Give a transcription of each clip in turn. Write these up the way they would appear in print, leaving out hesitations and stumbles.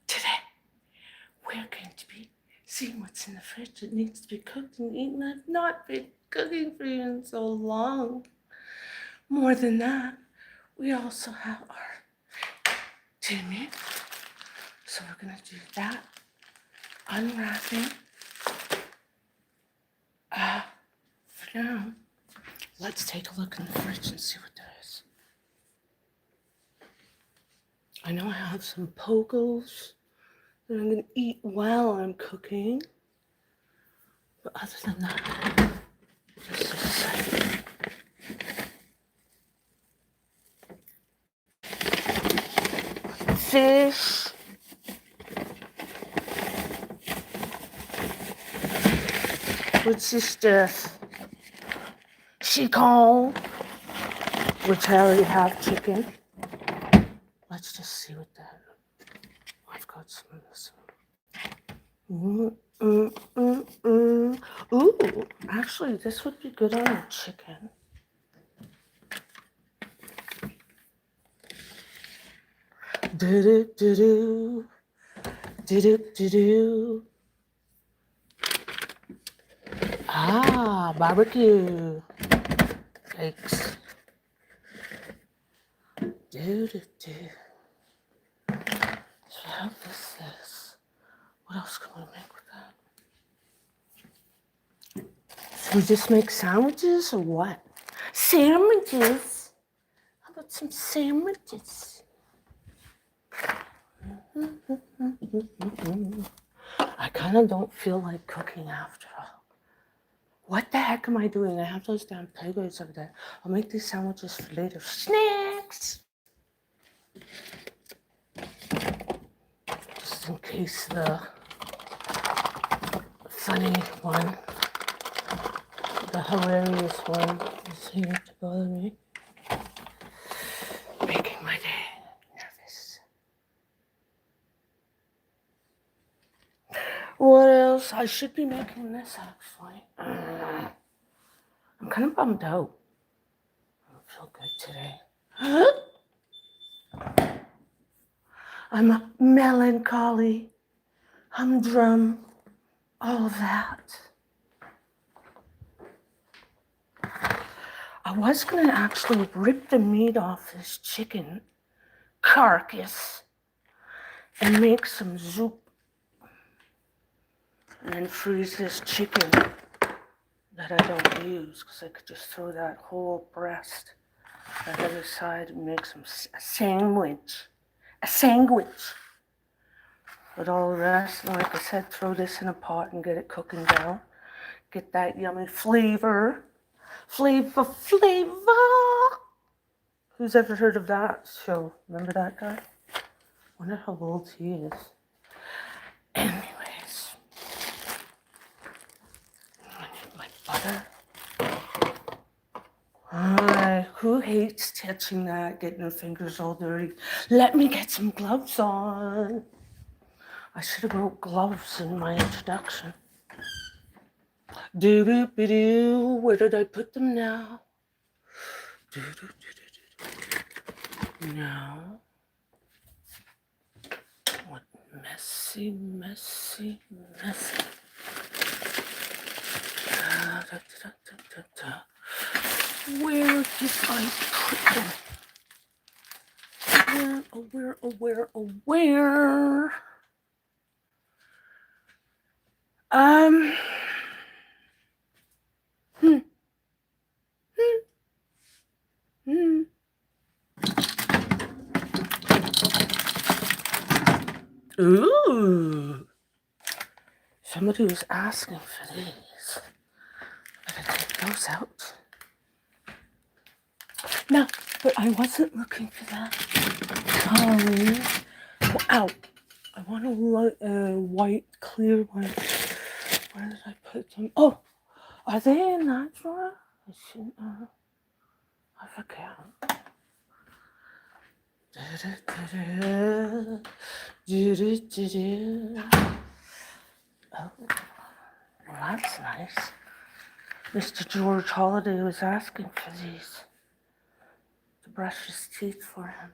Today, we're going to be seeing what's in the fridge that needs to be cooked and eaten. I've not been cooking for you in so long. More than that, we also have our timmy. So we're going to do that. Unwrapping. For now, let's take a look in the fridge and see what there is. I know I have some pogos that I'm going to eat while I'm cooking. But other than that, this is fish. Which is this chicken, which I already have chicken. Let's just see what that. I've got some of this. Ooh, actually, this would be good on a chicken. Do-do-do-do. Do-do-do-do. Barbecue. Yikes. Do-do-do. So how this is. What else can we make with that? Should we just make sandwiches or what? Sandwiches? How about some sandwiches? I kind of don't feel like cooking after all. What the heck am I doing? I have those damn pegos over there. I'll make these sandwiches for later. Snacks! Just in case the funny one, the hilarious one is here to bother me. Making my day nervous. What else? I should be making this actually. I'm kind of bummed out. I don't feel good today. I'm melancholy, humdrum, all that. I was going to actually rip the meat off this chicken carcass and make some soup and then freeze this chicken that I don't use because I could just throw that whole breast that other side and make some a sandwich. But all the rest, like I said, throw this in a pot and get it cooking down. Get that yummy flavor. Flavor. Who's ever heard of that show? Remember that guy? Wonder how old he is. Anyways, I need my butter. Who hates touching that, getting their fingers all dirty? Let me get some gloves on. I should have wrote gloves in my introduction. Do-do-be-do. Where did I put them now? Do-do-do-do-do. Now. What messy. Where did I put them? Where? Ooh. Somebody was asking for these. I gotta take those out. No, but I wasn't looking for that. Ow. I want a white, clear one. Where did I put them? Oh, are they in that drawer? I shouldn't have. I forget. Oh, well, that's nice. Mr. George Holiday was asking for these to brush his teeth for him.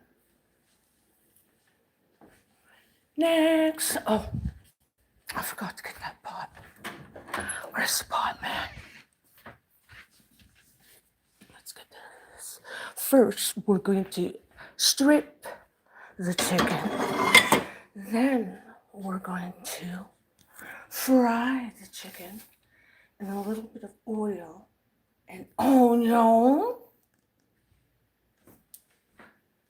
Next. Oh, I forgot to get that pot. Where's the pot, man? Let's get this. First, we're going to strip the chicken. Then we're going to fry the chicken in a little bit of oil and onion.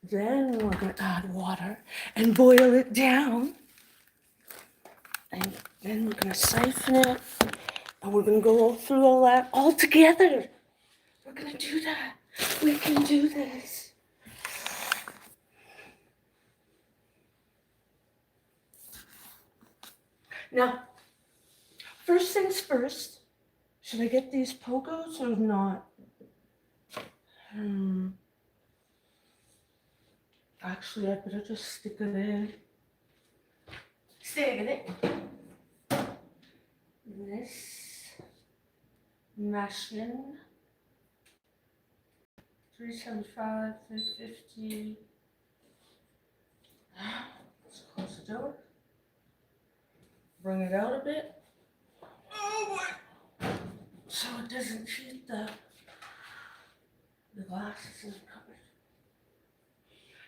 Then we're going to add water and boil it down. And then we're going to siphon it. And we're going to go through all that all together. We're going to do that. We can do this. Now, first things first. Should I get these pogos or not? Actually, I better just stick it in. Stick it in. This mashing. 375, 350. Let's close the door. Bring it out a bit. Oh boy! So it doesn't cheat the glasses in the cupboard.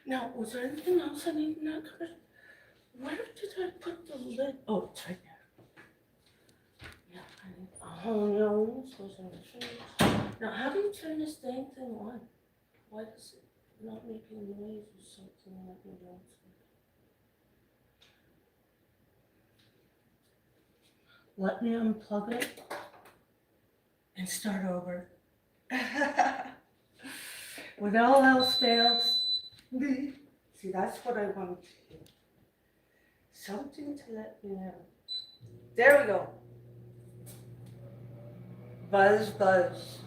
Now, was there anything else I need in that cupboard? Where did I put the lid? Oh, it's right there. Yeah, I need onions. Those are the things. Now, how do you turn this dang thing on? Why is it not making noise or something like we don't? Let me unplug it and start over. When all else fails, see, that's what I want to do. Something to let me know. There we go. Buzz, buzz.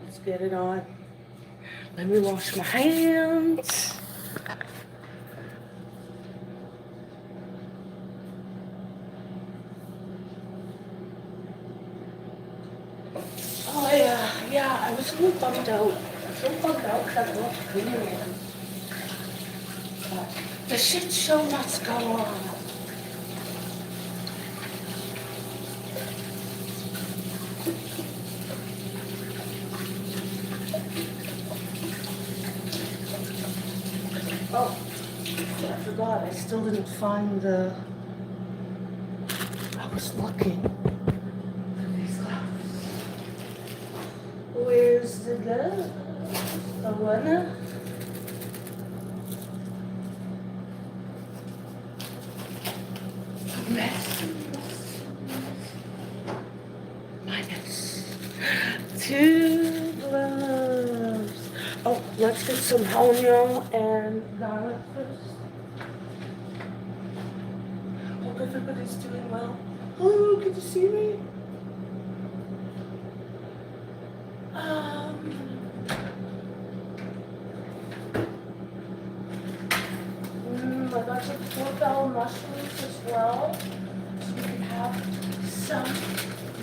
Let's get it on. Let me wash my hands. Oh yeah, I was a little bummed out. Because I love cleaning it. But the shit show must go on. Oh, I forgot. I still didn't find the. I was looking for these gloves. Where's the glove? I wanna. Minus 2 gloves. Oh, let's get some onion and garlic first. Hope everybody's doing well. Oh, can you see me? I got some 4-bell mushrooms as well, so we can have some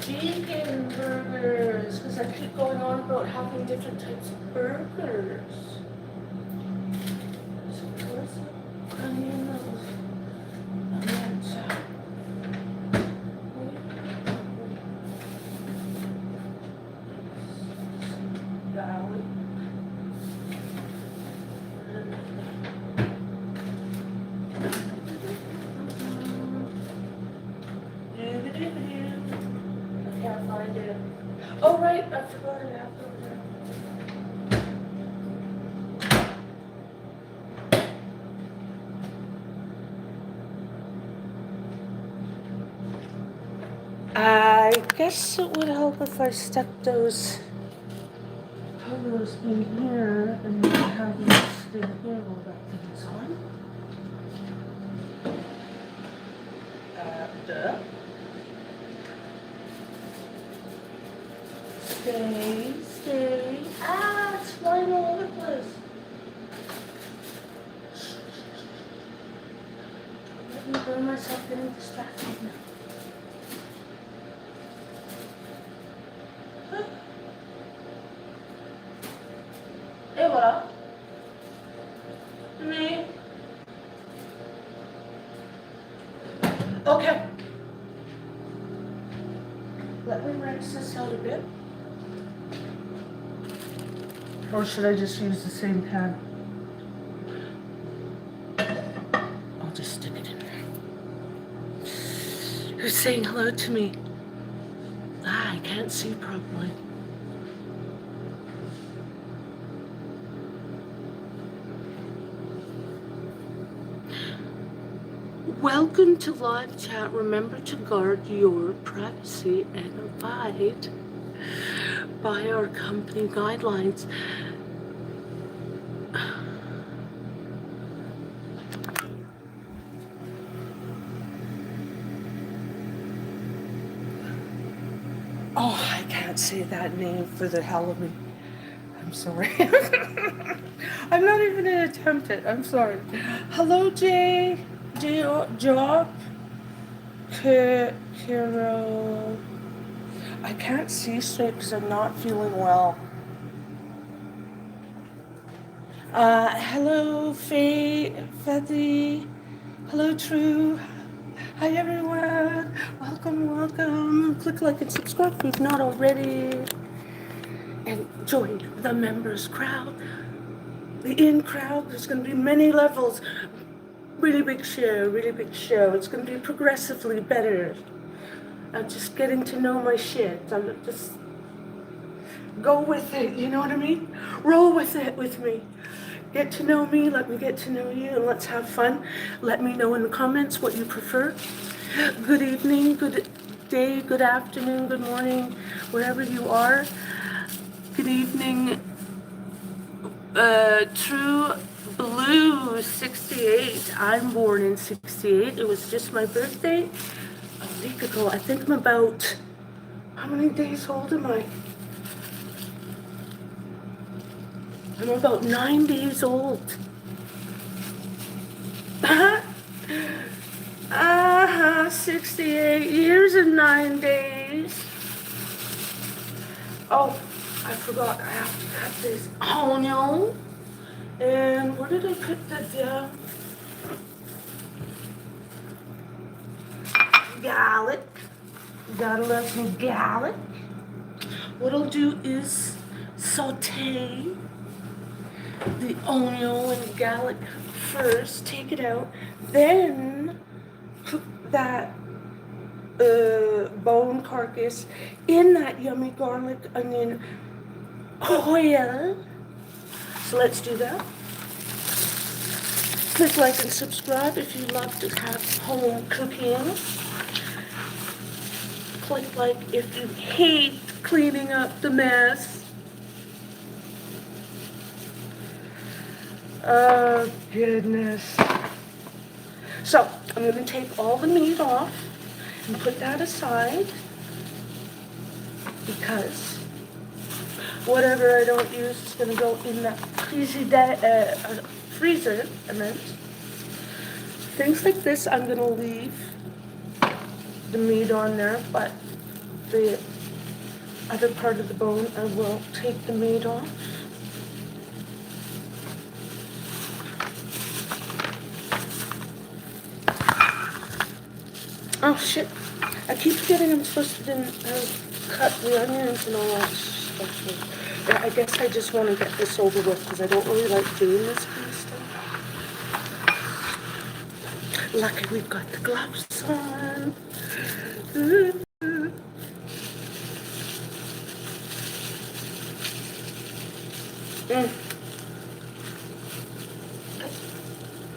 vegan burgers, because I keep going on about having different types of burgers. So where's the onions? Garlic. I can't find it. Oh right, I forgot it after. I guess it would help if I stuck those pillows in here and then have them stay here while that thing's on. Duh. Stay. Ah, it's flying all over the place. Let me burn myself getting distracted now. Et voilà. Mais Okay. Let me rinse this out a bit. Or should I just use the same pan? I'll just stick it in there. Who's saying hello to me? I can't see properly. Welcome to live chat. Remember to guard your privacy and abide by our company guidelines. Oh, I can't say that name for the hell of me. I'm sorry. I'm not even gonna attempt it. I'm sorry. Hello, Jay. Job. Carol. I can't see straight because I'm not feeling well. Hello, Fethy. Hello, True. Hi, everyone. Welcome. Click like and subscribe if you've not already. And join the members crowd. The in crowd. There's going to be many levels. Really big show. It's going to be progressively better. I'm just getting to know my shit. I'm just go with it, you know what I mean? Roll with it with me. Get to know me, let me get to know you, and let's have fun. Let me know in the comments what you prefer. Good evening, good day, good afternoon, good morning, wherever you are. Good evening, True Blue 68. I'm born in 68. It was just my birthday a week ago. I think I'm about, how many days old am I? I'm about 9 days old. 68 years and 9 days. Oh, I forgot I have to cut this onion. And where did I put the garlic? Gotta love some garlic. What I'll do is saute the onion and garlic first, take it out, then cook that bone carcass in that yummy garlic onion oil. So let's do that. Click like and subscribe if you love to have home cooking. Click like if you hate cleaning up the mess. Oh, goodness. So, I'm going to take all the meat off and put that aside because whatever I don't use is going to go in that freezer. Things like this, I'm going to leave the meat on there, but the other part of the bone, I will take the meat off. Oh shit, I keep forgetting I'm supposed to cut the onions and all that stuff. Yeah, I guess I just want to get this over with because I don't really like doing this kind of stuff. Lucky we've got the gloves on.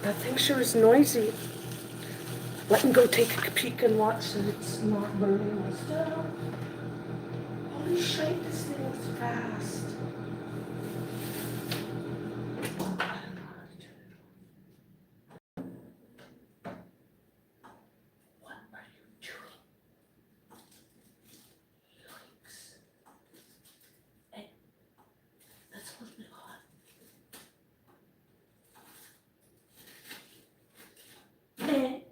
That thing sure is noisy. Let me go take a peek and watch that it's not burning my stuff. Holy shit, this thing is fast. What are you doing? Yikes. Hey, that's a little bit hot. Hey.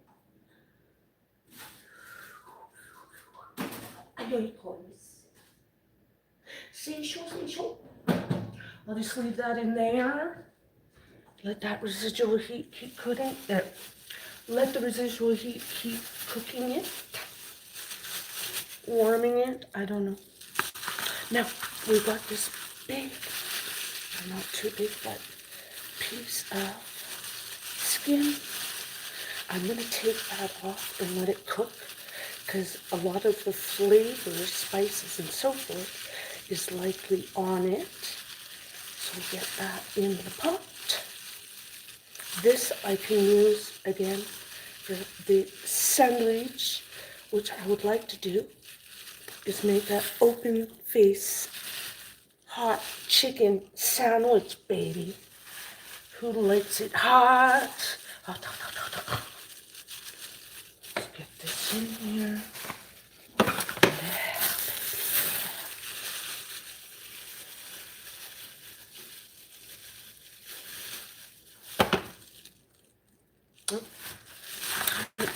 Ayoy coins. See. I'll just leave that in there. Let that residual heat keep cooking. There. let the residual heat keep cooking it, warming it, I don't know. Now, we've got this big, not too big, but piece of skin. I'm going to take that off and let it cook because a lot of the flavor, spices, and so forth is likely on it. So get that in the pot. This I can use again for the sandwich, which I would like to do is make that open face hot chicken sandwich, baby. Who likes it hot? Hot, hot, hot, hot, hot. Let's get this in here.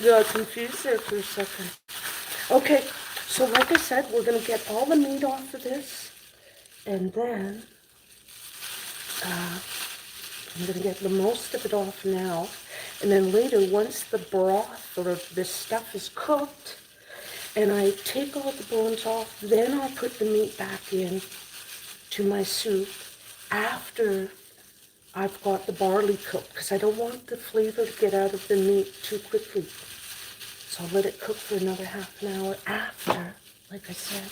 Got confused there for a second. Okay, so like I said, we're going to get all the meat off of this, and then I'm going to get the most of it off now, and then later, once the broth or this stuff is cooked, and I take all the bones off, then I'll put the meat back in to my soup after I've got the barley cooked, because I don't want the flavor to get out of the meat too quickly. So I'll let it cook for another half an hour after, like I said,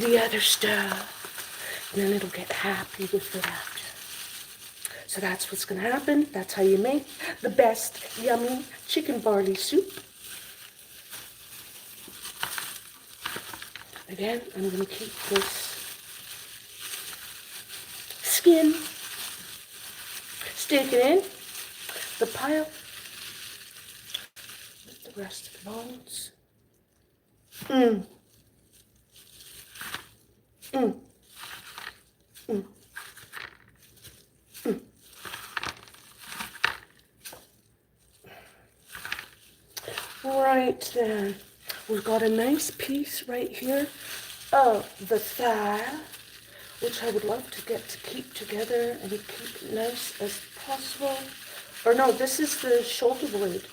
the other stuff. And then it'll get happy with it after. So that's what's going to happen. That's how you make the best yummy chicken barley soup. Again, I'm going to keep this skin, stick it in the pile with the rest of the bones. Right then, we've got a nice piece right here of the thigh, which I would love to get to keep together and keep it nice as possible. Or no, this is the shoulder blade.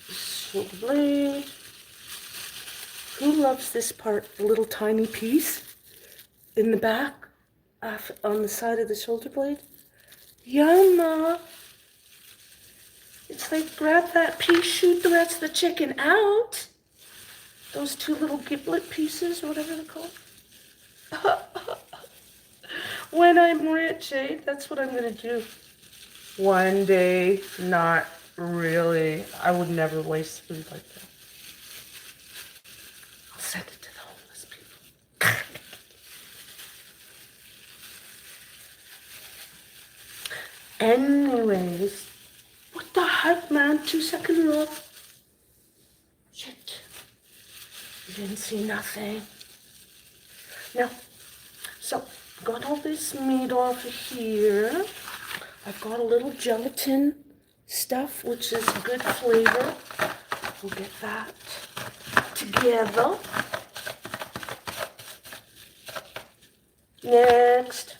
Shoulder blade. Who loves this part, the little tiny piece in the back on the side of the shoulder blade? Yumma! It's like grab that piece, shoot the rest of the chicken out. Those two little giblet pieces, or whatever they're called. When I'm rich, eh? That's what I'm going to do. One day, not really. I would never waste food like that. I'll send it to the homeless people. Anyways, what the heck, man? 2 second rule. Shit. You didn't see nothing. Now, so, got all this meat off of here. I've got a little gelatin stuff, which is good flavor. We'll get that together. Next.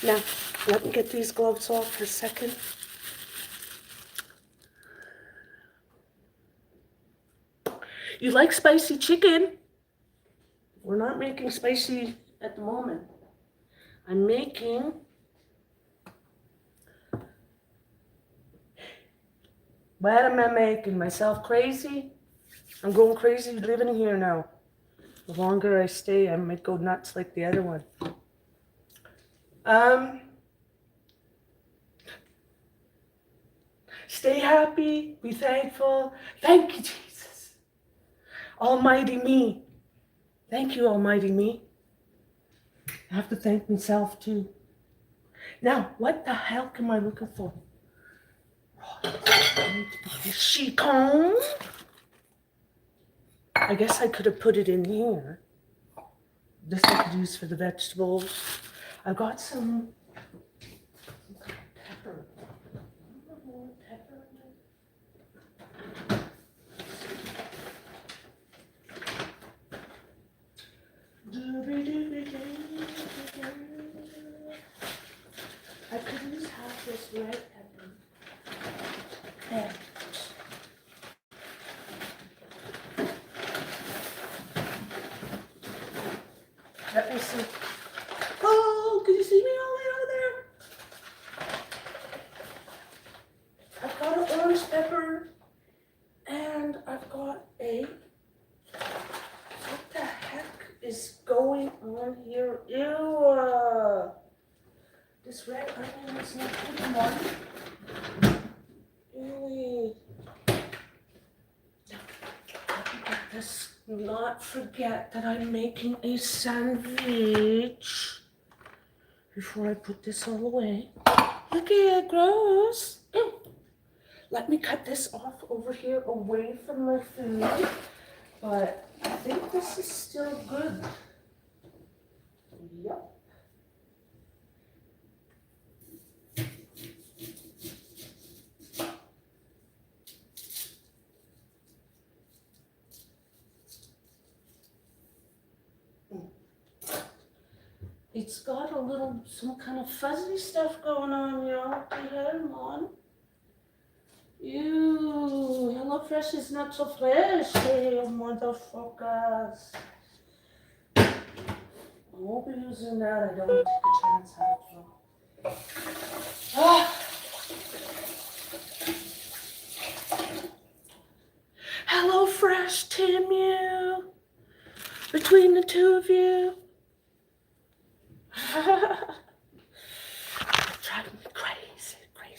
Now, let me get these gloves off for a second. You like spicy chicken? We're not making spicy at the moment. I'm making what am I making? Myself crazy? I'm going crazy living here now. The longer I stay, I might go nuts like the other one. Stay happy, be thankful. Thank you, Jesus. Almighty me. Thank you, Almighty me. I have to thank myself too. Now, what the hell am I looking for? Sheet comb. I guess I could have put it in here. This I could use for the vegetables. I've got some pepper. I could use half this red pepper. And let me see. Oh, can you see me all the way over there? I've got an orange pepper and I've got a, what the heck is going on here? Ew. This red onion is not good one. Really. Let's not forget that I'm making a sandwich before I put this all away. Look at it, gross. Ew. Let me cut this off over here away from my food. But I think this is still good. Yep. It's got a little, some kind of fuzzy stuff going on, y'all. What the hell, man? Ew, HelloFresh is not so fresh, hey, motherfuckers. I won't be using that. I don't take a chance at it. Ah. HelloFresh, Tim, you. Between the two of you. Driving me crazy, baby,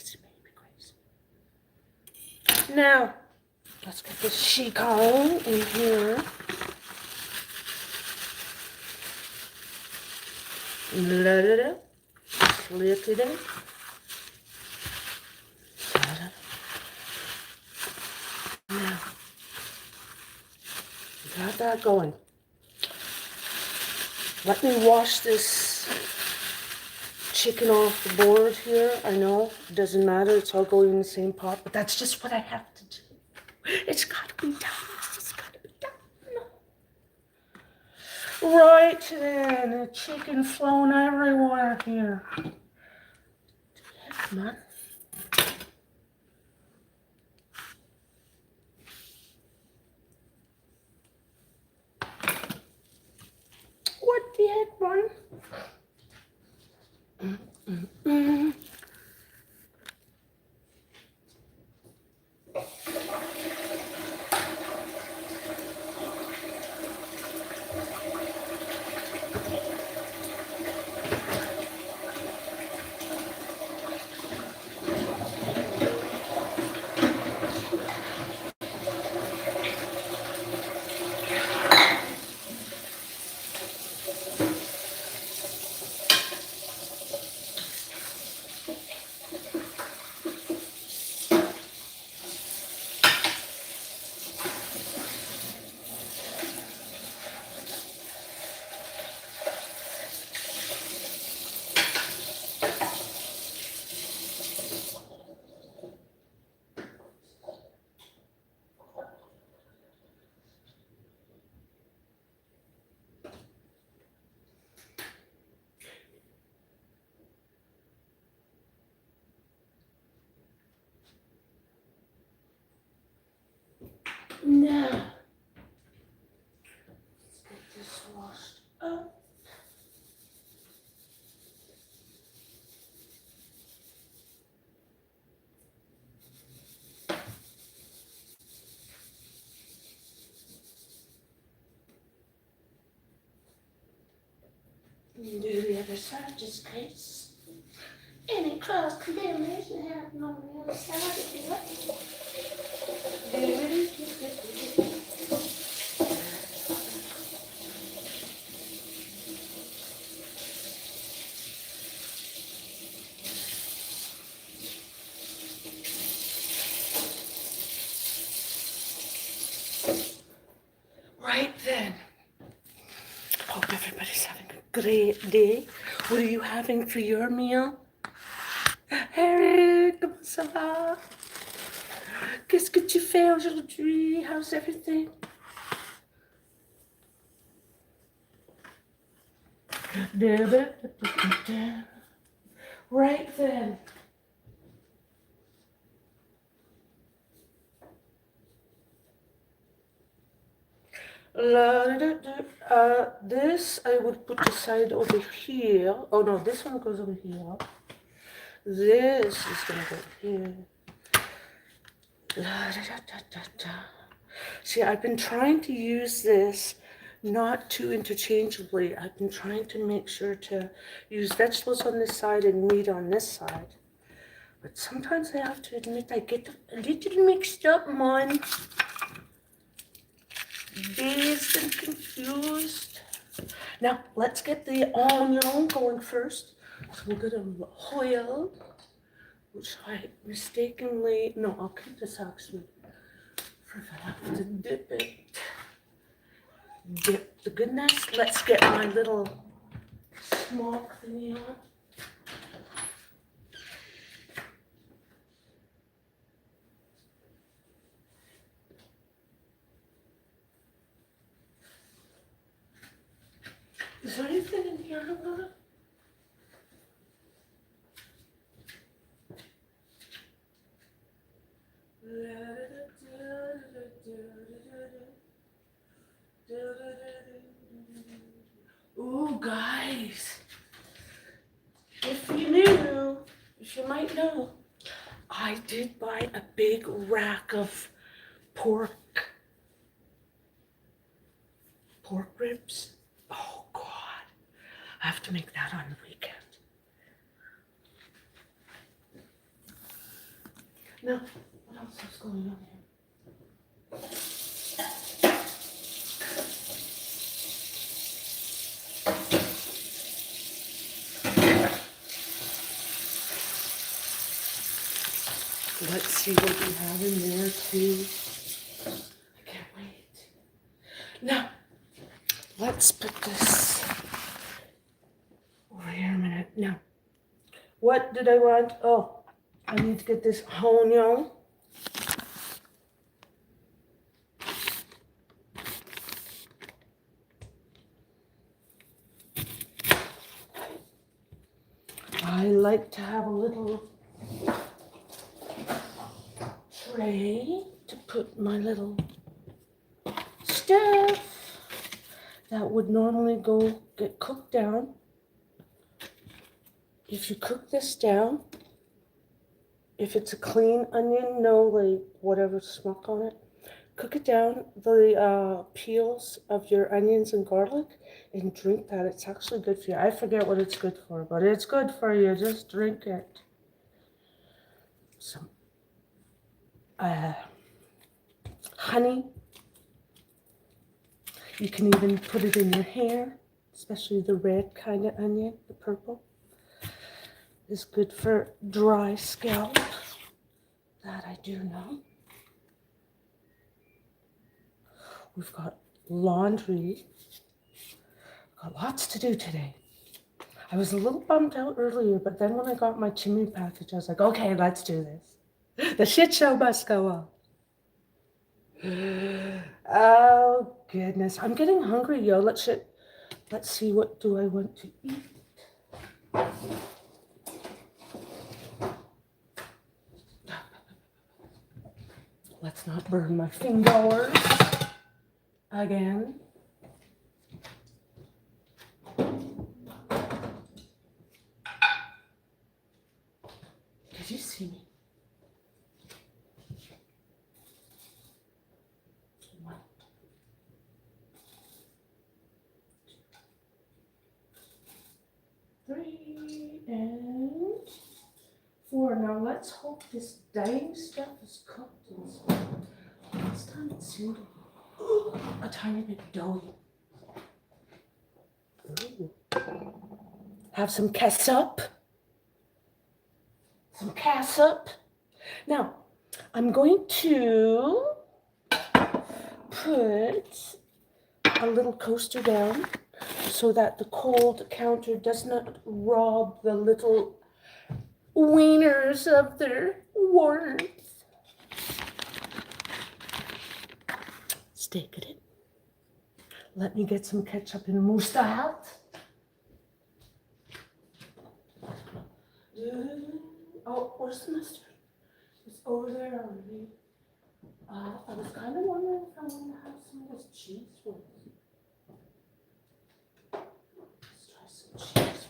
crazy. Now, let's get this sheet on in here. Click it in. Now, got that going. Let me wash this chicken off the board here. I know, it doesn't matter. It's all going in the same pot, but that's just what I have to do. It's got to be done. It's just got to be done. Right then, the chicken flowing everywhere here. Come on. What the heck, man? Now, let's get this washed up. And do the other side just in case any cross contamination happened on the other side of it. Right then. Hope everybody's having a great day. What are you having for your meal? Harry, comment ça va? Qu'est-ce que tu fais aujourd'hui? How's everything? Right then. This I would put aside over here. Oh no, this one goes over here. This is gonna go here. See, I've been trying to use this not too interchangeably. I've been trying to make sure to use vegetables on this side and meat on this side. But sometimes I have to admit I get a little mixed up, man. Dazed and confused. Now, let's get the onion going first. So we're gonna oil, which I mistakenly, no, I'll keep this actually for if I have to dip it. Dip the goodness. Let's get my little smock thingy on. Is there anything in here about it? Ooh, guys, if you might know, I did buy a big rack of pork ribs. Oh God, I have to make that on the weekend. Now, what else is going on here? Let's see what we have in there too. I can't wait. Now, let's put this over here a minute. Now, what did I want? Oh, I need to get this onion. I like to have a little tray to put my little stuff that would normally go get cooked down. If you cook this down, if it's a clean onion, no like whatever smoke on it, cook it down, the peels of your onions and garlic, and drink that. It's actually good for you. I forget what it's good for, but it's good for you. Just drink it. Some honey. You can even put it in your hair, especially the red kind of onion, the purple. Is good for dry scalp. That I do know. We've got laundry. Got lots to do today. I was a little bummed out earlier, but then when I got my chimney package, I was like, okay, let's do this. The shit show must go on. Oh goodness, I'm getting hungry, yo. Let's see, what do I want to eat? Let's not burn my fingers again. Did you see me? One, 2, 3, and 4. Now let's hope this dang stuff is cooked and stuff. Last time it seemed a tiny bit doughy. Ooh. Have some ketchup. Some ketchup. Now, I'm going to put a little coaster down so that the cold counter does not rob the little wieners of their warmth. Stick it in. Let me get some ketchup and mustard. Oh, where's the mustard? It's over there already. I was kind of wondering if I want to have some of this cheese with me. Let's try some cheese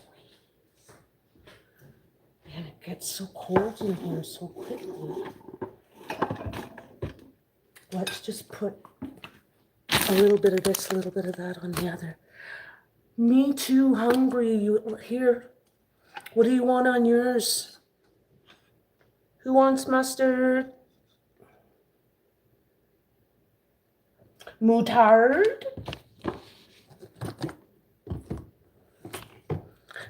with. Man, it gets so cold in here so quickly. Let's just put a little bit of this, a little bit of that on the other. Me too, hungry. You here? What do you want on yours? Who wants mustard? Moutarde?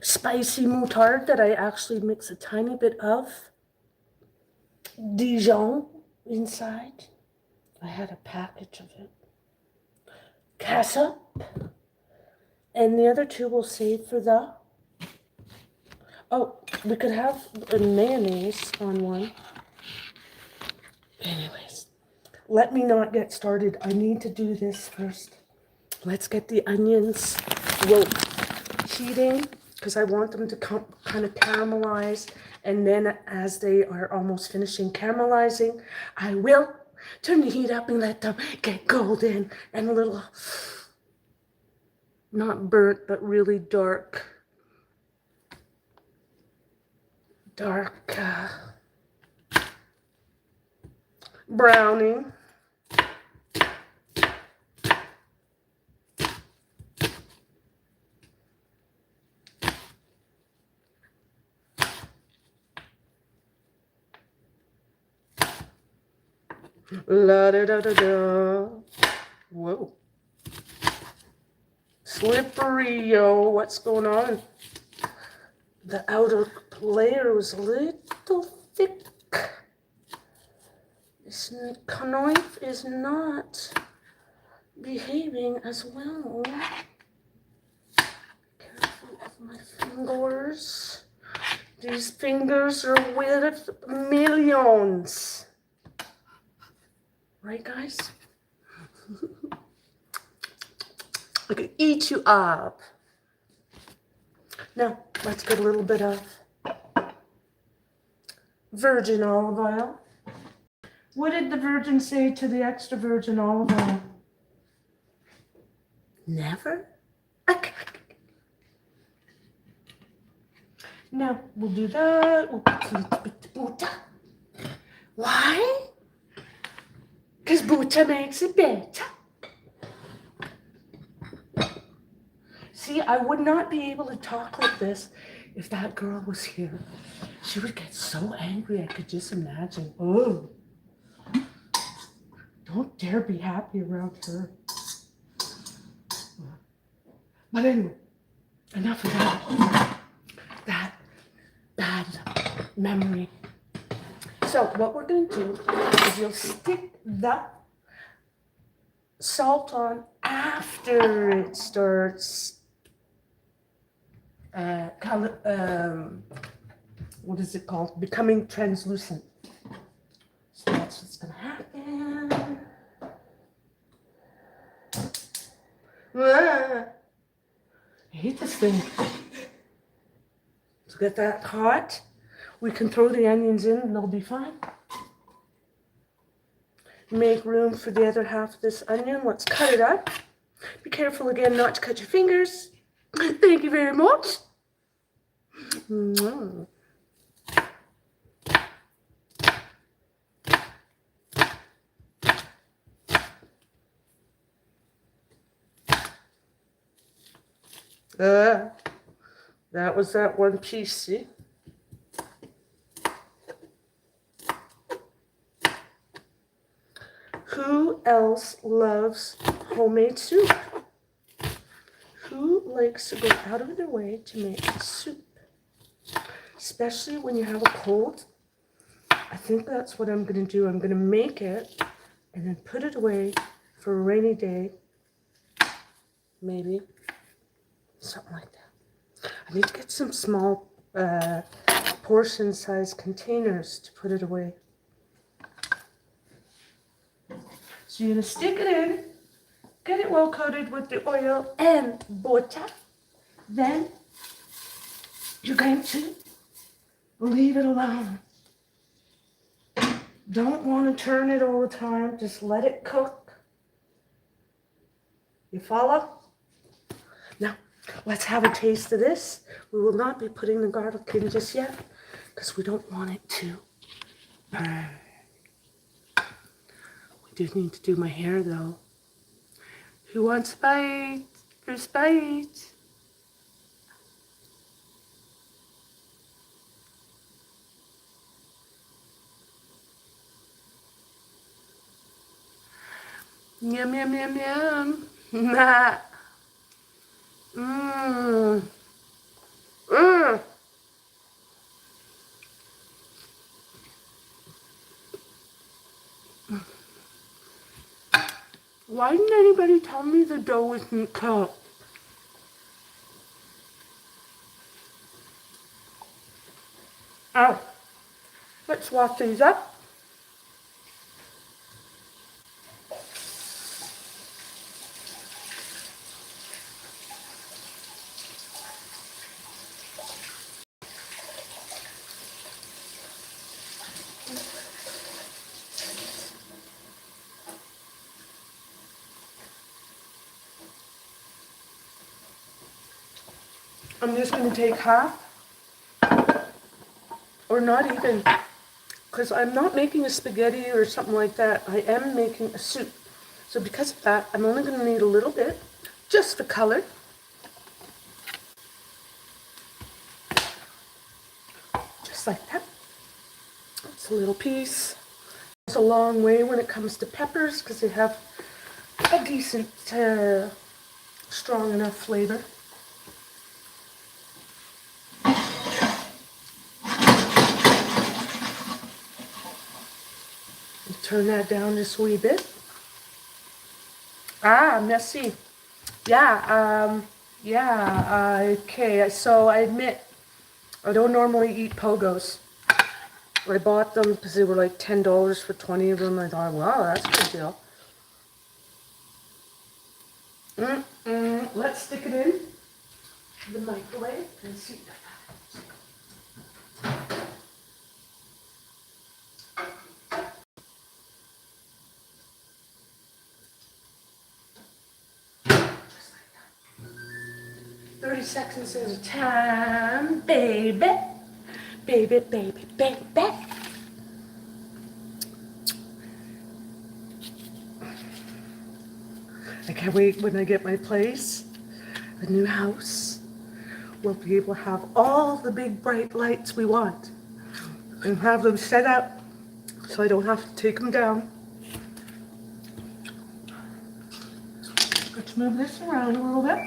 Spicy moutarde that I actually mix a tiny bit of Dijon inside. I had a package of it. Ketchup. And the other two we'll save for the... Oh, we could have a mayonnaise on one. Anyways, let me not get started. I need to do this first. Let's get the onions heating because I want them to kind of caramelize. And then as they are almost finishing caramelizing, I will turn the heat up and let them get golden and a little, not burnt, but really dark browning. La da da da da. Whoa. Slippery, yo. What's going on? The outer layer was a little thick. This knife is not behaving as well. Careful of my fingers. These fingers are worth millions. Right, guys? I could eat you up. Now, let's get a little bit of virgin olive oil. What did the virgin say to the extra virgin olive oil? Never? Now, we'll do that. We'll put a little bit of butter. Why? Because butter makes it better. See, I would not be able to talk like this if that girl was here. She would get so angry, I could just imagine. Oh, don't dare be happy around her. But anyway, enough of that bad memory. So what we're going to do is you'll stick the salt on after it starts what is it called? Becoming translucent. So that's what's going to happen. I hate this thing. To get that hot, we can throw the onions in and they'll be fine. Make room for the other half of this onion. Let's cut it up. Be careful again not to cut your fingers. Thank you very much. That was that one piece, see? Who else loves homemade soup? Who likes to go out of their way to make soup? Especially when you have a cold. I think that's what I'm going to do. I'm going to make it and then put it away for a rainy day. Maybe. Something like that. I need to get some small portion size containers to put it away. So you're going to stick it in, get it well coated with the oil and butter. Then you're going to leave it alone. Don't want to turn it all the time. Just let it cook. You follow? Now, let's have a taste of this. We will not be putting the garlic in just yet because we don't want it to burn. We do need to do my hair though. Who wants a bite? First bite. Yum, yum, yum, yum. Nah. Mmm. Mmm. Why didn't anybody tell me the dough isn't cooked? Oh, let's wash these up. I'm just going to take half, or not even, because I'm not making a spaghetti or something like that. I am making a soup. So because of that, I'm only going to need a little bit, just for color. Just like that. It's a little piece. It's a long way when it comes to peppers because they have a decent, strong enough flavor. Turn that down just a wee bit. Ah, messy. Yeah, okay. So I admit, I don't normally eat pogos. I bought them because they were like $10 for 20 of them. I thought, wow, that's a good deal. Let's stick it in the microwave and see. 30 seconds at a time, baby. Baby, baby, baby. I can't wait when I get my place, a new house. We'll be able to have all the big bright lights we want and have them set up so I don't have to take them down. Let's move this around a little bit.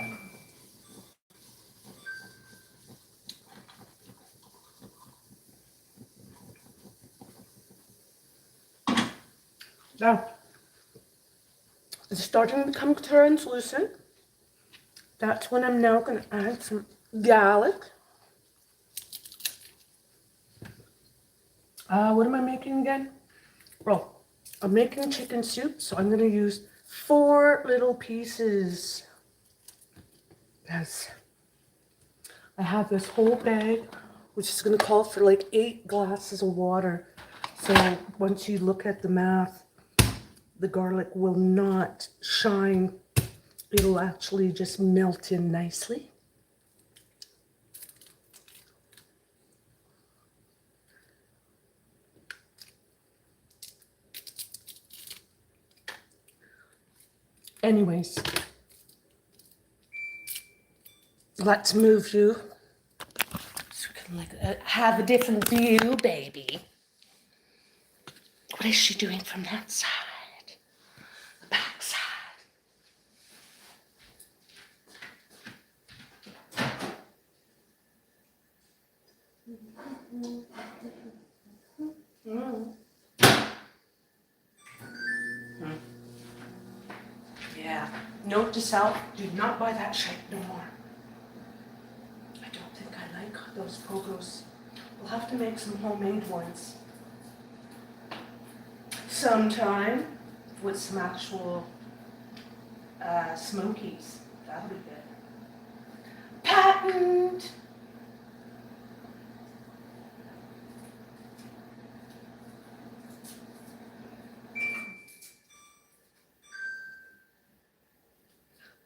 Now, it's starting to become translucent. That's when I'm now going to add some garlic. What am I making again? Well, I'm making chicken soup, so I'm going to use 4 little pieces. Yes. I have this whole bag, which is going to call for like 8 glasses of water. So once you look at the math, the garlic will not shine. It'll actually just melt in nicely. Anyways, let's move you so we can like have a different view, baby. What is she doing from that side? The back side. Yeah. Note to self, do not buy that shape no more. I don't think I like those pogos. We'll have to make some homemade ones sometime with some actual smokies. That'll be good. Patent!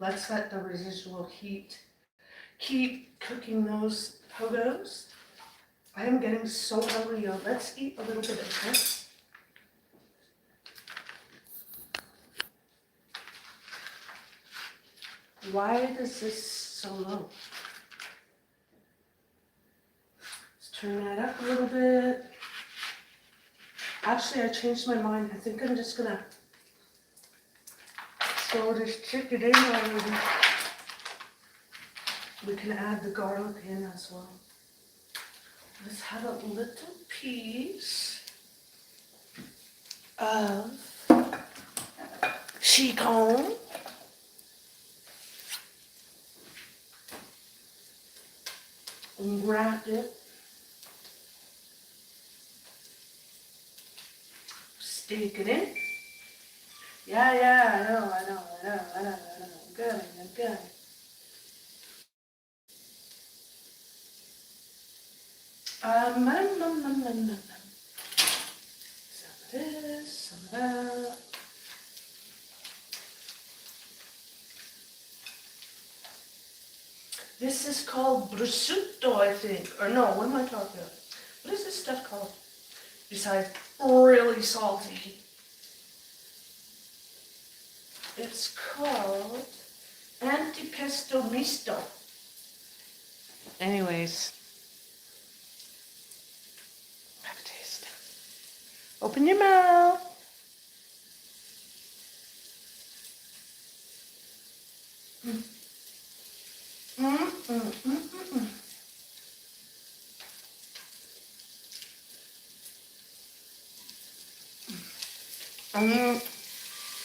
Let's let the residual heat keep cooking those potatoes. I am getting so hungry, y'all. Let's eat a little bit of this. Why is this so low? Let's turn that up a little bit. Actually, I changed my mind. I think I'm just gonna throw this chicken in already. We can add the garlic in as well. Let's have a little piece of chicken. And wrap it. Stick it in. Yeah, I know. Good. Nom. Some of this, some of that. This is called prosciutto, I think. Or no, what am I talking about? What is this stuff called? Besides really salty. It's called antipasto misto. Anyways. Have a taste. Open your mouth.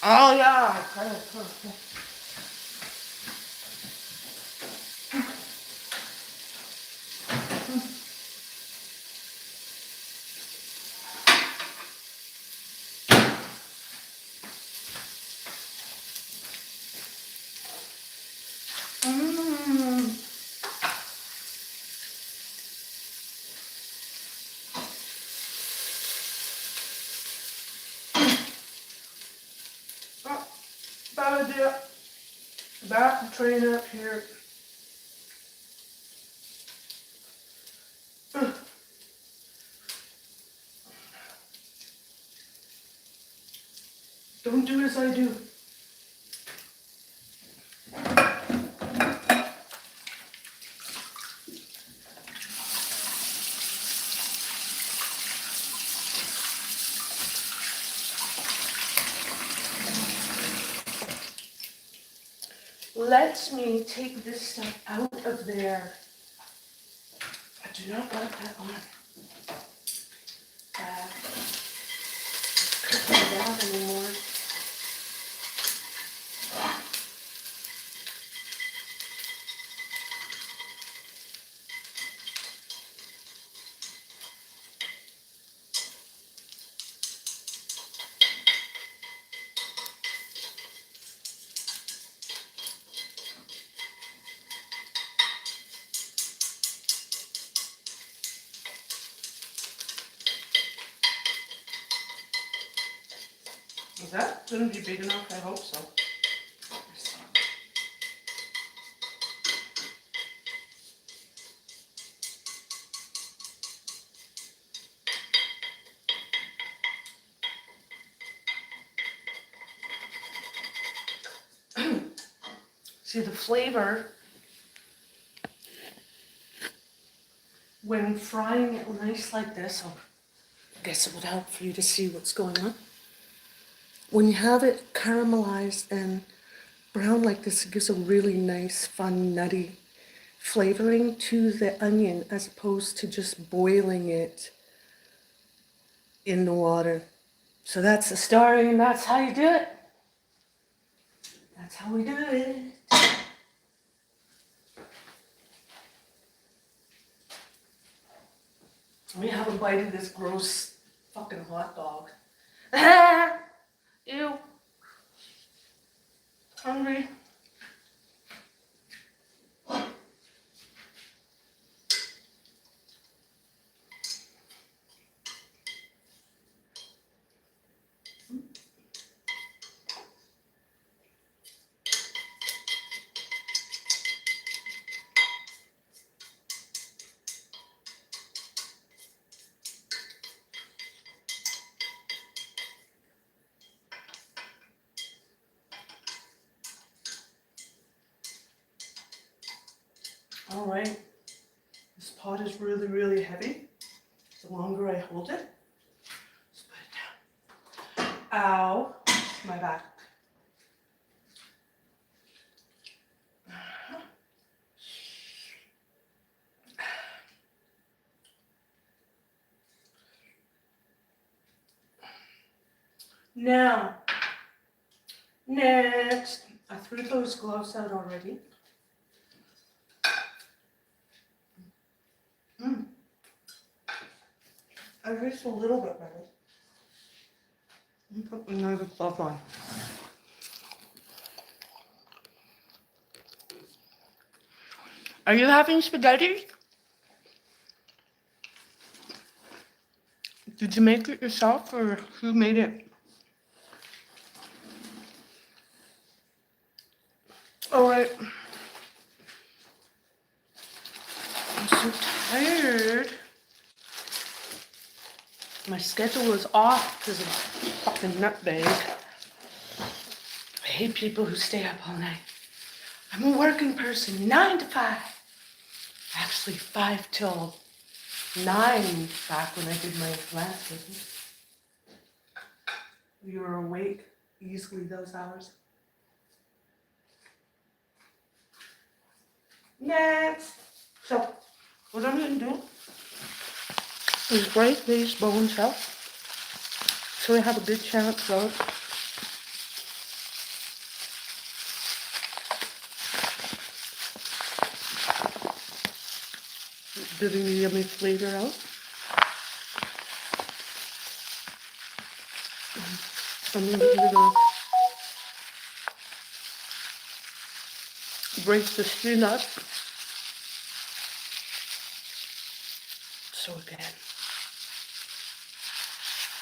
Oh yeah. Bad idea. Back the train up here. Don't do as I do. Let me take this stuff out of there. I do not want that on. Cooking down anymore. Is that going to be big enough? I hope so. See the flavor when frying it nice like this. I guess it would help for you to see what's going on. When you have it caramelized and brown like this, it gives a really nice, fun, nutty flavoring to the onion as opposed to just boiling it in the water. So that's the story, and that's how you do it. That's how we do it. Let me have a bite of this gross fucking hot dog. Ew. Hungry. All right. This pot is really, really heavy. The longer I hold it, let's put it down. Ow, my back. Now, next, I threw those gloves out already. I raised a little bit better. Put another glove on. Are you having spaghetti? Did you make it yourself or who made it? All right. I'm so tired. My schedule was off because of a fucking nutbag. I hate people who stay up all night. I'm a working person, 9 to 5. Actually, 5 till 9 back when I did my last business. You were awake easily those hours. Next. So, what I'm going to do is break these bones up so I have a good chance of getting the yummy flavor out. I'm going to break the skin up. So again,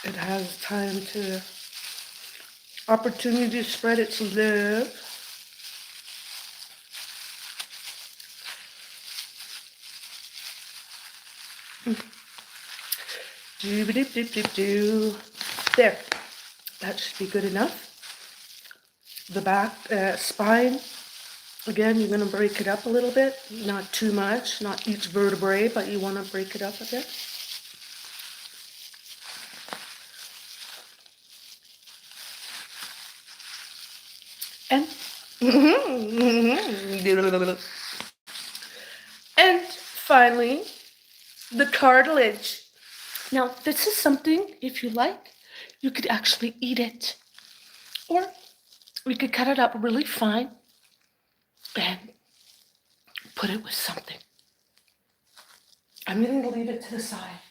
it has time to opportunity to spread its love. Do. There, that should be good enough. The back spine, again, you're going to break it up a little bit, not too much, not each vertebrae, but you want to break it up a bit. And and finally, the cartilage. Now, this is something, if you like, you could actually eat it. Or we could cut it up really fine and put it with something. I'm going to leave it to the side.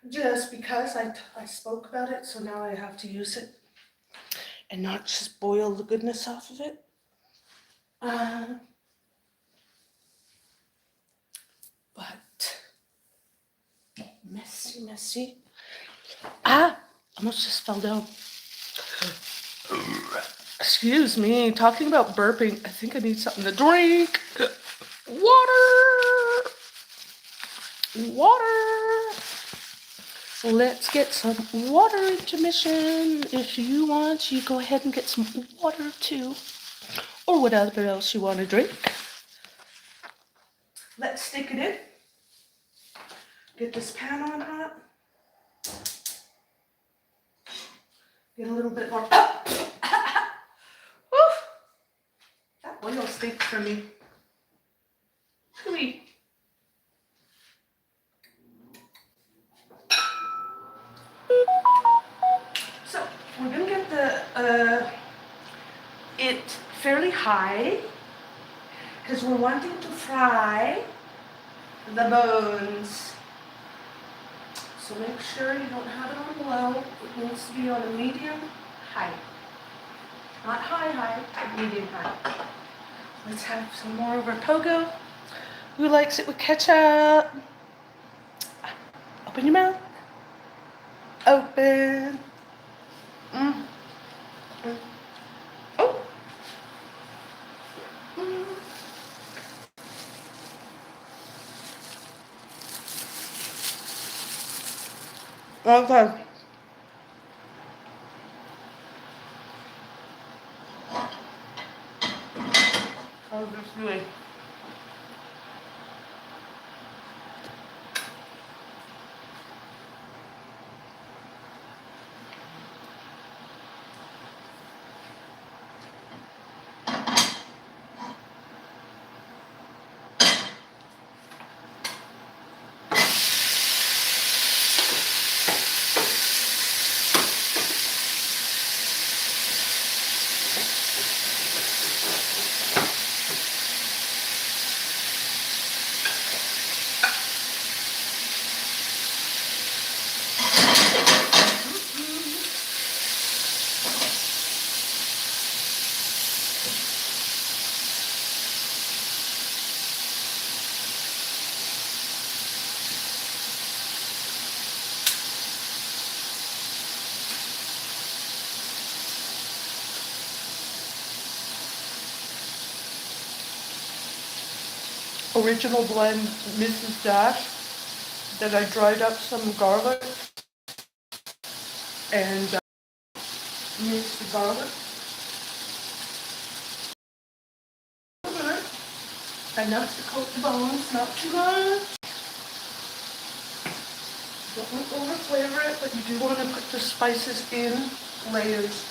Just because I spoke about it, so now I have to use it and not just boil the goodness off of it. But messy. Almost just fell down. Excuse me, talking about burping, I think I need something to drink. Water. Let's get some water intermission. If you want, you go ahead and get some water too. Or whatever else you want to drink. Let's stick it in. Get this pan on hot. Get a little bit more. That oil stinks for me. Really. So we're gonna get the it fairly high because we're wanting to fry the bones. So make sure you don't have it on low. It needs to be on a medium high. Not high, but medium high. Let's have some more of our pogo. Who likes it with ketchup? Open your mouth. Open. Oh. Okay. How's this doing? original blend Mrs. Dash that I dried up some garlic and minced the garlic. Enough to coat the bones, not too much. Don't want to over flavor it, but you do want to put the spices in layers.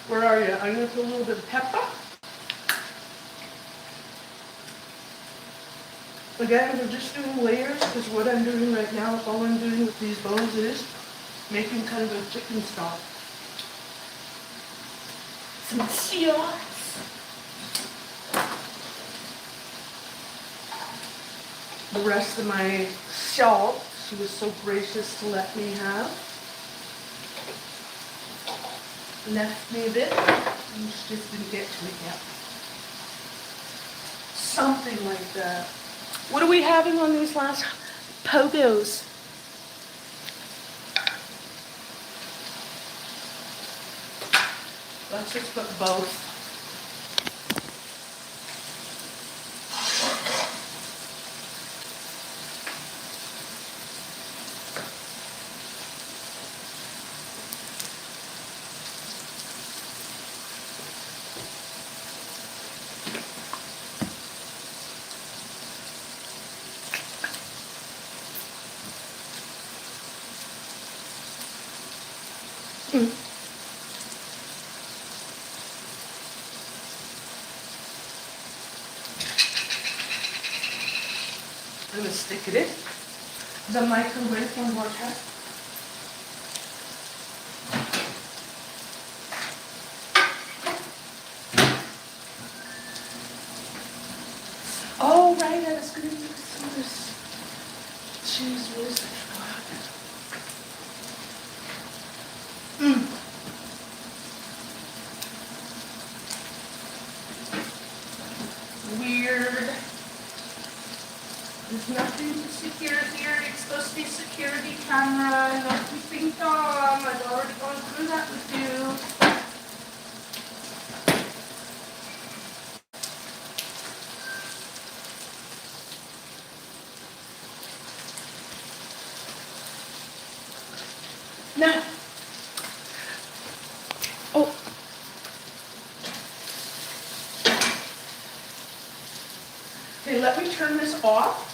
Where are you? I'm going to put a little bit of pepper. Again, we're just doing layers because what I'm doing right now, all I'm doing with these bones is making kind of a chicken stock. Some chores. The rest of my salt, she was so gracious to let me have. Left me a bit, and she just didn't get to it yet. Something like that. What are we having on these last pogos? Let's just put both. I'm going to stick it in the microwave one more time. Oh, right, I was going to do some of this cheese whiz. Weird. There's nothing to secure here. It's supposed to be a security camera. No keeping Tom. I've already gone through that with you. Now, oh, okay, let me turn this off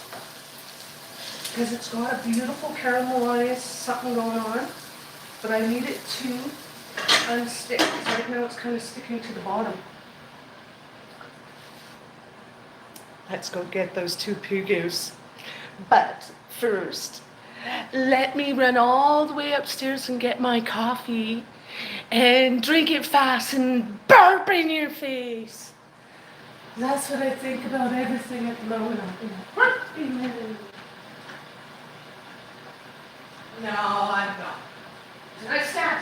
because it's got a beautiful caramelized something going on, but I need it to unstick because right now it's kind of sticking to the bottom. Let's go get those two pugos. But first, let me run all the way upstairs and get my coffee and drink it fast and burp in your face. That's what I think about everything at the moment. No, I'm not. Did I start?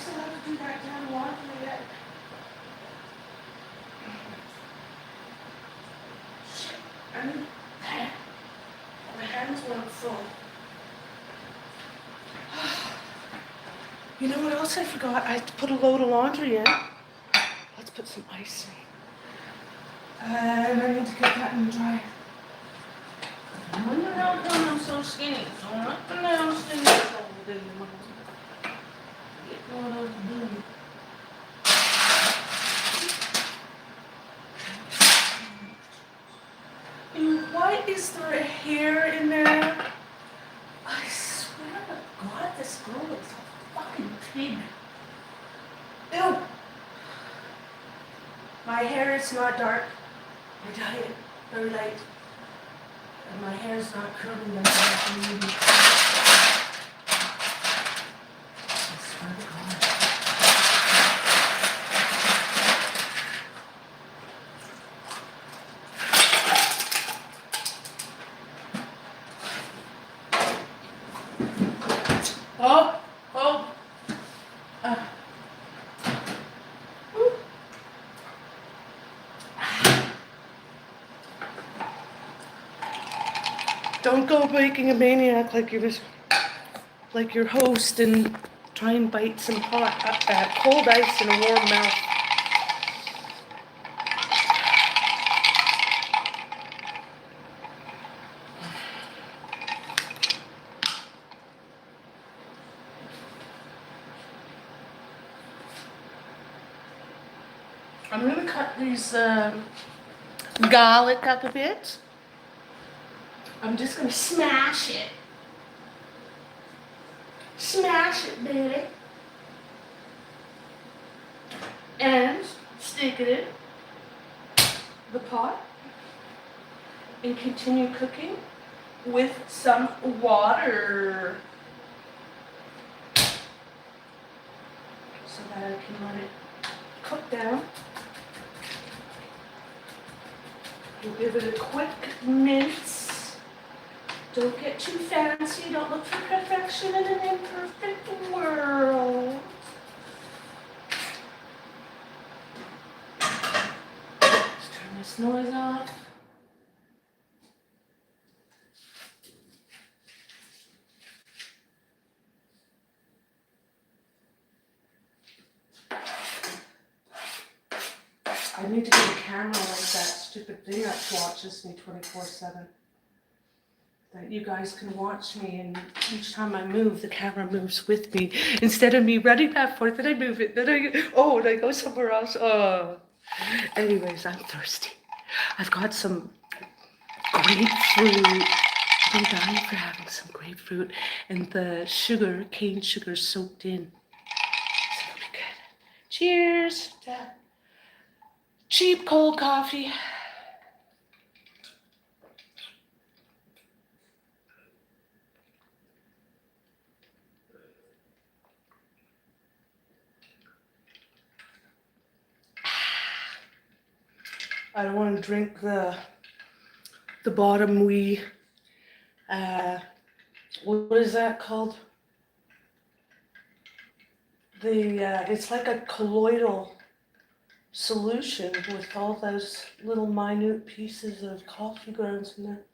still have to do that damn laundry yet. Shit. My hands weren't full. You know what else I forgot? I had to put a load of laundry in. Let's put some ice in. And I need to get that in the dryer. I wonder how come I'm so skinny. Going up and down stairs all day long. Get what I was doing. Dude, why is there a hair in there? I swear to God, this girl is a fucking pig. Ew. My hair is not dark. I dye it very light. And my hair is not curly like that. I swear to God. Oh. Don't go making a maniac like your host and try and bite some cold ice in a warm mouth. I'm gonna cut these garlic up a bit. I'm just gonna smash it. Smash it, baby. And stick it in the pot and continue cooking with some water so that I can let it cook down. We'll give it a quick mince. Don't get too fancy. Don't look for perfection in an imperfect world. Let's turn this noise off. I need to get a camera like that stupid thing that watches me 24/7. That you guys can watch me, and each time I move, the camera moves with me. Instead of me running back and forth, then I move it, and I go somewhere else. Anyways, I'm thirsty. I've got some grapefruit. I've been dying for having some grapefruit, and the sugar, cane sugar, soaked in. So it'll be good. Cheers to cheap cold coffee. I don't want to drink the bottom what is that called? It's like a colloidal solution with all those little minute pieces of coffee grounds in there.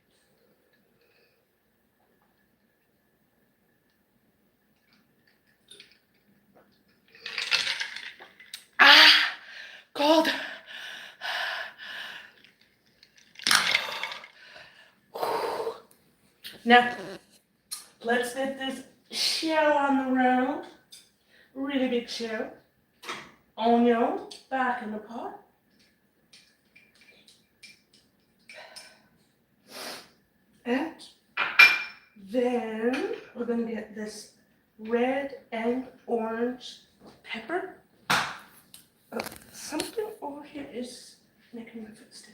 Cold. Now, let's get this shell on the round. Really big shell. Onion back in the pot. And then we're going to get this red and orange pepper. Something over here is making my foot stick.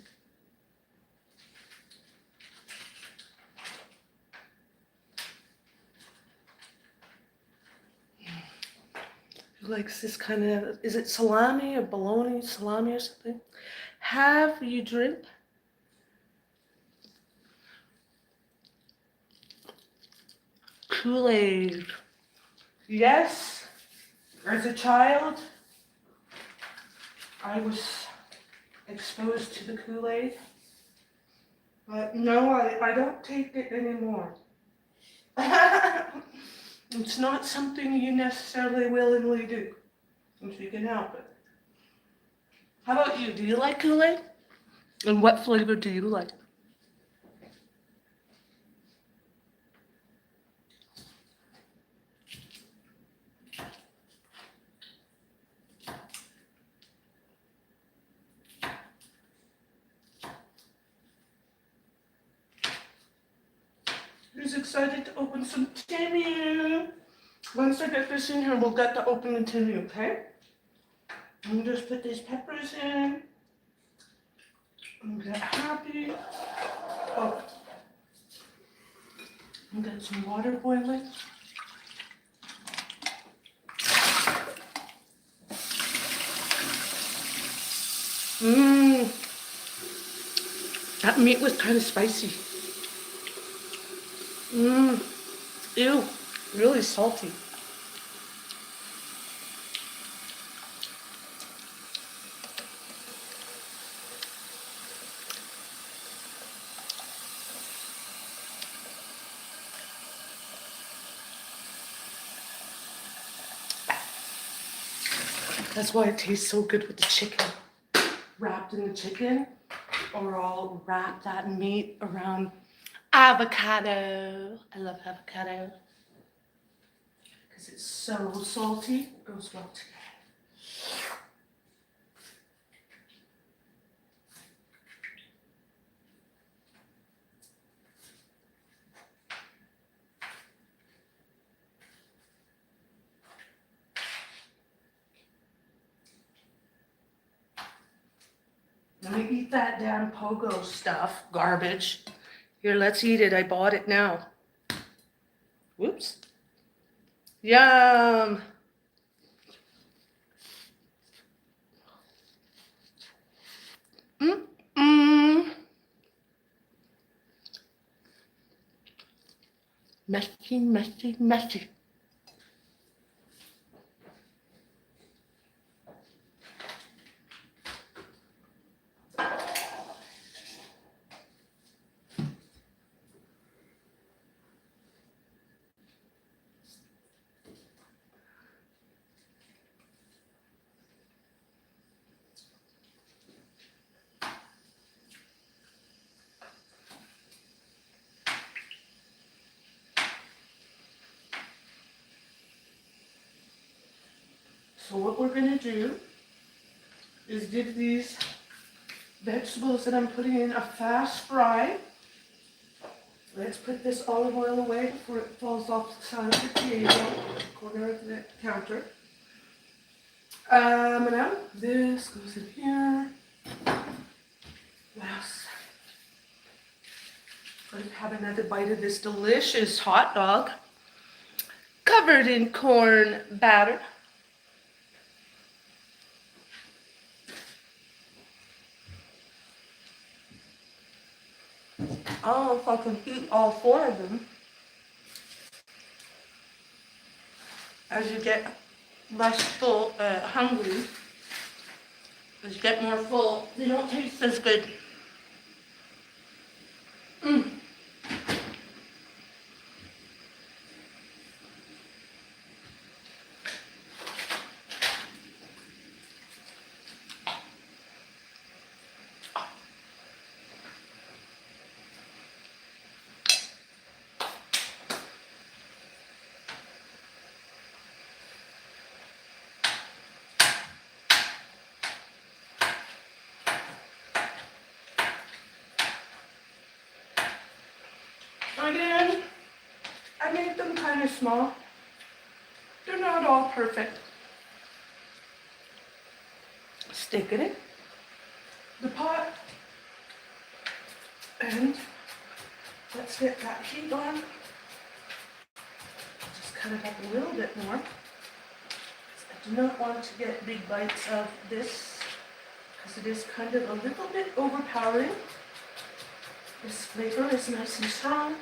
Who likes this kind of, is it salami or bologna, salami or something? Have you drink? Kool-Aid. Yes, As a child, I was exposed to the Kool-Aid, but no, I don't take it anymore. It's not something you necessarily willingly do, if you can help it. How about you? Do you like Kool-Aid? And what flavor do you like? Who's excited to open some Timmy? Once I get this in here, we'll get to open the Timmy, okay? And just put these peppers in. And get happy. Oh. And get some water boiling. Mmm. That meat was kind of spicy. Mmm. Ew. Really salty. That's why it tastes so good with the chicken. Wrapped in the chicken, or I'll wrap that meat around avocado. I love avocado because it's so salty. It goes well together. Let me eat that damn pogo stuff, garbage. Here, let's eat it. I bought it now. Whoops. Yum. Mm-mm. Messy, messy, messy. So what we're gonna do is give these vegetables that I'm putting in a fast fry. Let's put this olive oil away before it falls off the side of the table, corner of the counter. Now this goes in here. Yes. Let's have another bite of this delicious hot dog covered in corn batter. I don't know if I can eat all 4 of them. As you get less full, hungry, as you get more full, they don't taste as good. Again, I made them kind of small. They're not all perfect. Stick it in the pot, and let's get that heat on. Just cut it up a little bit more. I do not want to get big bites of this because it is kind of a little bit overpowering. This flavor is nice and strong.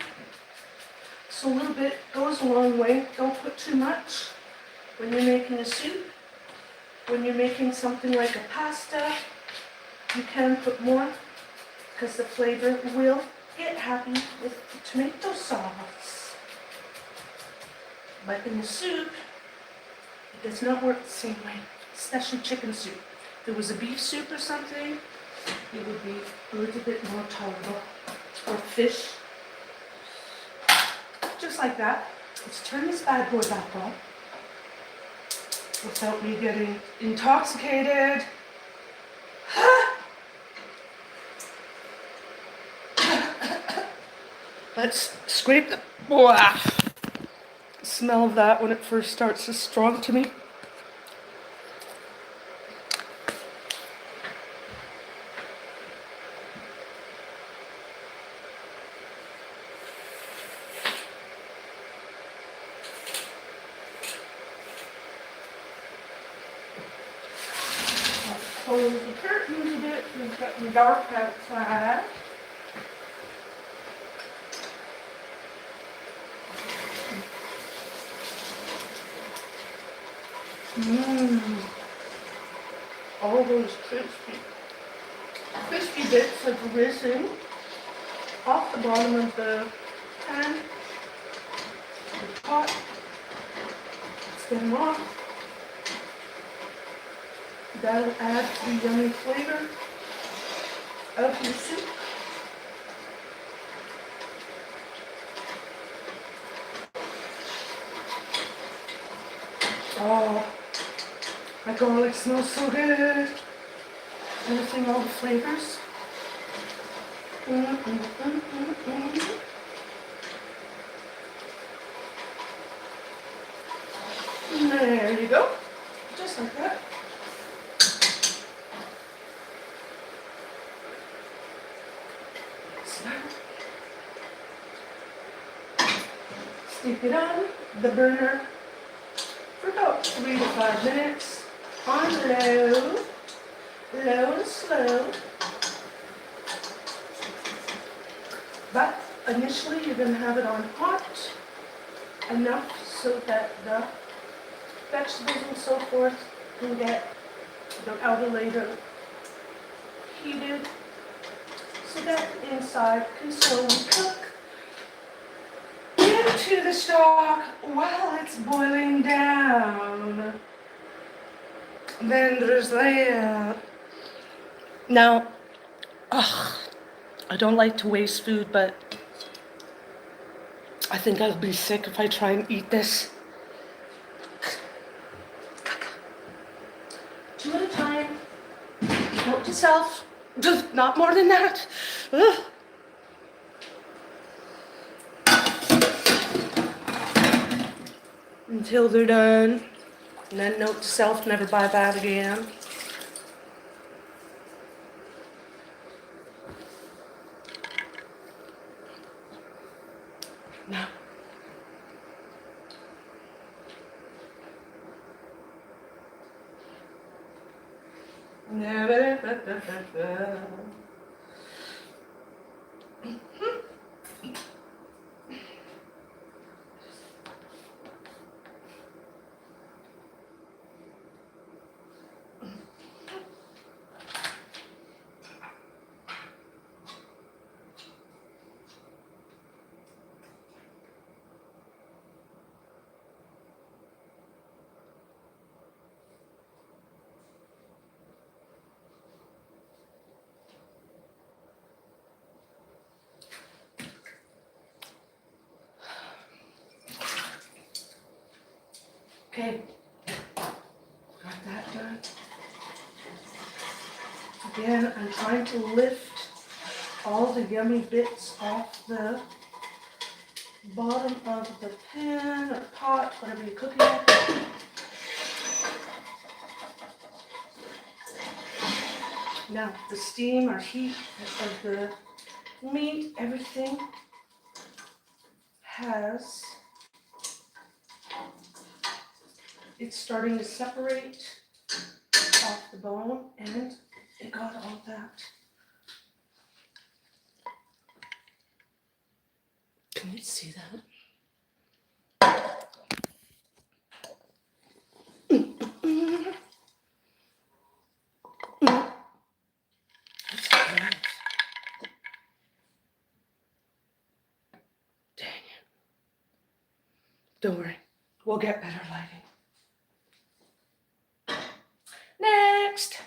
So a little bit goes a long way. Don't put too much. when you're making a soup, when you're making something like a pasta, you can put more because the flavor will get happy with the tomato sauce. But in the soup, it does not work the same way, especially chicken soup. If it was a beef soup or something, it would be a little bit more tolerable. Or fish. Just like that. Let's turn this bad boy back on without me getting intoxicated. Let's scrape the smell of that when it first starts is strong to me. Close the curtains a bit, it's getting dark outside. All those crispy bits have risen off the bottom of the pan, the pot. Let's get them off. That'll add to the yummy flavor of your soup. Oh, my garlic smells so good. Everything, all the flavors. There you go. Just like that. Stick it on the burner for about 3 to 5 minutes on low and slow. But initially you're going to have it on hot enough so that the vegetables and so forth can get the outer layer heated so that the inside can slowly cook into the stock while it's boiling down. Then there's that. Now, I don't like to waste food, but I think I'll be sick if I try and eat this. 2 at a time. Note to self, just not more than that. Ugh. Until they're done. And then note to self, never buy that again. Now. Okay, got that done. Again, I'm trying to lift all the yummy bits off the bottom of the pan or pot, whatever you're cooking with. Now, the steam or heat of the meat, everything it's starting to separate off the bone, and it got all that. Can you see that? Dang it. Don't worry, we'll get better lighting. Next,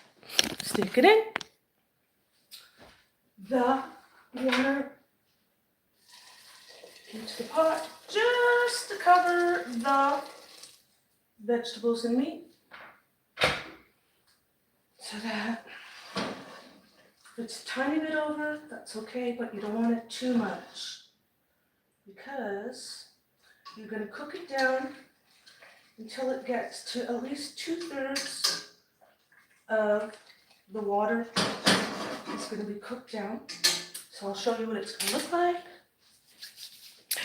stick it in. The water into the pot just to cover the vegetables and meat, so that if it's a tiny bit over, that's okay, but you don't want it too much, because you're going to cook it down until it gets to at least 2/3 of the water is going to be cooked down. So I'll show you what it's going to look like,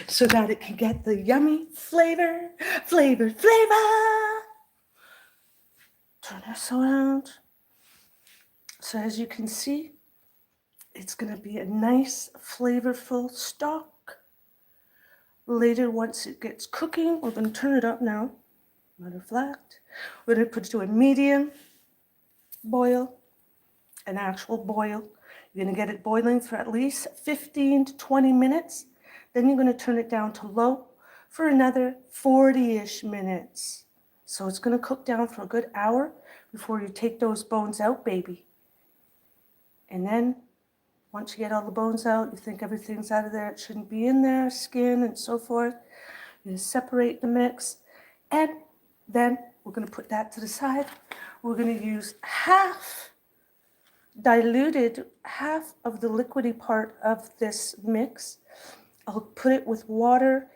so that it can get the yummy flavor. Turn this around. So as you can see, it's going to be a nice flavorful stock. Later, once it gets cooking, we're going to turn it up now. Matter of fact, we're going to put it to a medium boil, an actual boil. You're going to get it boiling for at least 15 to 20 minutes. Then you're going to turn it down to low for another 40-ish minutes. So it's going to cook down for a good hour before you take those bones out, baby. And then once you get all the bones out, you think everything's out of there, it shouldn't be in there, skin and so forth. You separate the mix, and then we're going to put that to the side. We're going to use diluted half of the liquidy part of this mix. I'll put it with water.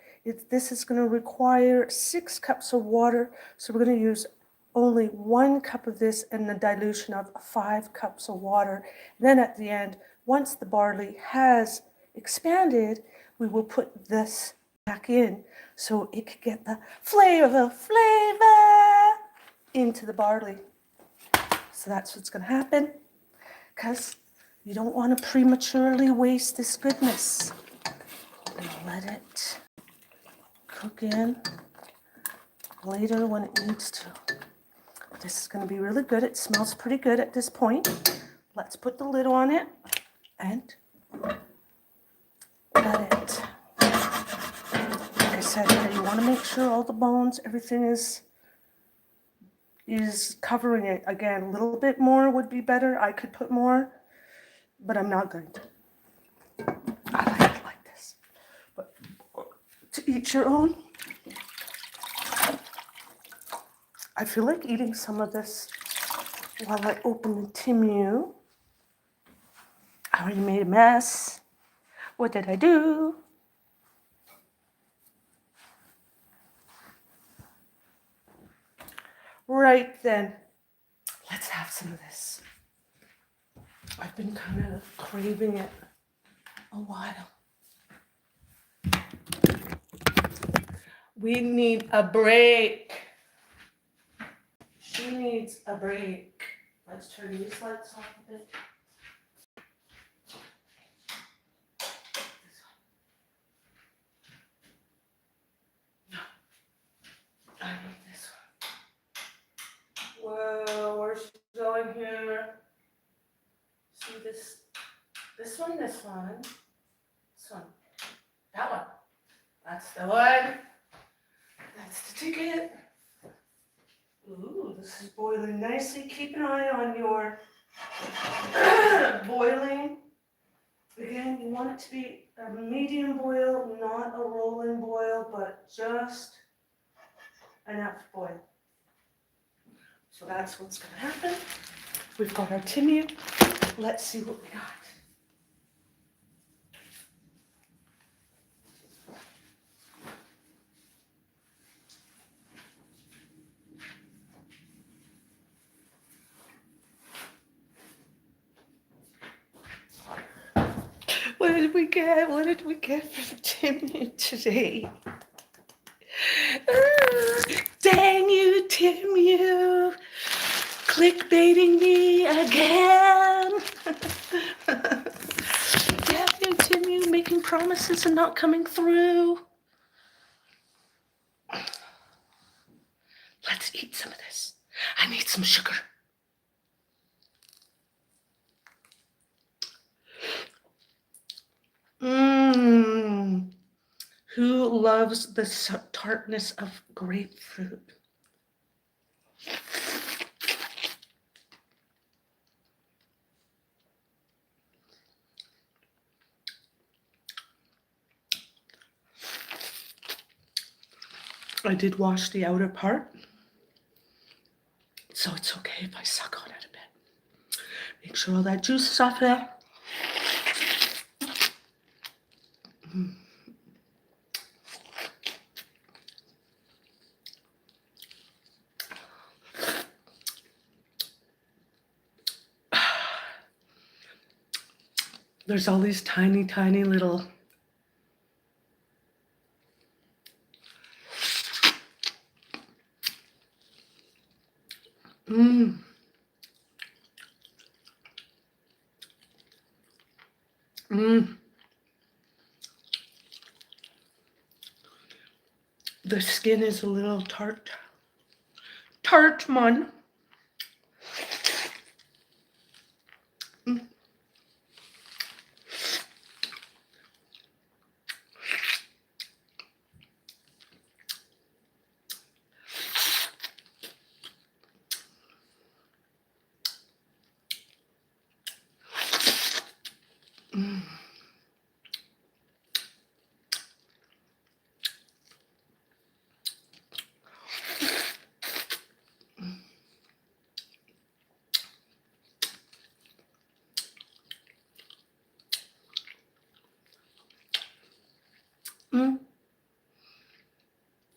This is going to require 6 cups of water, so we're going to use only 1 cup of this and the dilution of 5 cups of water. Then at the end, once the barley has expanded, we will put this back in so it could get the flavor into the barley. So that's what's going to happen, because you don't want to prematurely waste this goodness. And let it cook in later when it needs to. This is going to be really good. It smells pretty good at this point. Let's put the lid on it and let it. Like I said, you want to make sure all the bones, everything is covering it. Again, a little bit more would be better. I could put more, but I'm not going to. I like it like this. But to each your own. I feel like eating some of this while I open the Timu. I already made a mess. What did I do? Right then, let's have some of this. I've been kind of craving it a while. We need a break. She needs a break. Let's turn these lights off a bit. No, I need this one. Whoa, where's she going here? See this one, this one, that one. That's the one. That's the ticket. Ooh, this is boiling nicely. Keep an eye on your boiling. Again, you want it to be a medium boil, not a rolling boil, but just enough boil. So that's what's going to happen. We've got our Timu. Let's see what we got. What did we get? What did we get for the Timu today? Dang you, Timu! Clickbaiting me again! Yeah, you, Timu, making promises and not coming through. Let's eat some of this. I need some sugar. Who loves the tartness of grapefruit? I did wash the outer part, so it's okay if I suck on it a bit. Make sure all that juice is off there. There's all these tiny, tiny little The skin is a little tart. Tart, man.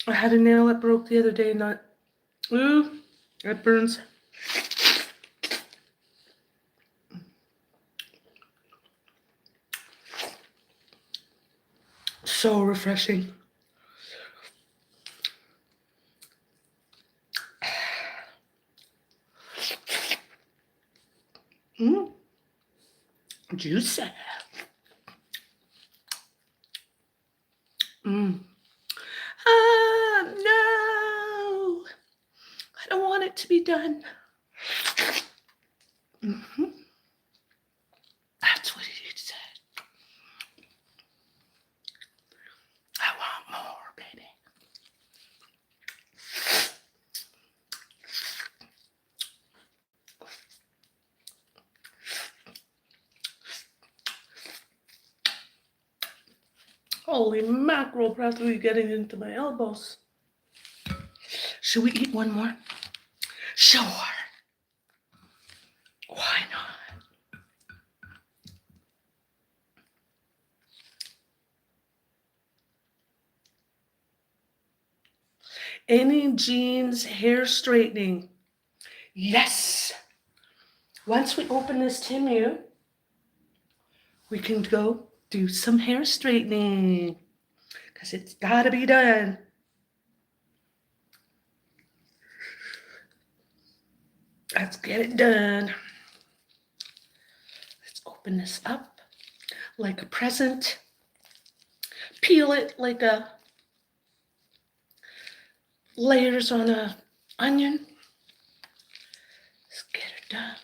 I had a nail that broke the other day, ooh, it burns. So refreshing. Juicy. No, I don't want it to be done. That's what he said. I want more, baby. Holy mackerel, practically getting into my elbows. Should we eat one more? Sure. Why not? Any jeans hair straightening? Yes. Once we open this Timu, we can go do some hair straightening because it's gotta be done. Let's get it done. Let's open this up like a present. Peel it like a layers on a onion. Let's get it done.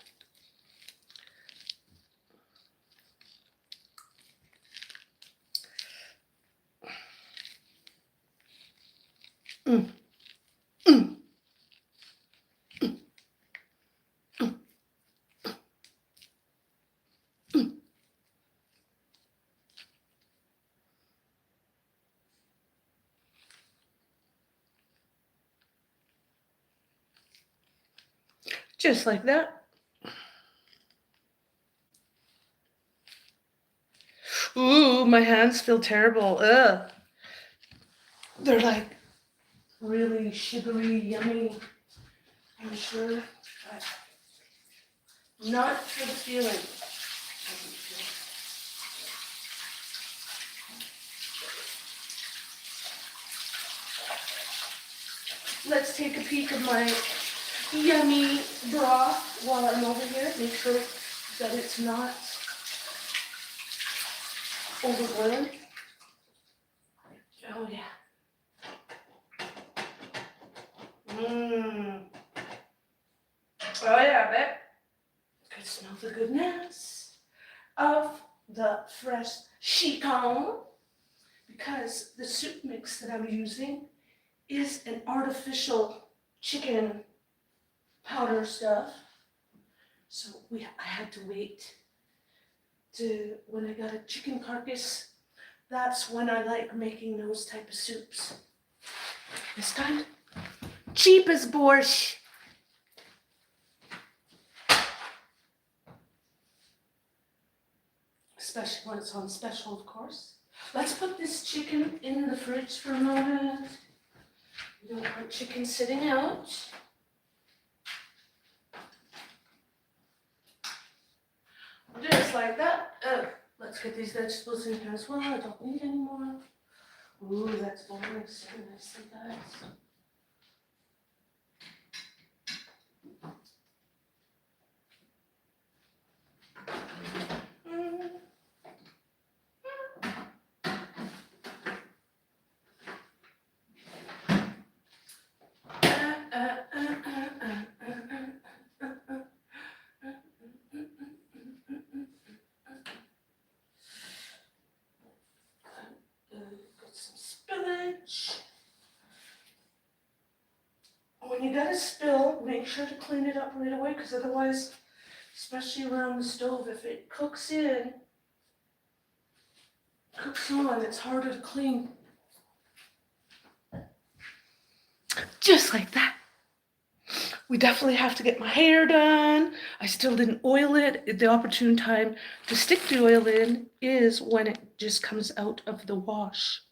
Just like that. Ooh, my hands feel terrible. Ugh. They're like really sugary, yummy, I'm sure, but not for the feeling. Let's take a peek of my yummy broth while I'm over here. Make sure that it's not overboiling. Oh yeah. Oh yeah, babe. Could smell the goodness of the fresh chicken because the soup mix that I'm using is an artificial chicken powder stuff. So I had to wait to when I got a chicken carcass. That's when I like making those type of soups. This kind cheap as borscht. Especially when it's on special, of course. Let's put this chicken in the fridge for a moment. We don't want chicken sitting out. Just like that. Let's get these vegetables in here as well. I don't need any more. Ooh, that's boiling so nicely, guys. Got some spillage. When you got a spill, make sure to clean it up right away, because otherwise, especially around the stove, if it cooks on, it's harder to clean. Just like that. We definitely have to get my hair done. I still didn't oil it. The opportune time to stick the oil in is when it just comes out of the wash.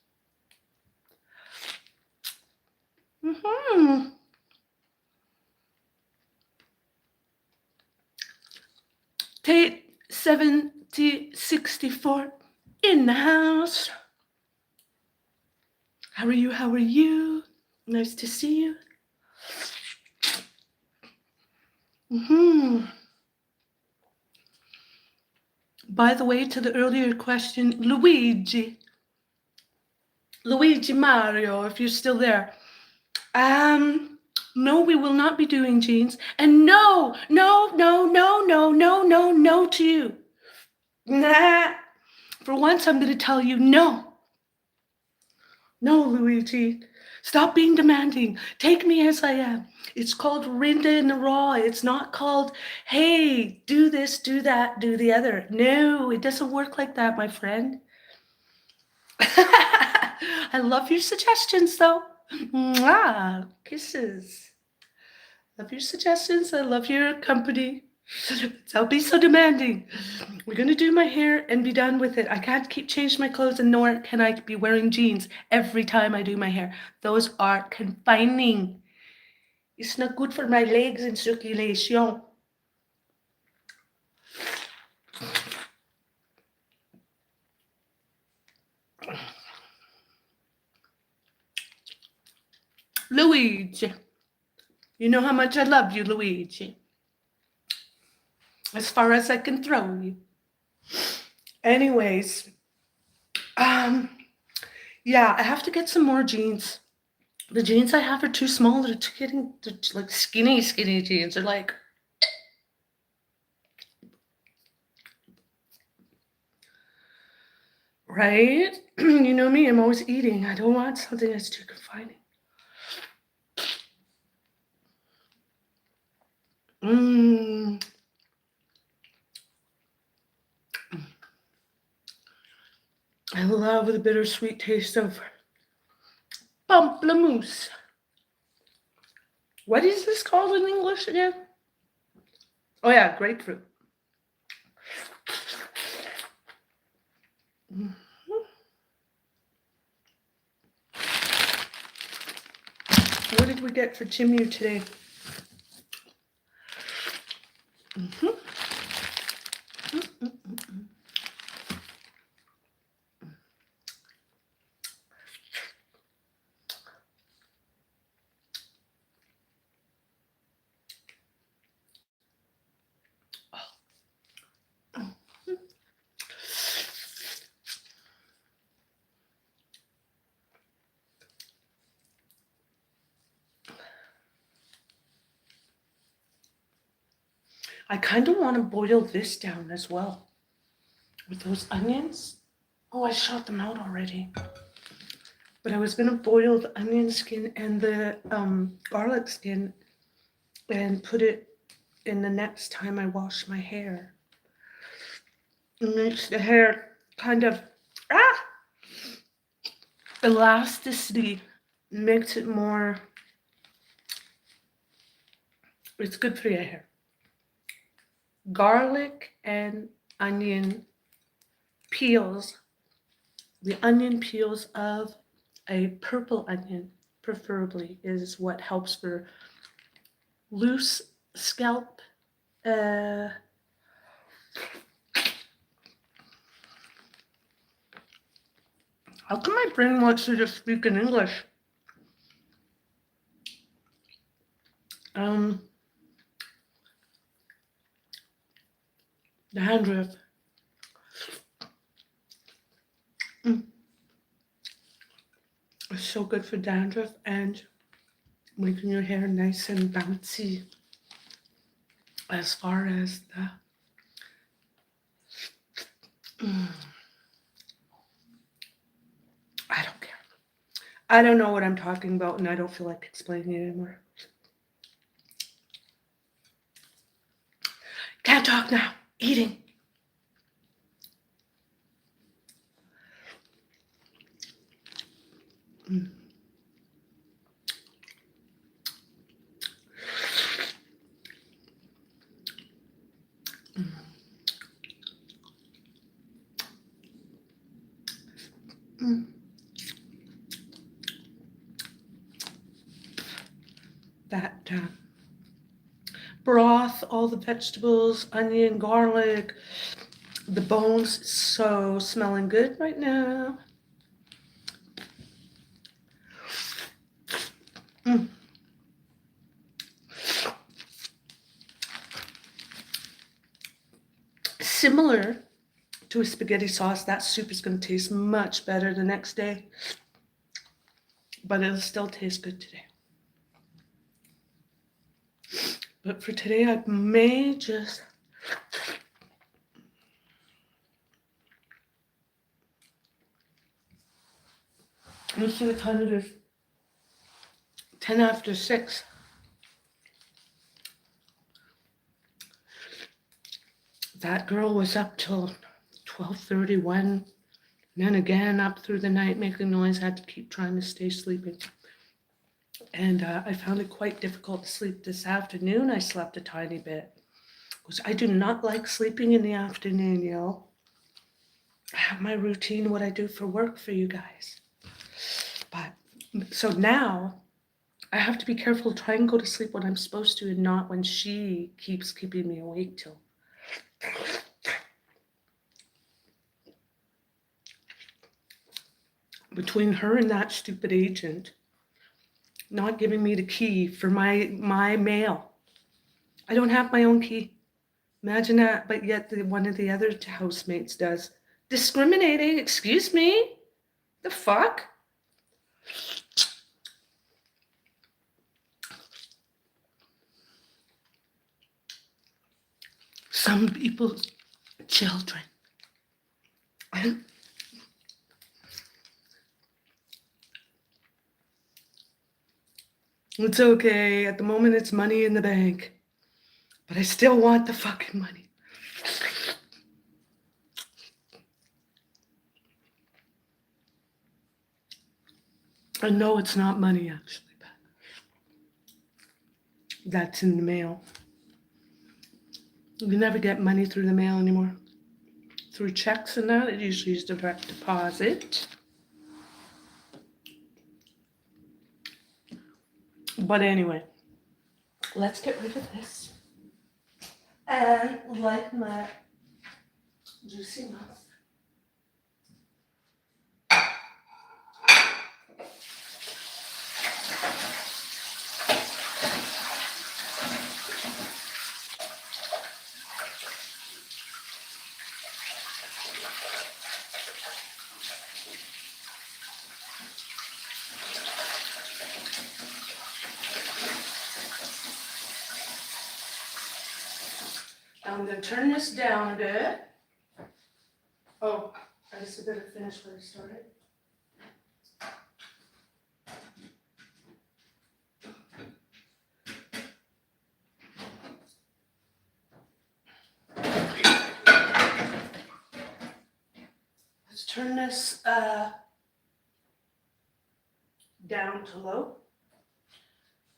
Tate 7064 in the house. How are you? How are you? Nice to see you. By the way, to the earlier question, Luigi Mario, if you're still there. No, we will not be doing jeans. And no to you. Nah. For once, I'm going to tell you no. No, Luigi. Stop being demanding. Take me as I am. It's called Rinda and Raw. It's not called, hey, do this, do that, do the other. No, it doesn't work like that, my friend. I love your suggestions, though. Mwah, kisses. Love your suggestions. I love your company. Don't be so demanding. We're going to do my hair and be done with it. I can't keep changing my clothes, and nor can I be wearing jeans every time I do my hair. Those are confining. It's not good for my legs and circulation. Luigi. You know how much I love you, Luigi. As far as I can throw you. Anyways, yeah, I have to get some more jeans. The jeans I have are too small. They're like skinny jeans. They're like, right? You know me, I'm always eating. I don't want something that's too confining. I love the bittersweet taste of pamplemousse. What is this called in English again? Oh yeah, grapefruit. What did we get for Chimu today? I kind of want to boil this down as well with those onions. Oh, I shot them out already. But I was going to boil the onion skin and the garlic skin and put it in the next time I wash my hair. It makes the hair kind of elasticity, makes it more, it's good for your hair. Garlic and onion peels, the onion peels of a purple onion preferably is what helps for loose scalp. How come my brain wants to just speak in English? Dandruff. It's so good for dandruff and making your hair nice and bouncy. As far as the I don't care. I don't know what I'm talking about and I don't feel like explaining it anymore. Can't talk now. Eating. That broth, all the vegetables, onion, garlic, the bones, so smelling good right now. Similar to a spaghetti sauce, that soup is going to taste much better the next day, but it'll still taste good today. But for today, I may just let's see what time it is. 10 after 6. That girl was up till 12:31, and then again up through the night making noise. I had to keep trying to stay sleeping. And I found it quite difficult to sleep this afternoon. I slept a tiny bit. Because I do not like sleeping in the afternoon, you know. I have my routine, what I do for work for you guys. But so now I have to be careful, try and go to sleep when I'm supposed to and not when she keeps keeping me awake till. Between her and that stupid agent not giving me the key for my mail. I don't have my own key. Imagine that, but yet one of the other housemates does. Discriminating, excuse me? The fuck? Some people's children. It's okay. At the moment, it's money in the bank. But I still want the fucking money. I know it's not money, actually, but that's in the mail. You never get money through the mail anymore. Through checks and that, it usually is direct deposit. But anyway, let's get rid of this. And like my juicy mouth. I'm gonna turn this down a bit. Oh, I just better finish where I started. Let's turn this down to low.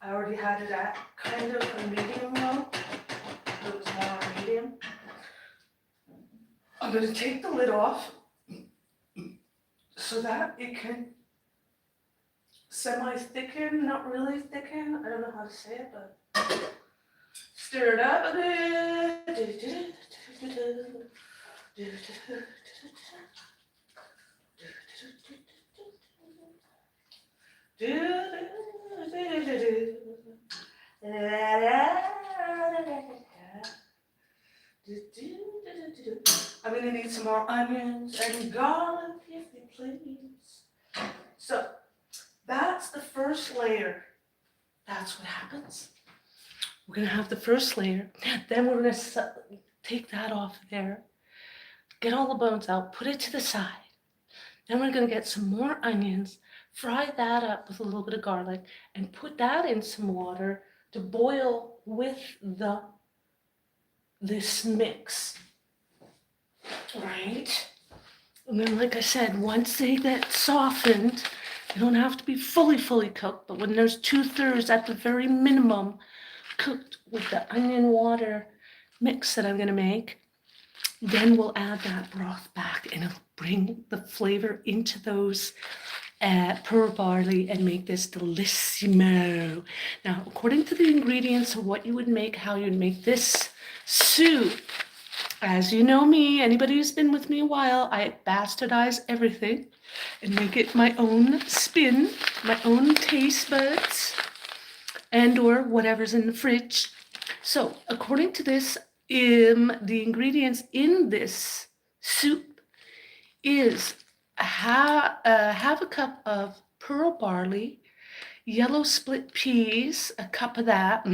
I already had it at kind of a medium low. It was more medium. I'm going to take the lid off so that it can semi-thicken, not really thicken. I don't know how to say it, but stir it up a bit. I'm gonna need some more onions and garlic, if you please. So that's the first layer. That's what happens. We're gonna have the first layer. Then we're gonna take that off there, get all the bones out, put it to the side. Then we're gonna get some more onions, fry that up with a little bit of garlic, and put that in some water to boil with this mix. Right? And then, like I said, once they get softened, they don't have to be fully cooked, but when there's 2/3 at the very minimum cooked with the onion water mix that I'm gonna make, then we'll add that broth back and it'll bring the flavor into those pearl barley and make this delissimo. Now, according to the ingredients of what you would make, how you'd make this soup, as you know me, anybody who's been with me a while, I bastardize everything and make it my own spin, my own taste buds, and or whatever's in the fridge. So according to this, the ingredients in this soup is half a cup of pearl barley, yellow split peas, a cup of that,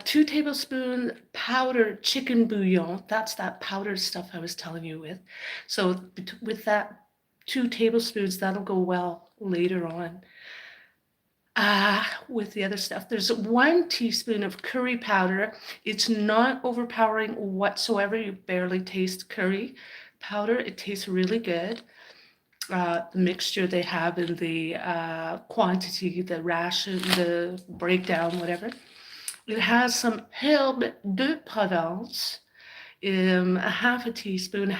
2 tablespoons powdered chicken bouillon. That's that powdered stuff I was telling you with. So with that 2 tablespoons, that'll go well later on. With the other stuff, there's 1 teaspoon of curry powder. It's not overpowering whatsoever. You barely taste curry powder. It tastes really good. The mixture they have in the quantity, the ration, the breakdown, whatever. It has some herbe de Provence, a half teaspoon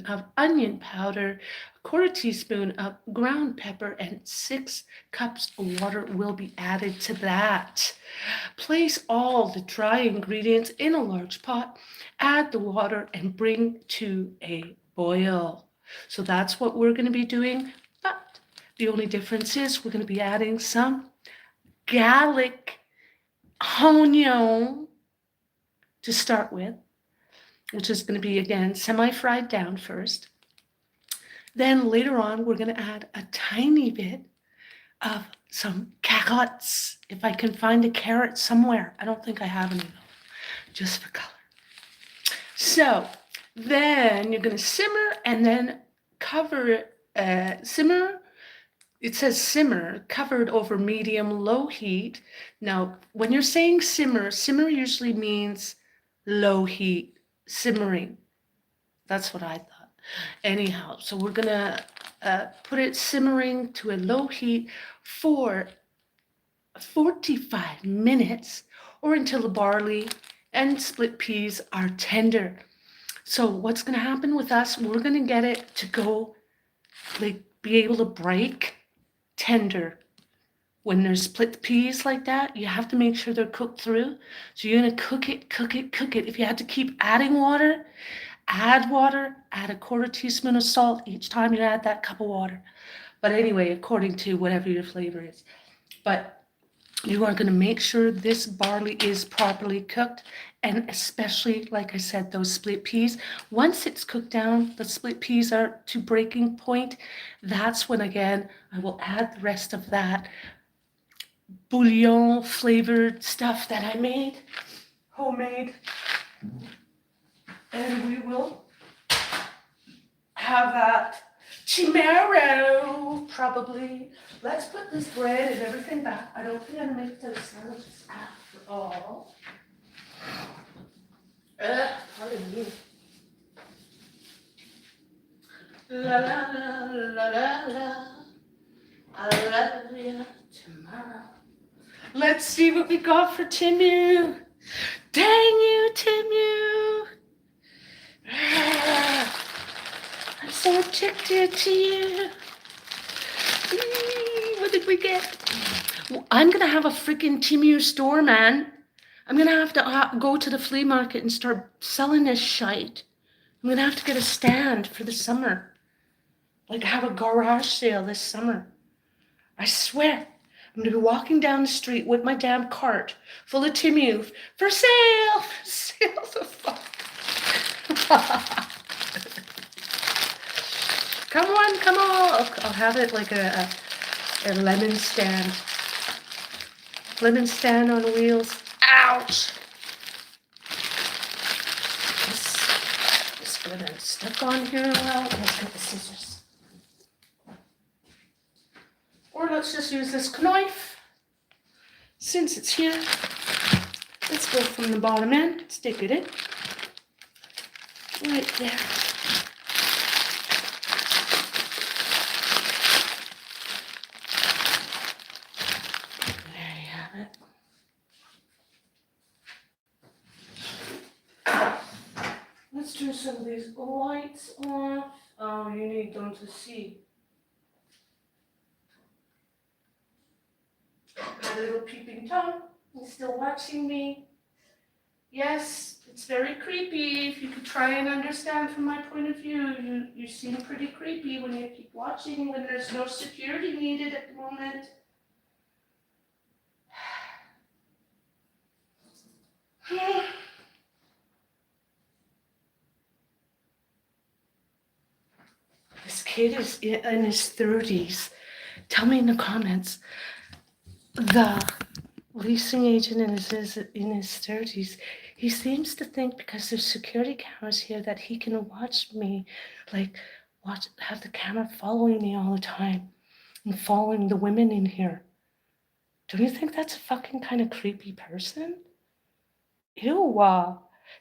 of onion powder, a 1/4 teaspoon of ground pepper, and 6 cups of water will be added to that. Place all the dry ingredients in a large pot, add the water, and bring to a boil. So that's what we're going to be doing, but the only difference is we're going to be adding some garlic onion to start with, which is going to be, again, semi-fried down first. Then later on, we're going to add a tiny bit of some carrots, if I can find a carrot somewhere. I don't think I have any, though, just for color. So then you're going to simmer and then cover it, simmer. It says simmer, covered over medium-low heat. Now, when you're saying simmer, simmer usually means low heat, simmering. That's what I thought. Anyhow, so we're gonna put it simmering to a low heat for 45 minutes or until the barley and split peas are tender. So what's gonna happen with us, we're gonna get it to go, like, be able to break tender. When there's split peas like that, you have to make sure they're cooked through. So you're gonna cook it. If you had to keep adding water, add water, add a 1/4 teaspoon of salt each time you add that cup of water. But anyway, according to whatever your flavor is. But you are gonna make sure this barley is properly cooked, and especially, like I said, those split peas. Once it's cooked down, the split peas are to breaking point. That's when, again, I will add the rest of that bouillon flavored stuff that I made. homemade. And we will have that tomorrow, probably. Let's put this bread and everything back. I don't think I'm gonna make those sandwiches after all. Pardon me. La la la la la la. I love you tomorrow. Let's see what we got for Timu. Dang you, Timu. I'm so addicted to you. What did we get? Well, I'm going to have a freaking Timu store, man. I'm going to have to go to the flea market and start selling this shite. I'm going to have to get a stand for the summer. Like have a garage sale this summer. I swear. I'm going to be walking down the street with my damn cart full of Timu for sale. For sale, the fuck. Come on, come on. I'll have it like a lemon stand. Lemon stand on wheels. Ouch. This good and stuck on here. Well, let's get the scissors. Or let's just use this knife. Since it's here, let's go from the bottom end. Stick it in. Right there. Let's turn some of these lights off. Oh, you need them to see. My little peeping Tom is still watching me. Yes, it's very creepy. If you could try and understand from my point of view, you seem pretty creepy when you keep watching, when there's no security needed at the moment. This kid is in his 30s. Tell me in the comments. The leasing agent is in his 30s. He seems to think because there's security cameras here that he can watch me, have the camera following me all the time and following the women in here. Don't you think that's a fucking kind of creepy person? Ew.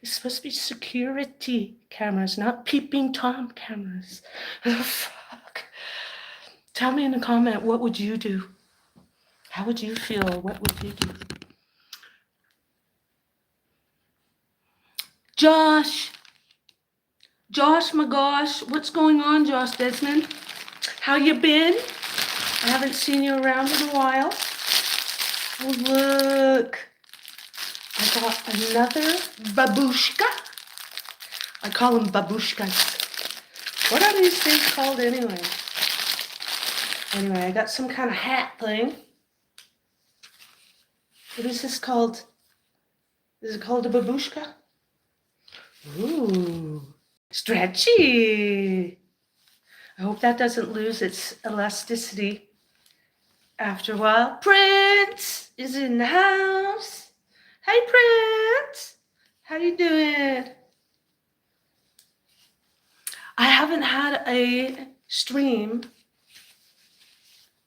It's supposed to be security cameras, not peeping Tom cameras. Oh, fuck. Tell me in the comment, what would you do? How would you feel? What would you do? Josh, my gosh, what's going on, Josh Desmond? How you been? I haven't seen you around in a while. Oh, look. I got another babushka. I call them babushkas. What are these things called anyway? Anyway, I got some kind of hat thing. What is this called? Is it called a babushka? Ooh, stretchy. I hope that doesn't lose its elasticity after a while. Prince is in the house. Hey, Prince. How you doing? I haven't had a stream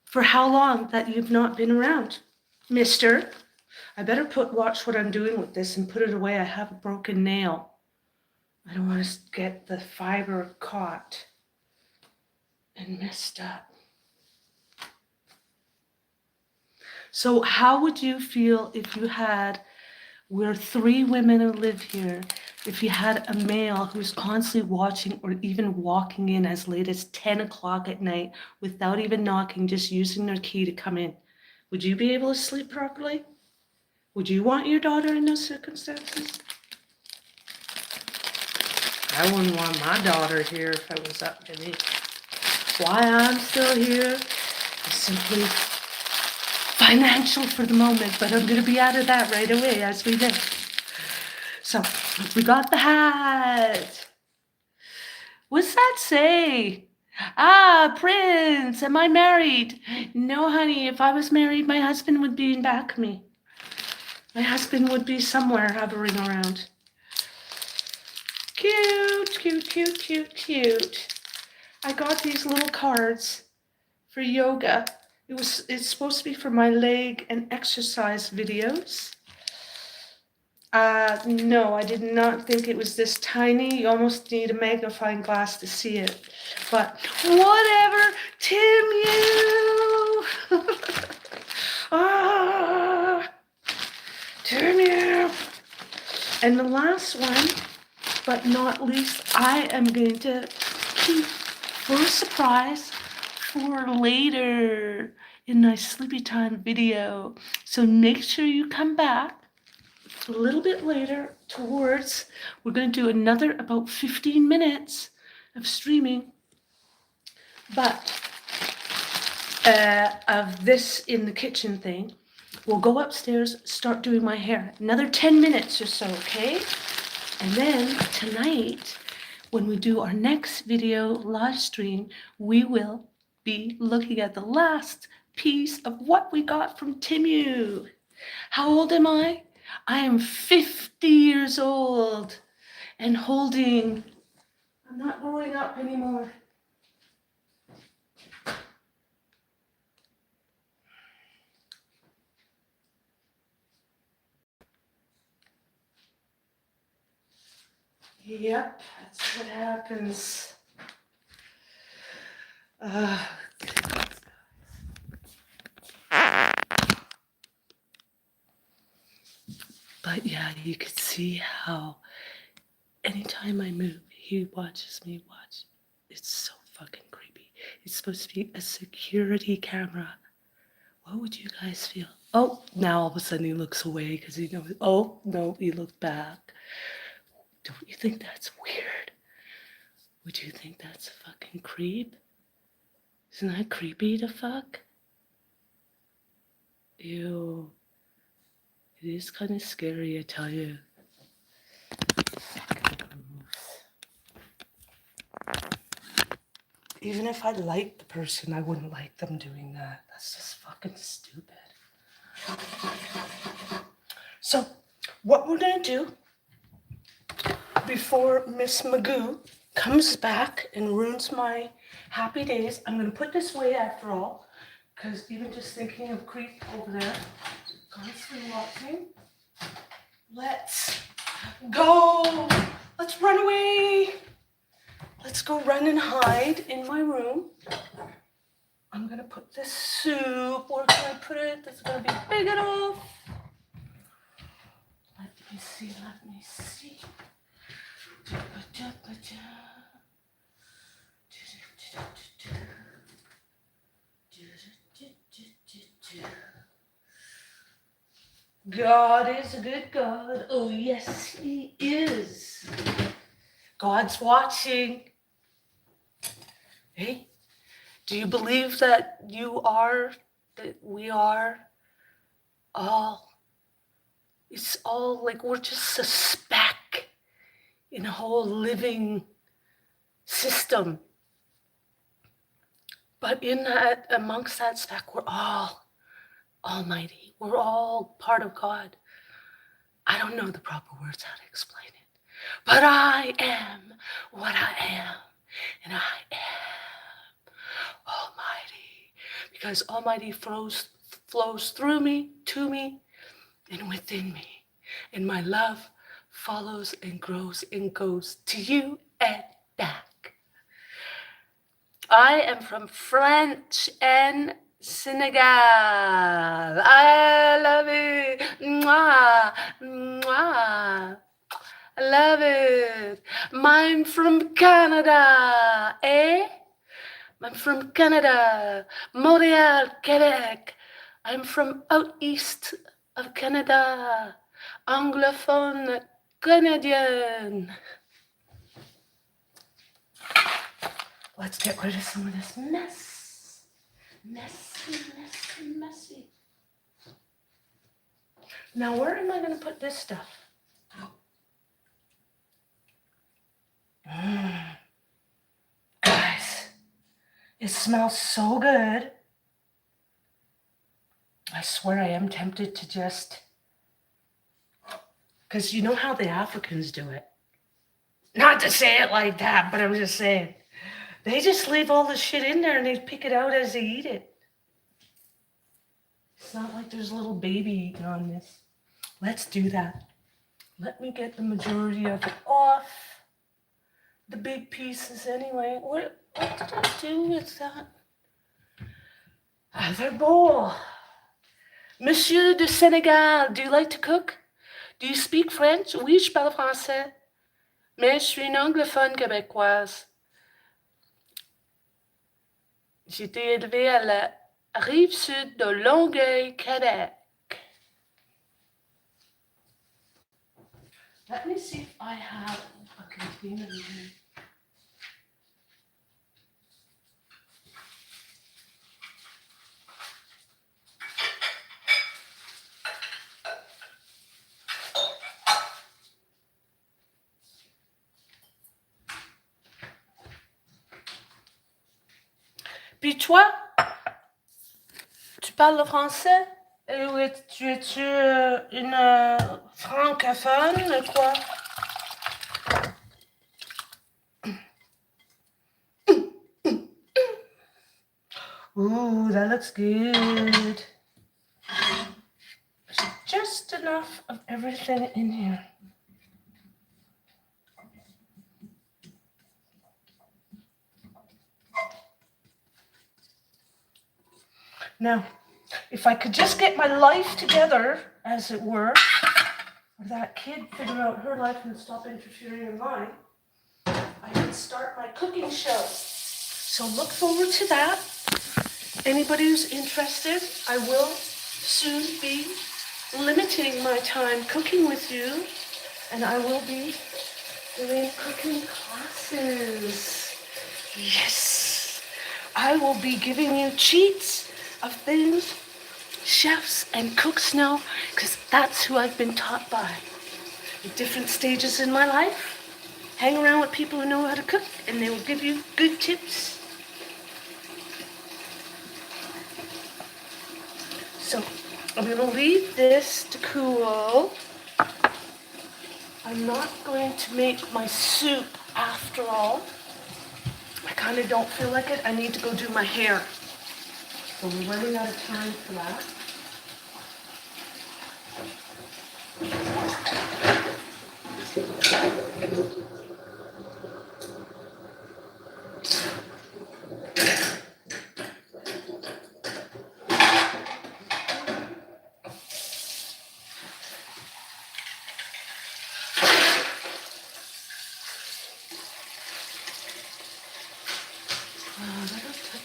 for how long that you've not been around, mister? I better watch what I'm doing with this and put it away. I have a broken nail. I don't want to get the fiber caught and messed up. So how would you feel if you had, we're 3 women who live here, if you had a male who's constantly watching or even walking in as late as 10 o'clock at night without even knocking, just using their key to come in? Would you be able to sleep properly? Would you want your daughter in those circumstances? I wouldn't want my daughter here if it was up to me. Why I'm still here is simply financial for the moment, but I'm going to be out of that right away as we know. So, we got the hat. What's that say? Ah, Prince, am I married? No, honey, if I was married, my husband would be in back of me. My husband would be somewhere hovering around. Cute, cute, cute, cute, cute. I got these little cards for yoga. It's supposed to be for my leg and exercise videos. No, I did not think it was this tiny. You almost need a magnifying glass to see it. But whatever, Tim, you. Tim, you. And the last one, but not least, I am going to keep for a surprise for later in my sleepy time video. So make sure you come back a little bit later towards, we're going to do another about 15 minutes of streaming, but of this in the kitchen thing. We'll go upstairs, start doing my hair. Another 10 minutes or so, okay? And then tonight, when we do our next video live stream, we will be looking at the last piece of what we got from Timu. How old am I? I am 50 years old and holding, I'm not going up anymore. Yep, that's what happens. But yeah, you could see how anytime I move, he watches me watch. It's so fucking creepy. It's supposed to be a security camera. What would you guys feel? Oh, now all of a sudden he looks away because he knows. Oh, no, he looked back. Don't you think that's weird? Would you think that's a fucking creep? Isn't that creepy to fuck? Ew. It is kind of scary, I tell you. Even if I liked the person, I wouldn't like them doing that. That's just fucking stupid. So, what we're gonna do before Miss Magoo comes back and ruins my happy days, I'm gonna put this away after all, because even just thinking of creep over there, constantly watching. Let's go. Let's run away. Let's go run and hide in my room. I'm gonna put this soup, where can I put it? That's gonna be big enough. Let me see. God is a good God. Oh, yes, he is. God's watching. Hey, do you believe that we are all, it's all like we're just a speck in a whole living system. But in that, amongst that speck, we're all almighty. We're all part of God. I don't know the proper words how to explain it. But I am what I am. And I am almighty. Because almighty flows through me, to me, and within me. And my love follows and grows and goes to you and back. I am from French and Senegal. I love it. Mwah, mwah. I love it. I'm from Canada, eh? I'm from Canada, Montreal, Quebec. I'm from out east of Canada, anglophone Canadian. Let's get rid of some of this mess. Messy. Now, where am I going to put this stuff? Guys, it smells so good. I swear I am tempted to just Because you know how the Africans do it. Not to say it like that, but I'm just saying. They just leave all the shit in there and they pick it out as they eat it. It's not like there's a little baby eating on this. Let's do that. Let me get the majority of it off. The big pieces anyway. What did I do with that other bowl? Monsieur de Sénégal, do you like to cook? Do you speak French? Oui, je parle français. Mais je suis une anglophone québécoise. J'ai été élevée à la rive sud de Longueuil, Québec. Let me see if I have a container in here. Puis toi, tu parles le français? Ou es-tu une francophone, quoi? Ooh, that looks good. Just enough of everything in here. Now, if I could just get my life together, as it were, or that kid figure out her life and stop interfering in mine, I can start my cooking show. So look forward to that. Anybody who's interested, I will soon be limiting my time cooking with you, and I will be doing cooking classes. Yes, I will be giving you cheats of things chefs and cooks know, because that's who I've been taught by. At different stages in my life, hang around with people who know how to cook, and they will give you good tips. So I'm going to leave this to cool. I'm not going to make my soup after all. I kind of don't feel like it. I need to go do my hair. So we're running out of time for that.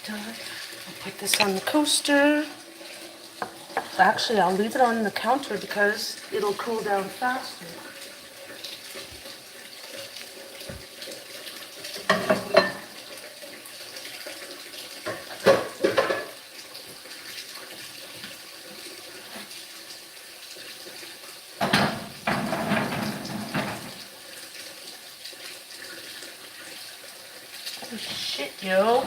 I'll put this on the coaster. Actually, I'll leave it on the counter because it'll cool down faster. Oh shit, yo.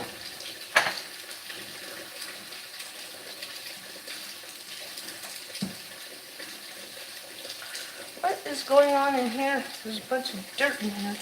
What is going on in here? There's a bunch of dirt in here.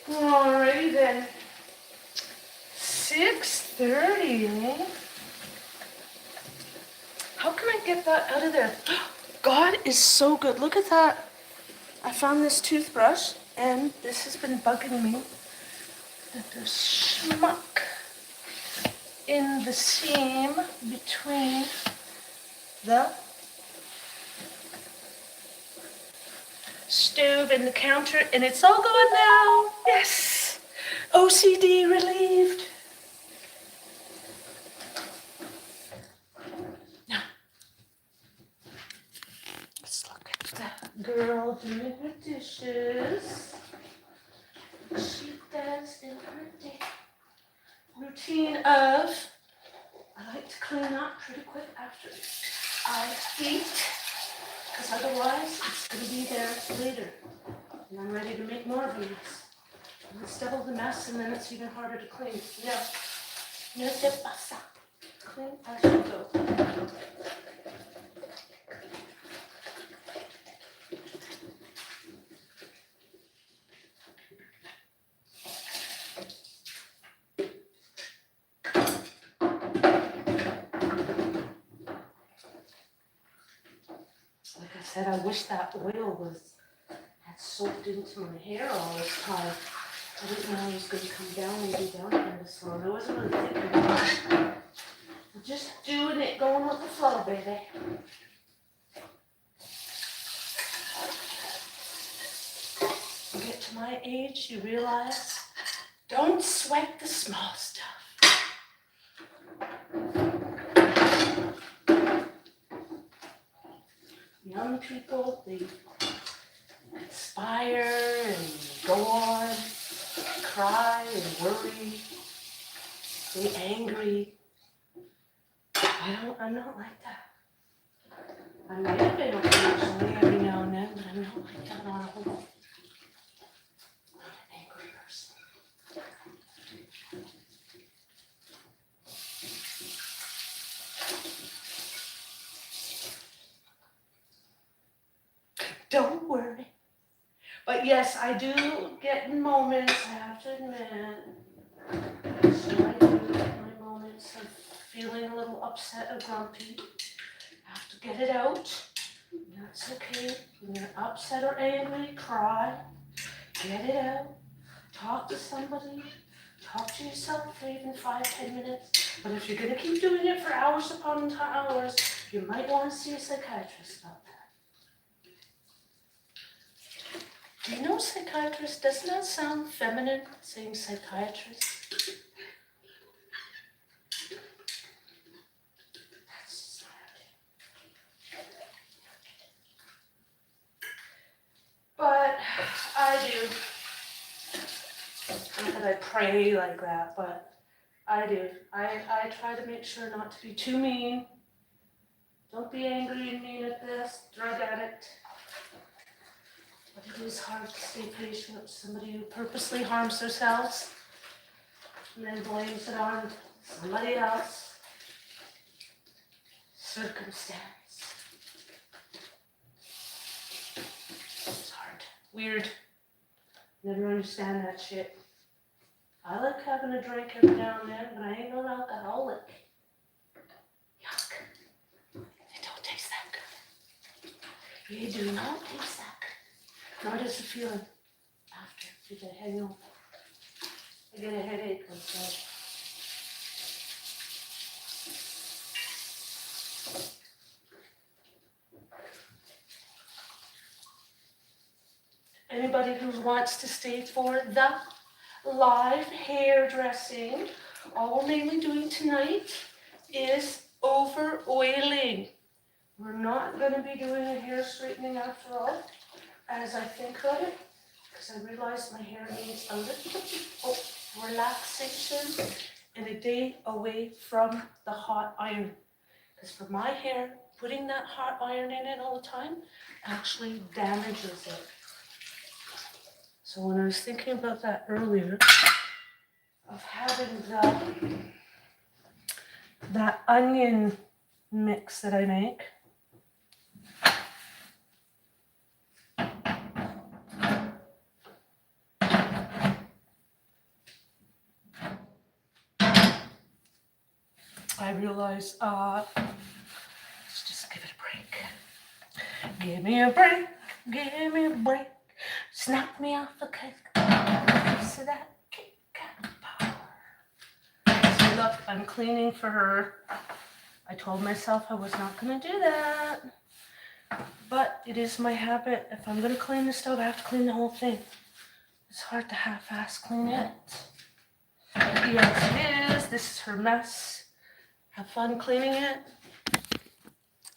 Alrighty then. 6:30, eh? How can I get that out of there? God is so good. Look at that. I found this toothbrush, and this has been bugging me. That there's schmuck in the seam between the stove and the counter, and it's all gone now. Yes, OCD relieved. Now, let's look at that girl doing her dishes. She does in her day routine of, I like to clean up pretty quick after I eat, because otherwise it's going to be there later. And I'm ready to make more of a mess. And it's double the mess, and then it's even harder to clean. No te pasa. Clean as you go. Like I said, I wish that oil had soaked into my hair all this time. I didn't know I was going to come down and be down here this long. I wasn't really thinking about it. I'm just doing it, going with the flow, baby. You get to my age, you realize, don't sweat the small stuff. Young people, they inspire and go on, cry and worry, they angry. I'm not like that. I might have been occasionally every now and then, but I'm not like that on a whole. I'm not an angry person. Don't worry. But yes, I do get in moments, I have to admit. So I do get my moments of feeling a little upset or grumpy. I have to get it out. That's okay. When you're upset or angry, cry. Get it out. Talk to somebody. Talk to yourself for even 5-10 minutes. But if you're going to keep doing it for hours upon hours, you might want to see a psychiatrist about that. Do you know psychiatrist? Doesn't that sound feminine, saying psychiatrist? That's but I do. Not that I pray like that, but I do. I try to make sure not to be too mean. Don't be angry and mean at this, drug addict. But it is hard to stay patient with somebody who purposely harms themselves and then blames it on somebody else. Circumstance. It's hard. Weird. Never understand that shit. I like having a drink every now and then, but I ain't no alcoholic. Yuck. They don't taste that good. They do not taste that good. Nor does it feel after. Did I hang on? I get a headache instead. Anybody who wants to stay for the live hairdressing, all we're mainly doing tonight is over oiling. We're not going to be doing a hair straightening after all, as I think about it, because I realize my hair needs a little bit of relaxation and a day away from the hot iron. Because for my hair, putting that hot iron in it all the time actually damages it. So when I was thinking about that earlier, of having that onion mix that I make, I realized, let's just give it a break. Give me a break, give me a break. Snap me off the cake. Piece of that Kit Kat power. So look, I'm cleaning for her. I told myself I was not going to do that. But it is my habit. If I'm going to clean the stove, I have to clean the whole thing. It's hard to half-ass clean it. Yes, it is. This is her mess. Have fun cleaning it.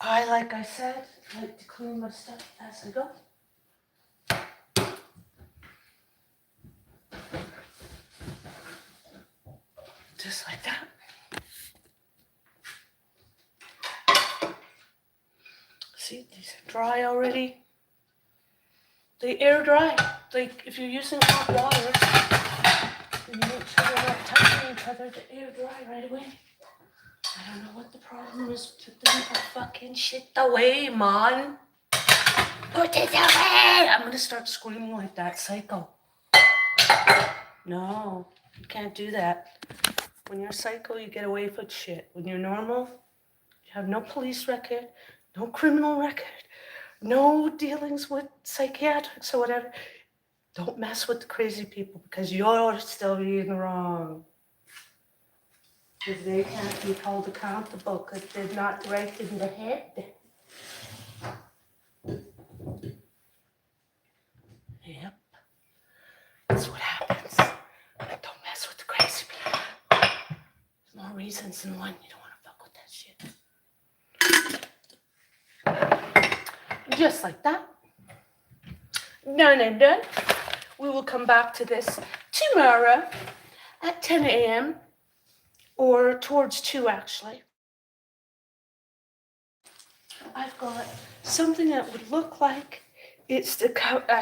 Like I said, like to clean my stuff as I go. Just like that. See, these are dry already. They air dry. Like if you're using hot water, then you make sure they're not touching each other. They air dry right away. I don't know what the problem is. Put the fucking shit away, man. Put it away! I'm gonna start screaming like that psycho. No, you can't do that. When you're psycho, you get away with shit. When you're normal, you have no police record, no criminal record, no dealings with psychiatrics or whatever. Don't mess with the crazy people because you're still being wrong. Because they can't be held accountable because they're not right in the head. Yep. That's what happens. Don't mess with the crazy people. There's more reasons than one. You don't want to fuck with that shit. Just like that. Done and done. We will come back to this tomorrow at 10 a.m. or towards 2 actually. I've got something that would look like it's the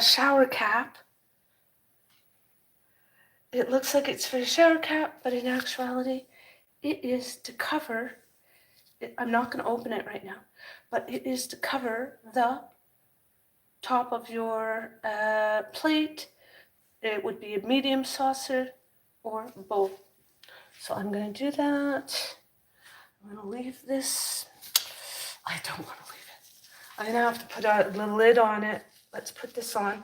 shower cap. It looks like it's for a shower cap, but in actuality, it is to cover. I'm not going to open it right now, but it is to cover the top of your plate. It would be a medium saucer or bowl. So I'm going to do that. I'm going to leave this. I don't want to leave it. I'm going to have to put a lid on it. Let's put this on.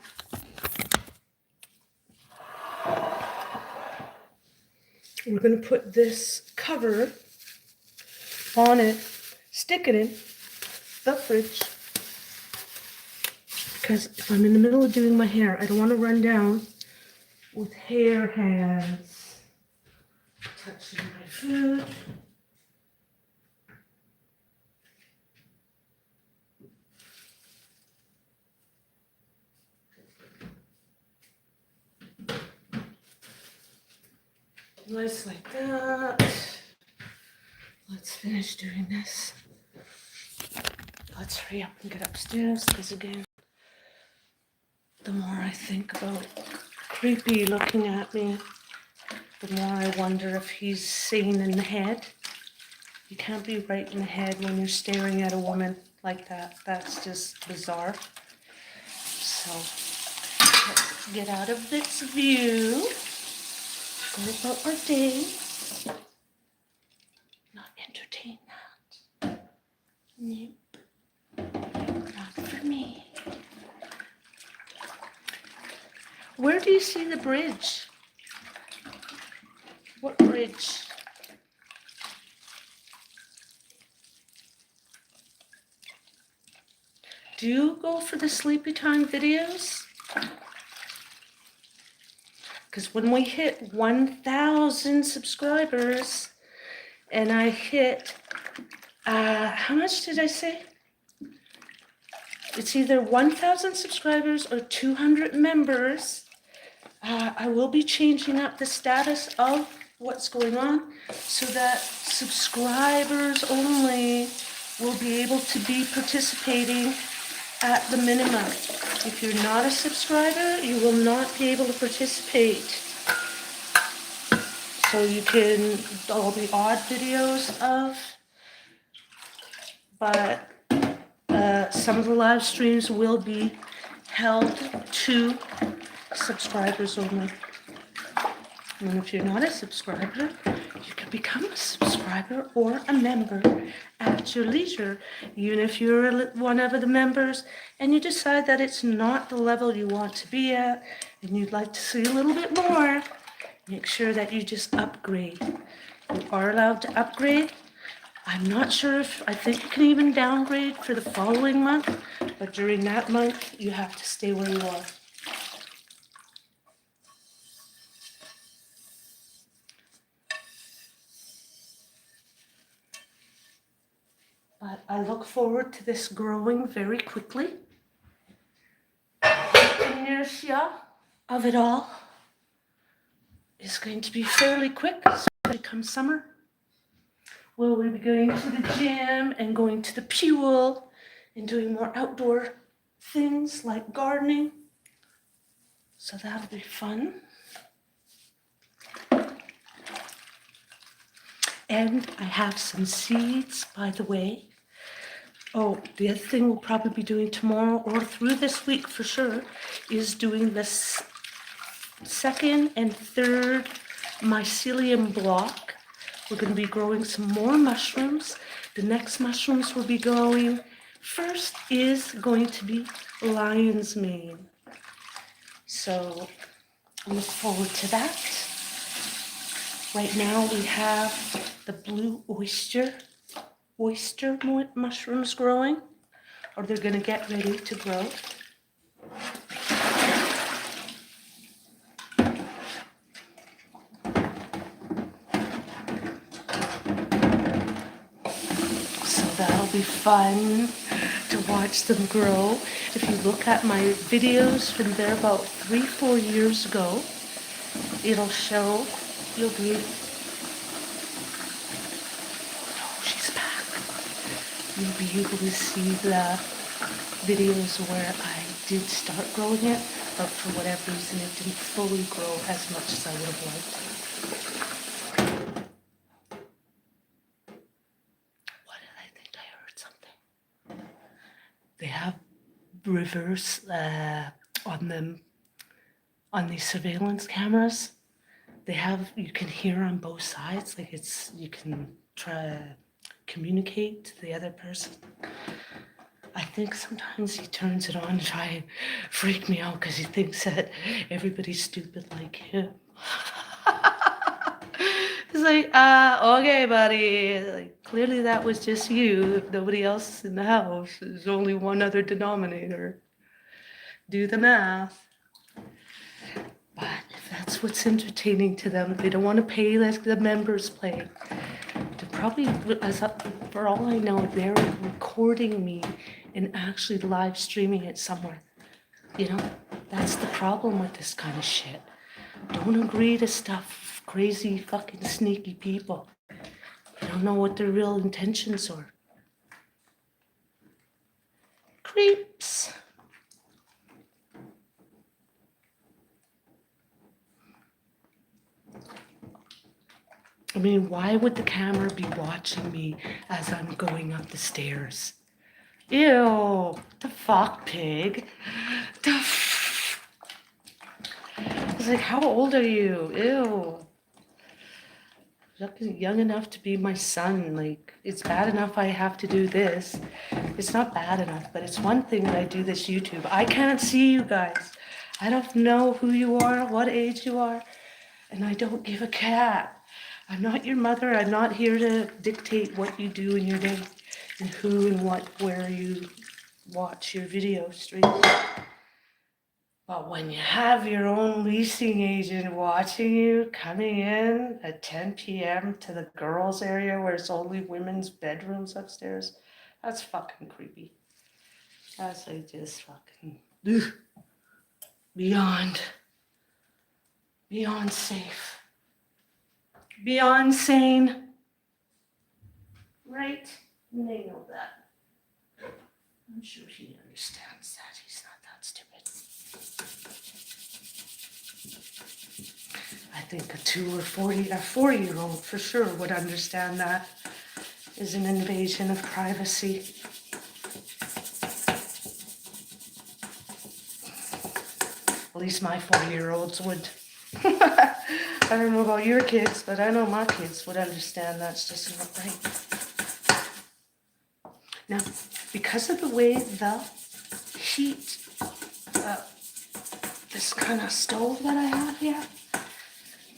We're going to put this cover on it, stick it in the fridge. Because if I'm in the middle of doing my hair, I don't want to run down with hair hands touching my food. Nice like that. Let's finish doing this. Let's hurry up and get upstairs because again, the more I think about creepy looking at me, the more I wonder if he's sane in the head. You can't be right in the head when you're staring at a woman like that. That's just bizarre. So let's get out of this view. Go about our day. Not entertain that. Nope. Not for me. Where do you see the bridge? What bridge? Do you go for the sleepy time videos? Because when we hit 1,000 subscribers, and I hit, how much did I say? It's either 1,000 subscribers or 200 members. I will be changing up the status of what's going on so that subscribers only will be able to be participating at the minimum. If you're not a subscriber, you will not be able to participate. So you can, all the odd videos of, but some of the live streams will be held to subscribers only. And if you're not a subscriber, you can become a subscriber or a member at your leisure. Even if you're one of the members and you decide that it's not the level you want to be at and you'd like to see a little bit more, make sure that you just upgrade. You are allowed to upgrade, I'm not sure if, I think you can even downgrade for the following month, but during that month, you have to stay where you are. But I look forward to this growing very quickly. The inertia of it all is going to be fairly quick, especially come summer. We'll be going to the gym and going to the pool and doing more outdoor things like gardening. So that'll be fun. And I have some seeds, by the way. Oh, the other thing we'll probably be doing tomorrow or through this week for sure is doing this second and third mycelium block. We're going to be growing some more mushrooms. The next mushrooms we'll be growing first is going to be lion's mane. So I look forward to that. Right now we have the blue oyster mushrooms growing, or they're going to get ready to grow. So that'll be fun to watch them grow. If you look at my videos from there about 3-4 years ago, it'll show, you'll be, you'll be able to see the videos where I did start growing it, but for whatever reason it didn't fully grow as much as I would have liked. What did I think? I heard something. They have reverse on them, on these surveillance cameras. They have, you can hear on both sides, like it's, you can try communicate to the other person. I think sometimes he turns it on to try and freak me out because he thinks that everybody's stupid like him. He's like, okay, buddy. Like, clearly that was just you. If nobody else in the house, there's only one other denominator. Do the math. But if that's what's entertaining to them, they don't want to pay like the members play. Probably, for all I know, they're recording me and actually live streaming it somewhere. You know, that's the problem with this kind of shit. Don't agree to stuff, crazy fucking sneaky people. You don't know what their real intentions are. Creeps. I mean, why would the camera be watching me as I'm going up the stairs? Ew, the fuck, pig. It's like, how old are you? Ew. Young enough to be my son. Like, it's bad enough I have to do this. It's not bad enough, but it's one thing that I do this YouTube. I can't see you guys. I don't know who you are, what age you are, and I don't give a cat. I'm not your mother. I'm not here to dictate what you do in your day and who and what, where you watch your video streams. But when you have your own leasing agent watching you coming in at 10 p.m. to the girls' area where it's only women's bedrooms upstairs, that's fucking creepy. That's like just fucking beyond safe. Beyond sane. Right? And they know that. I'm sure he understands that. He's not that stupid. I think a 4-year-old for sure would understand that is an invasion of privacy. At least my 4-year-olds would. I don't know about your kids, but I know my kids would understand that's just not right. Now, because of the way the heat, this kind of stove that I have here,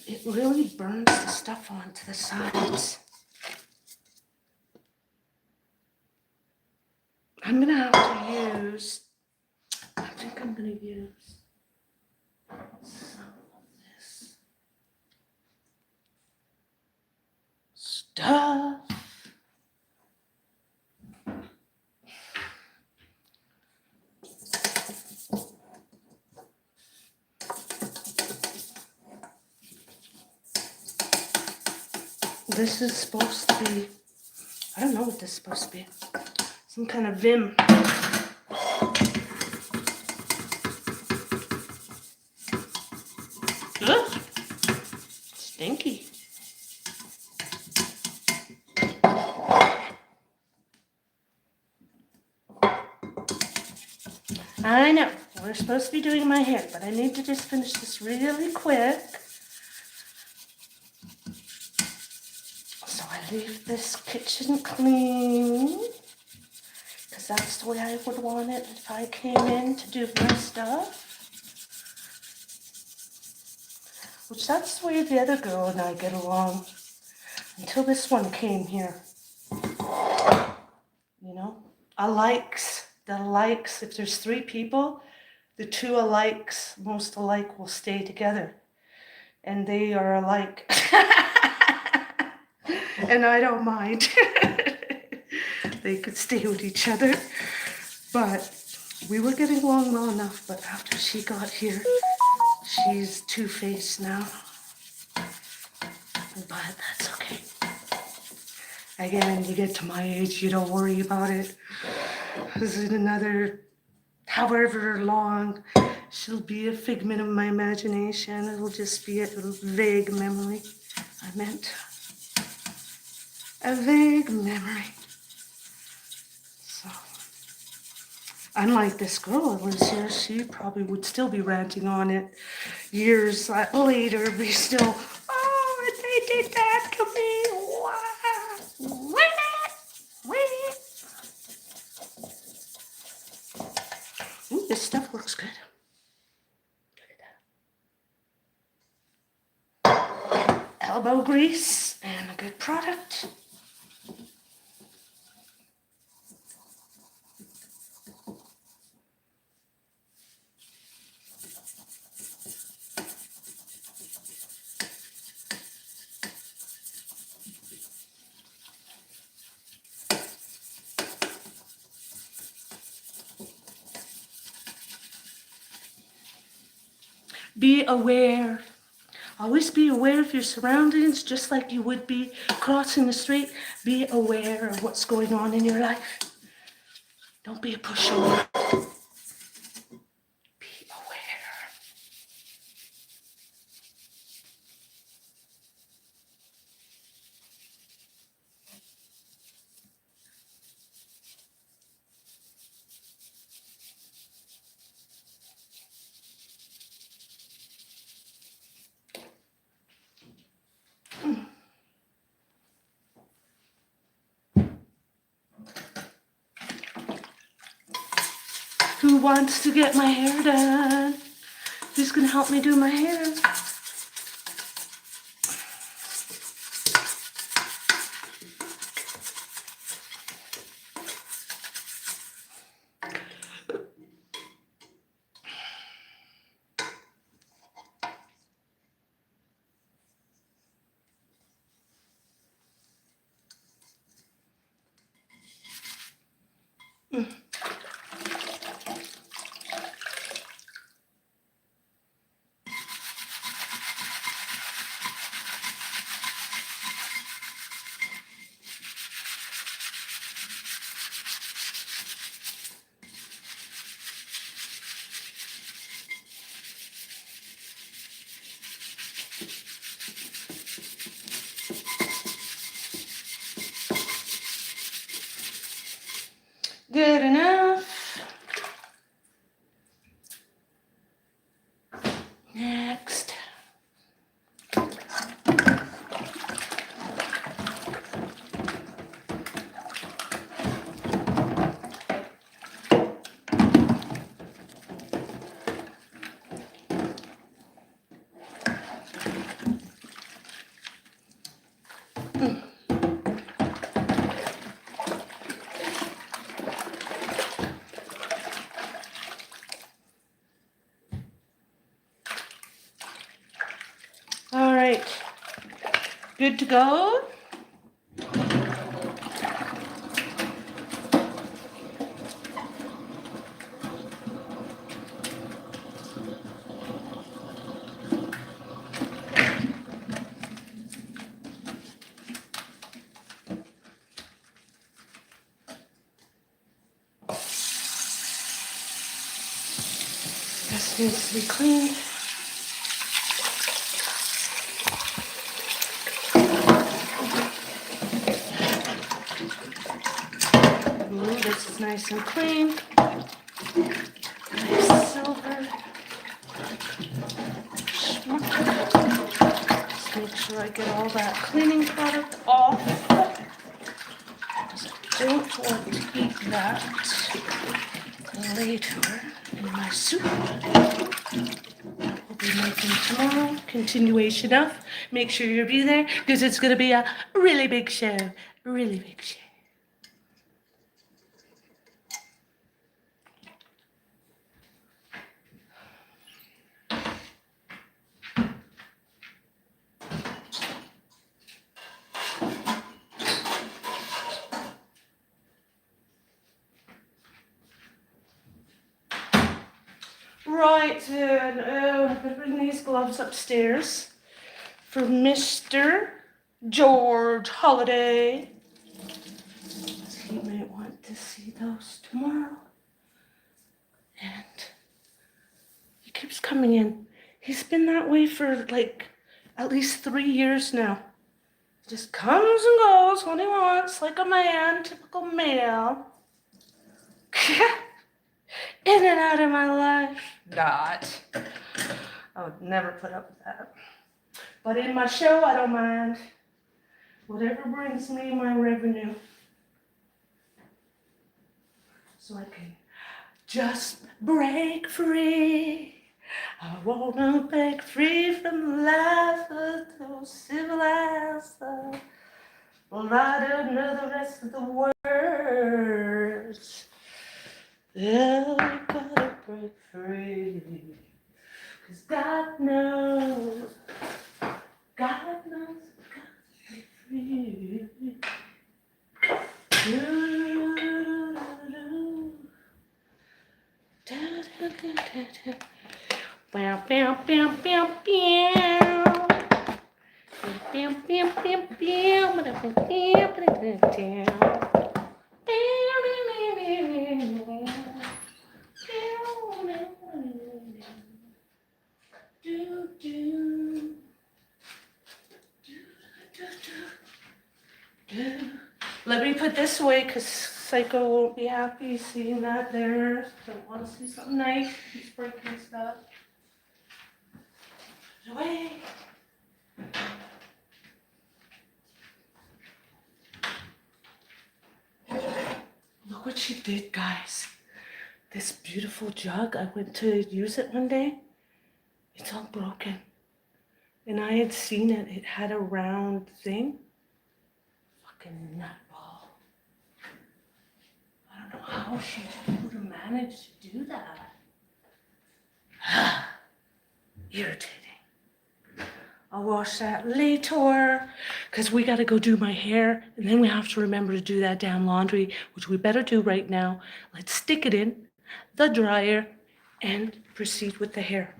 it really burns the stuff onto the sides. I'm gonna have to use, I think I'm gonna use some of this stuff. This is supposed to be, I don't know what this is supposed to be. Some kind of vim. Ugh, stinky. I know, we're supposed to be doing my hair, but I need to just finish this really quick. So I leave this kitchen clean, because that's the way I would want it if I came in to do my stuff. Which that's the way the other girl and I get along, until this one came here. You know, the alikes, if there's 3 people, the 2 alikes, most alike will stay together. And they are alike. And I don't mind. They could stay with each other. But we were getting along well enough, but after she got here, she's two-faced now. But that's okay. Again, you get to my age, you don't worry about it. Because in another however long, she'll be a figment of my imagination. It'll just be a little vague memory. I meant a vague memory. So, unlike this girl that lives here, she probably would still be ranting on it years later, be still, oh, they did that to me. Ooh, this stuff looks good. Look at that. Elbow grease and a good product. Be aware. Always be aware of your surroundings, just like you would be crossing the street. Be aware of what's going on in your life. Don't be a pushover. Be aware. Who wants to get my hair done? Who's gonna help me do my hair? Good enough. Next. right. Good to go. This needs to be cleaned. Ooh, this is nice and clean. Nice silver. Just make sure I get all that cleaning product off. I don't want to eat that later in my soup. We'll be making tomorrow. Continuation of. Make sure you'll be there because it's going to be a really big show. Really big show. Right then, oh, I better bring these gloves upstairs for Mr. George Holiday. He may want to see those tomorrow. And he keeps coming in. He's been that way for like at least 3 years now. Just comes and goes when he wants, like a man, typical male. In and out of my life. Not. I would never put up with that. But in my show, I don't mind. Whatever brings me my revenue. So I can just break free. I wanna break free from the life of those civilized. Well, I don't know the rest of the words. Yeah, we gotta break free. 'Cause God knows, God knows, we gotta break free. Bam, bam, bam, bam, bam. Bam, bam, bam, bam, bam, bam, bam. Let me put this away because Psycho won't be happy seeing that there. Don't want to see something nice. He's breaking stuff. Put it away. Look what she did, guys. This beautiful jug, I went to use it one day. It's all broken. And I had seen it. It had a round thing. Fucking nutball. I don't know how she would have managed to do that. Irritating. I'll wash that later because we got to go do my hair and then we have to remember to do that damn laundry, which we better do right now. Let's stick it in the dryer and proceed with the hair.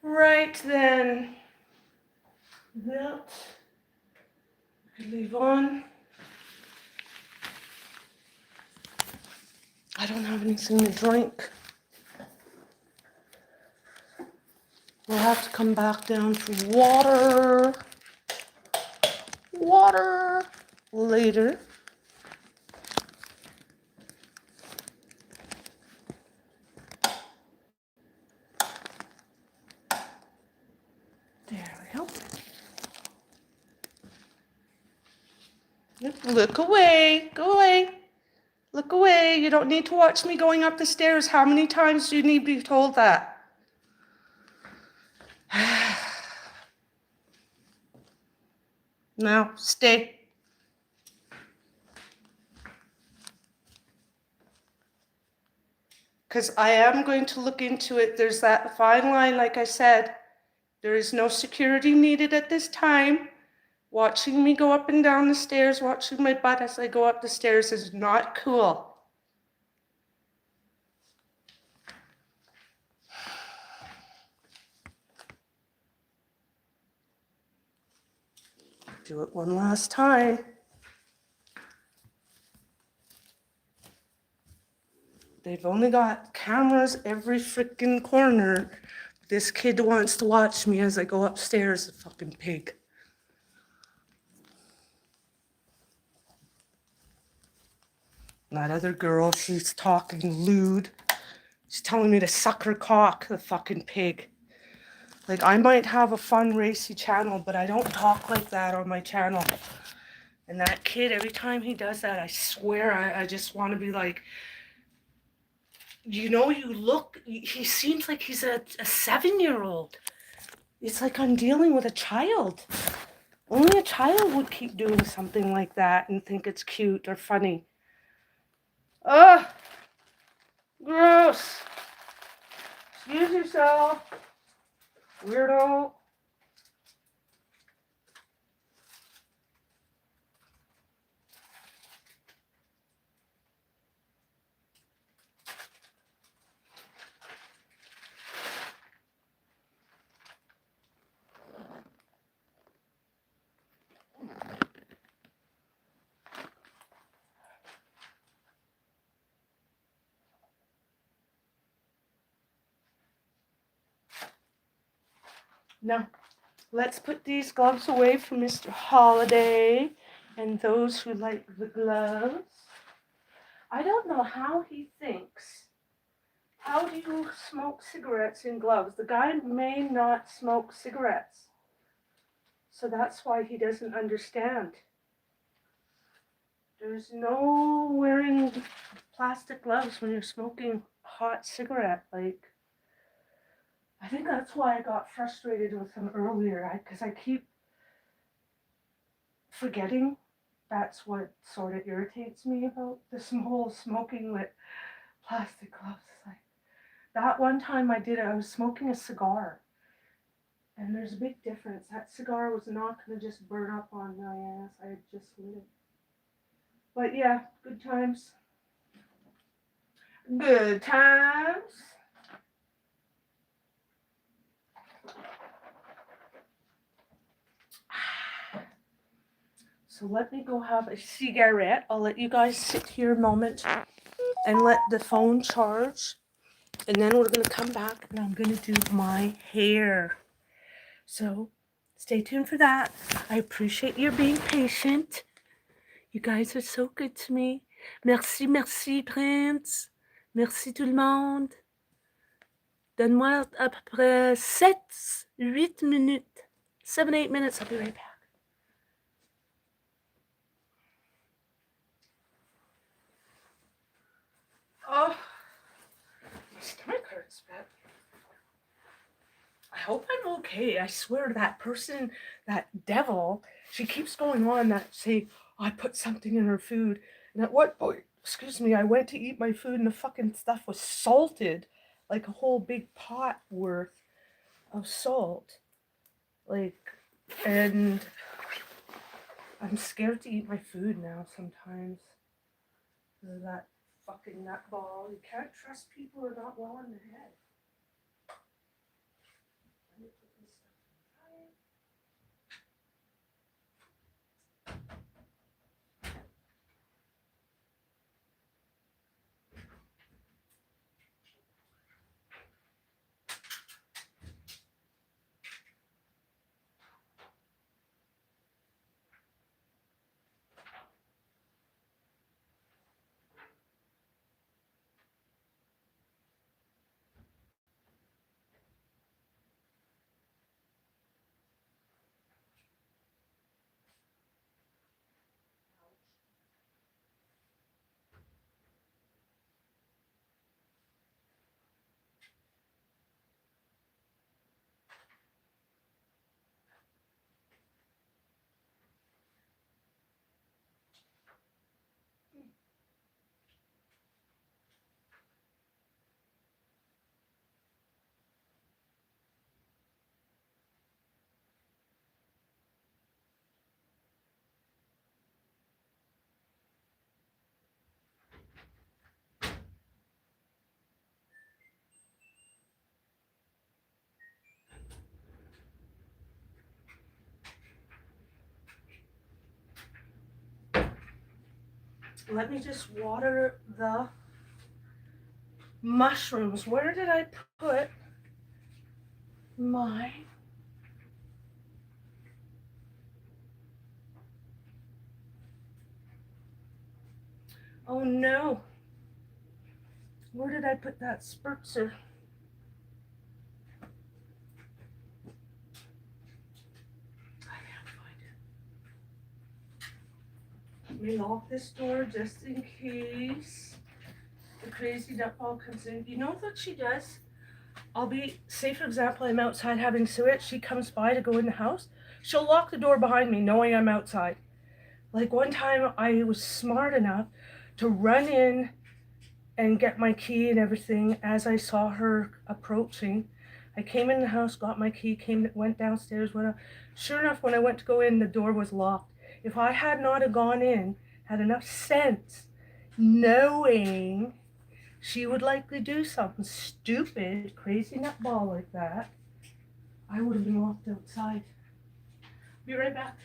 Right then, that I could leave on. I don't have anything to drink. We'll have to come back down for water. Water later. There we go. Look away. Go away. Look away. You don't need to watch me going up the stairs. How many times do you need to be told that? Now, stay. Because I am going to look into it. There's that fine line, like I said. There is no security needed at this time. Watching me go up and down the stairs, watching my butt as I go up the stairs is not cool. Do it one last time. They've only got cameras every freaking corner. This kid wants to watch me as I go upstairs, the fucking pig. That other girl, she's talking lewd. She's telling me to suck her cock, the fucking pig. Like, I might have a fun, racy channel, but I don't talk like that on my channel. And that kid, every time he does that, I swear I just want to be like, you know, you look, he seems like he's a 7-year-old. It's like I'm dealing with a child. Only a child would keep doing something like that and think it's cute or funny. Ugh! Gross! Excuse yourself, weirdo. Now, let's put these gloves away from Mr. Holiday and those who like the gloves. I don't know how he thinks. How do you smoke cigarettes in gloves? The guy may not smoke cigarettes. So that's why he doesn't understand. There's no wearing plastic gloves when you're smoking a hot cigarette. Like, I think that's why I got frustrated with him earlier, because I keep forgetting. That's what sort of irritates me about this whole smoking with plastic gloves. Like, that one time I did it, I was smoking a cigar. And there's a big difference. That cigar was not going to just burn up on my ass. I had just lit it. But yeah, good times. Good times. So let me go have a cigarette. I'll let you guys sit here a moment and let the phone charge. And then we're going to come back and I'm going to do my hair. So stay tuned for that. I appreciate your being patient. You guys are so good to me. Merci, merci, Prince. Merci tout le monde. Donne-moi à peu près 7-8 minutes. 7-8 minutes. I'll be right back. Oh, my stomach hurts, but I hope I'm okay. I swear that person, that devil, she keeps going on that say, I put something in her food. And at what point, excuse me, I went to eat my food and the fucking stuff was salted. Like a whole big pot worth of salt. Like, and I'm scared to eat my food now sometimes. That fucking nutball. You can't trust people who are not well in the head. Let me put this stuff in. Let me just water the mushrooms. Where did I put my... Oh no. Where did I put that spritzer? I can't find it. Let me lock this door just in case the crazy nutball comes in. You know what she does? I'll be, say for example, I'm outside having suet. She comes by to go in the house. She'll lock the door behind me knowing I'm outside. Like one time I was smart enough to run in and get my key and everything as I saw her approaching. I came in the house, got my key, went downstairs, went up. Sure enough, when I went to go in, the door was locked. If I had not have gone in, had enough sense, knowing she would likely do something stupid, crazy nutball like that, I would have been locked outside. Be right back.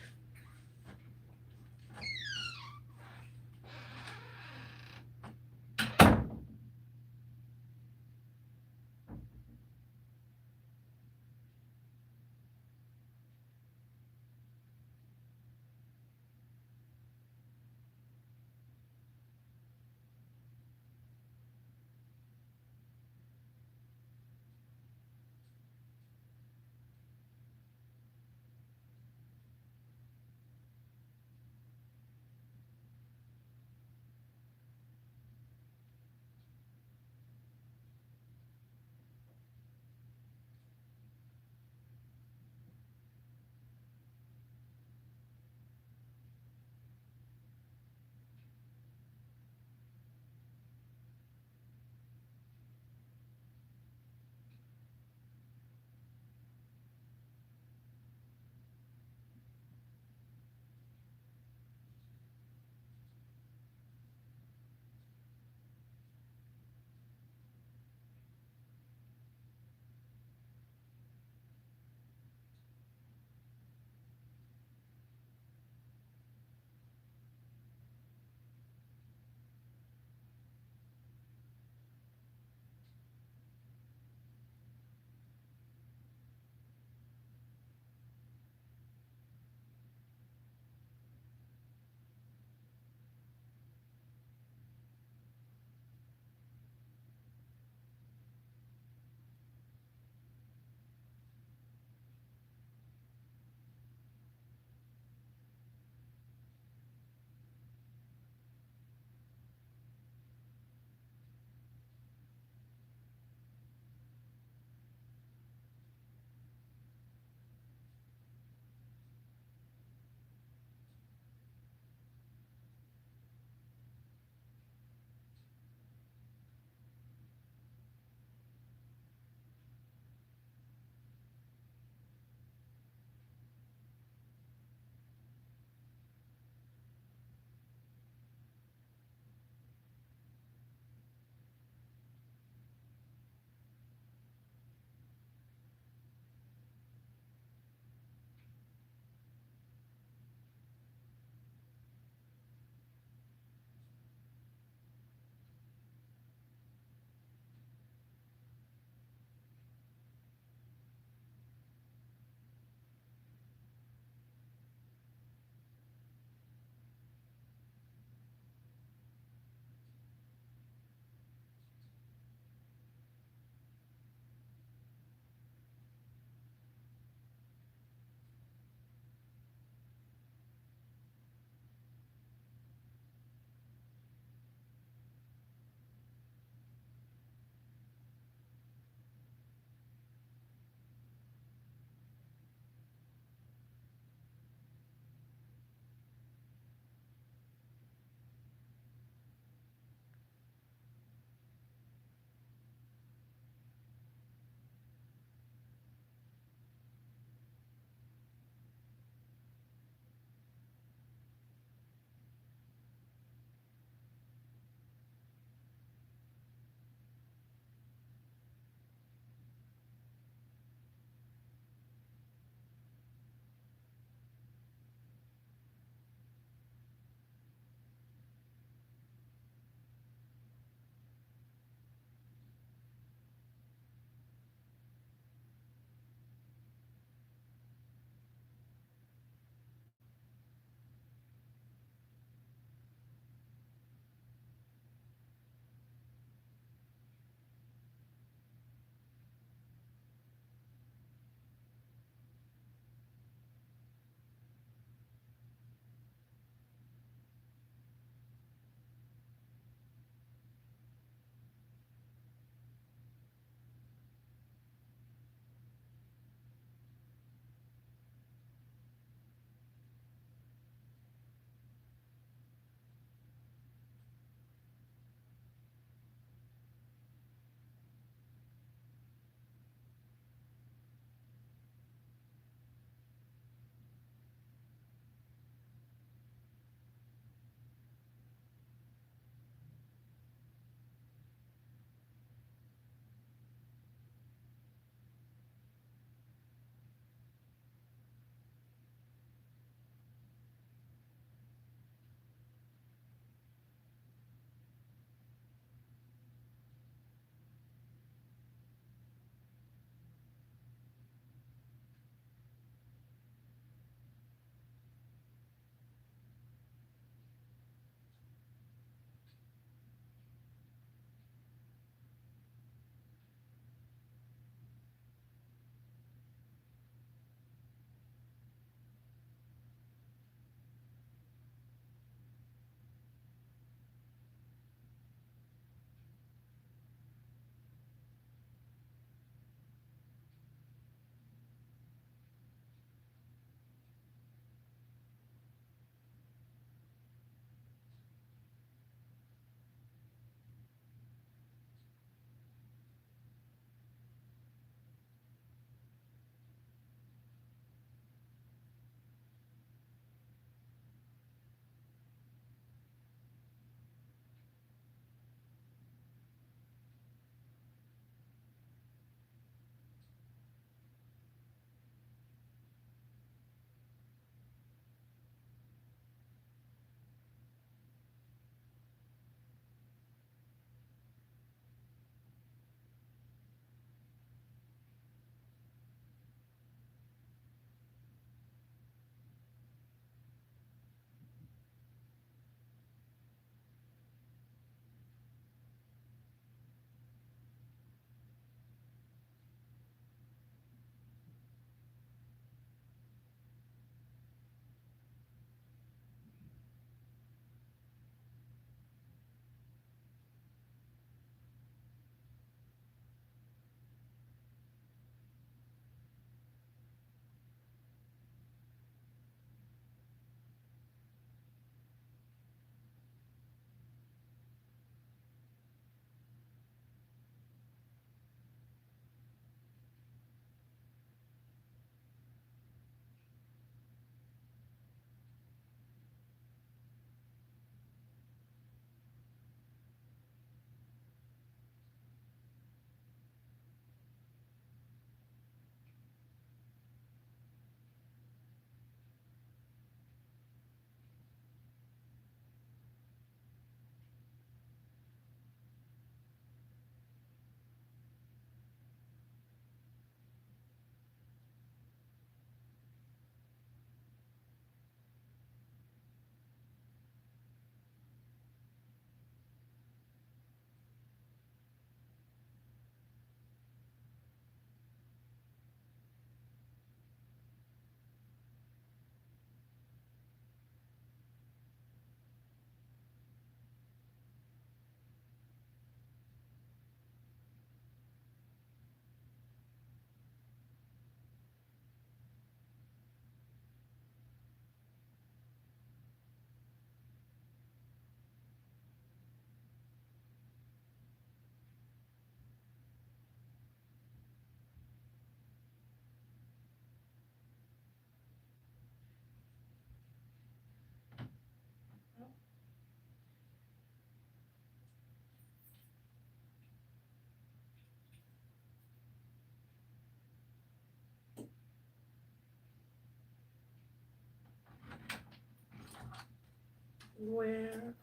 Where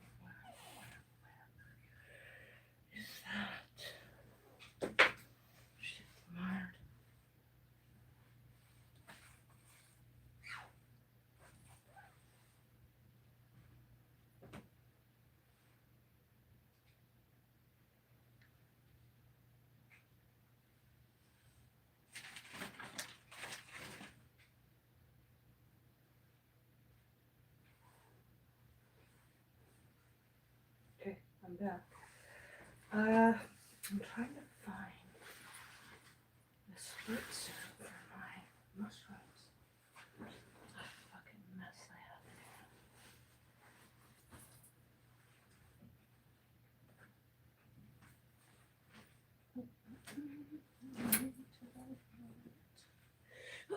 is that? Shit, Lord. Okay, I'm back. I'm trying to find the spritzer for my mushrooms. What a fucking mess I have in here. Oh.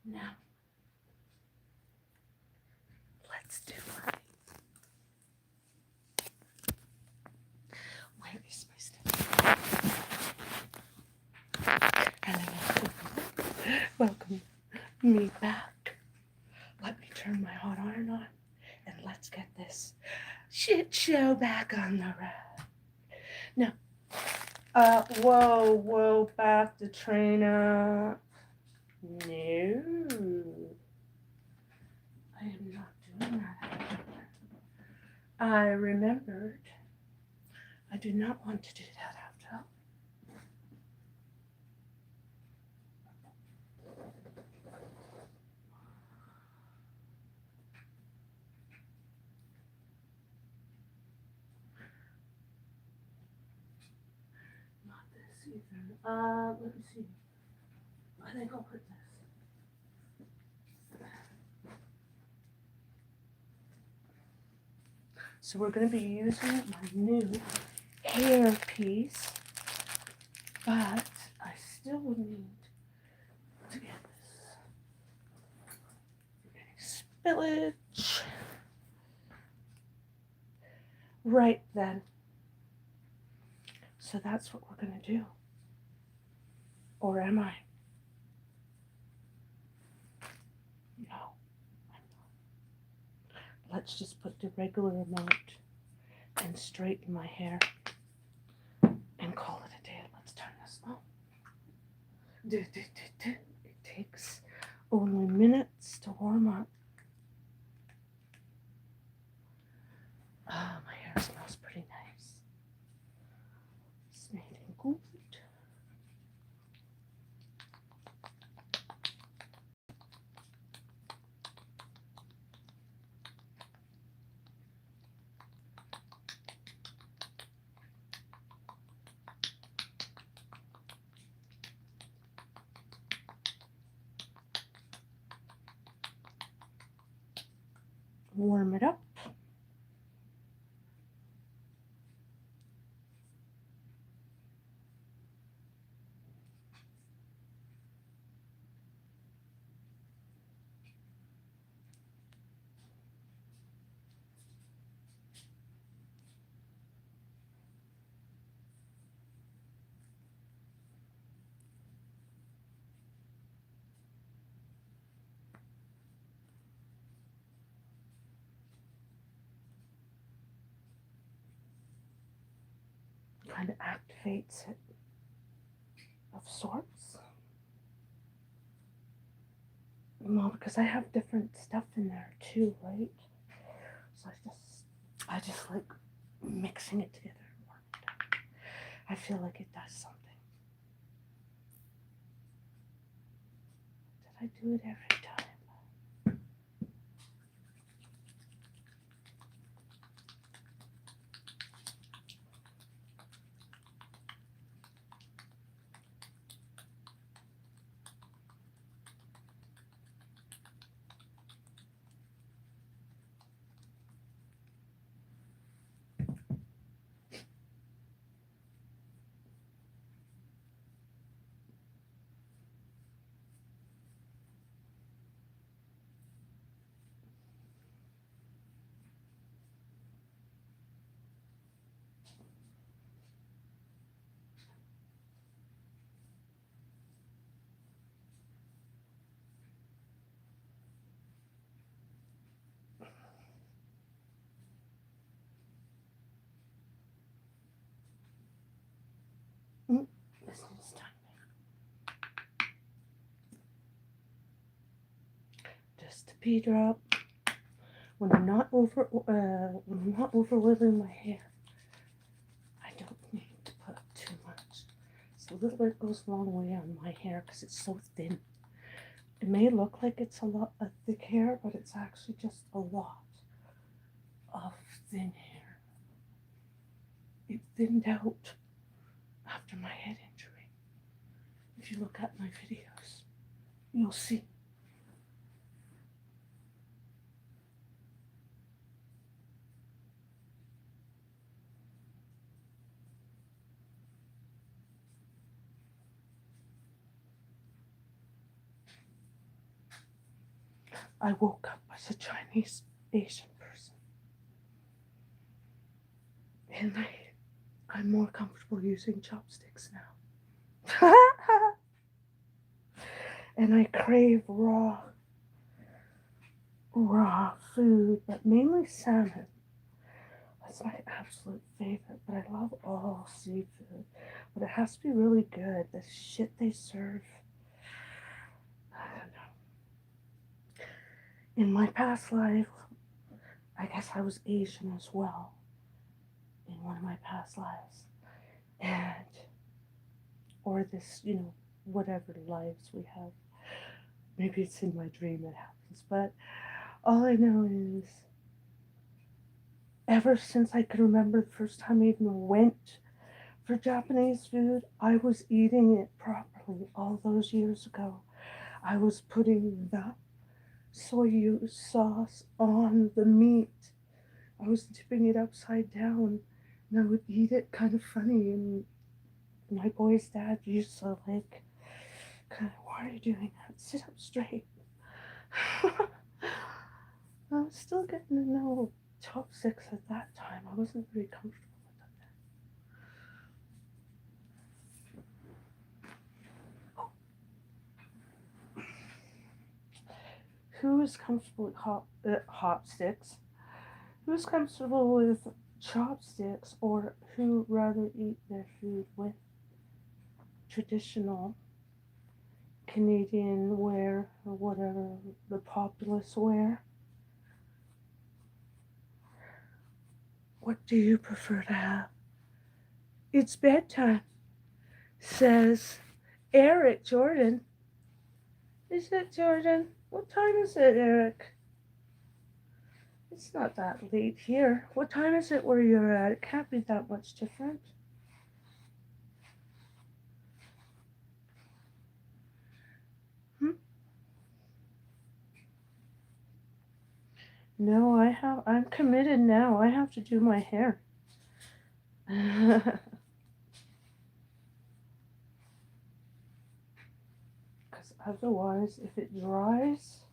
Now, let's do it. Where is my stuff? Hello. Welcome me back. Let me turn my hot iron on and let's get this shit show back on the road. Now, whoa, back the train up. No. I am not doing that. I remembered. I do not want to do that after all. Not this either. Let me see. I think I'll put this. So we're going to be using my new hair piece, but I still would need to get this spillage. Right then. So that's what we're going to do. Or am I? No, I'm not. Let's just put the regular amount and straighten my hair and call it a day. Let's turn this on. It takes only minutes to warm up. Ah, my hair smells pretty nice. Smelling good. Warm it up. Kind of activates it of sorts. Well, because I have different stuff in there too, right? So I just like mixing it together. I feel like it does something. Did I do it every time? just to beat her up when I'm not overwhelming my hair. I don't need to put too much. So a little bit goes a long way on my hair because it's so thin. It may look like it's a lot of thick hair, but it's actually just a lot of thin hair. It thinned out after my head injury. If you look at my videos, you'll see. I woke up as a Chinese Asian person. And I'm more comfortable using chopsticks now. And I crave raw food, but mainly salmon. That's my absolute favorite, but I love all seafood. But it has to be really good. The shit they serve, I don't know. In my past life, I guess I was Asian as well. In one of my past lives. Or this, whatever lives we have. Maybe it's in my dream that happens, but all I know is ever since I can remember the first time I even went for Japanese food, I was eating it properly all those years ago. I was putting the soy sauce on the meat. I was dipping it upside down and I would eat it kind of funny. And my boy's dad used to like, why are you doing that? Sit up straight. I was still getting to know chopsticks at that time. I wasn't very comfortable with them. Who is comfortable with hopsticks? Who's comfortable with chopsticks, or who rather eat their food with traditional Canadian ware or whatever the populace wear? What do you prefer to have? It's bedtime, says Eric Jordan. Is it Jordan? What time is it, Eric? It's not that late here. What time is it where you're at? It can't be that much different. No, I'm committed now. I have to do my hair. Because otherwise, if it dries,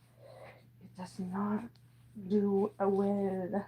it does not do well.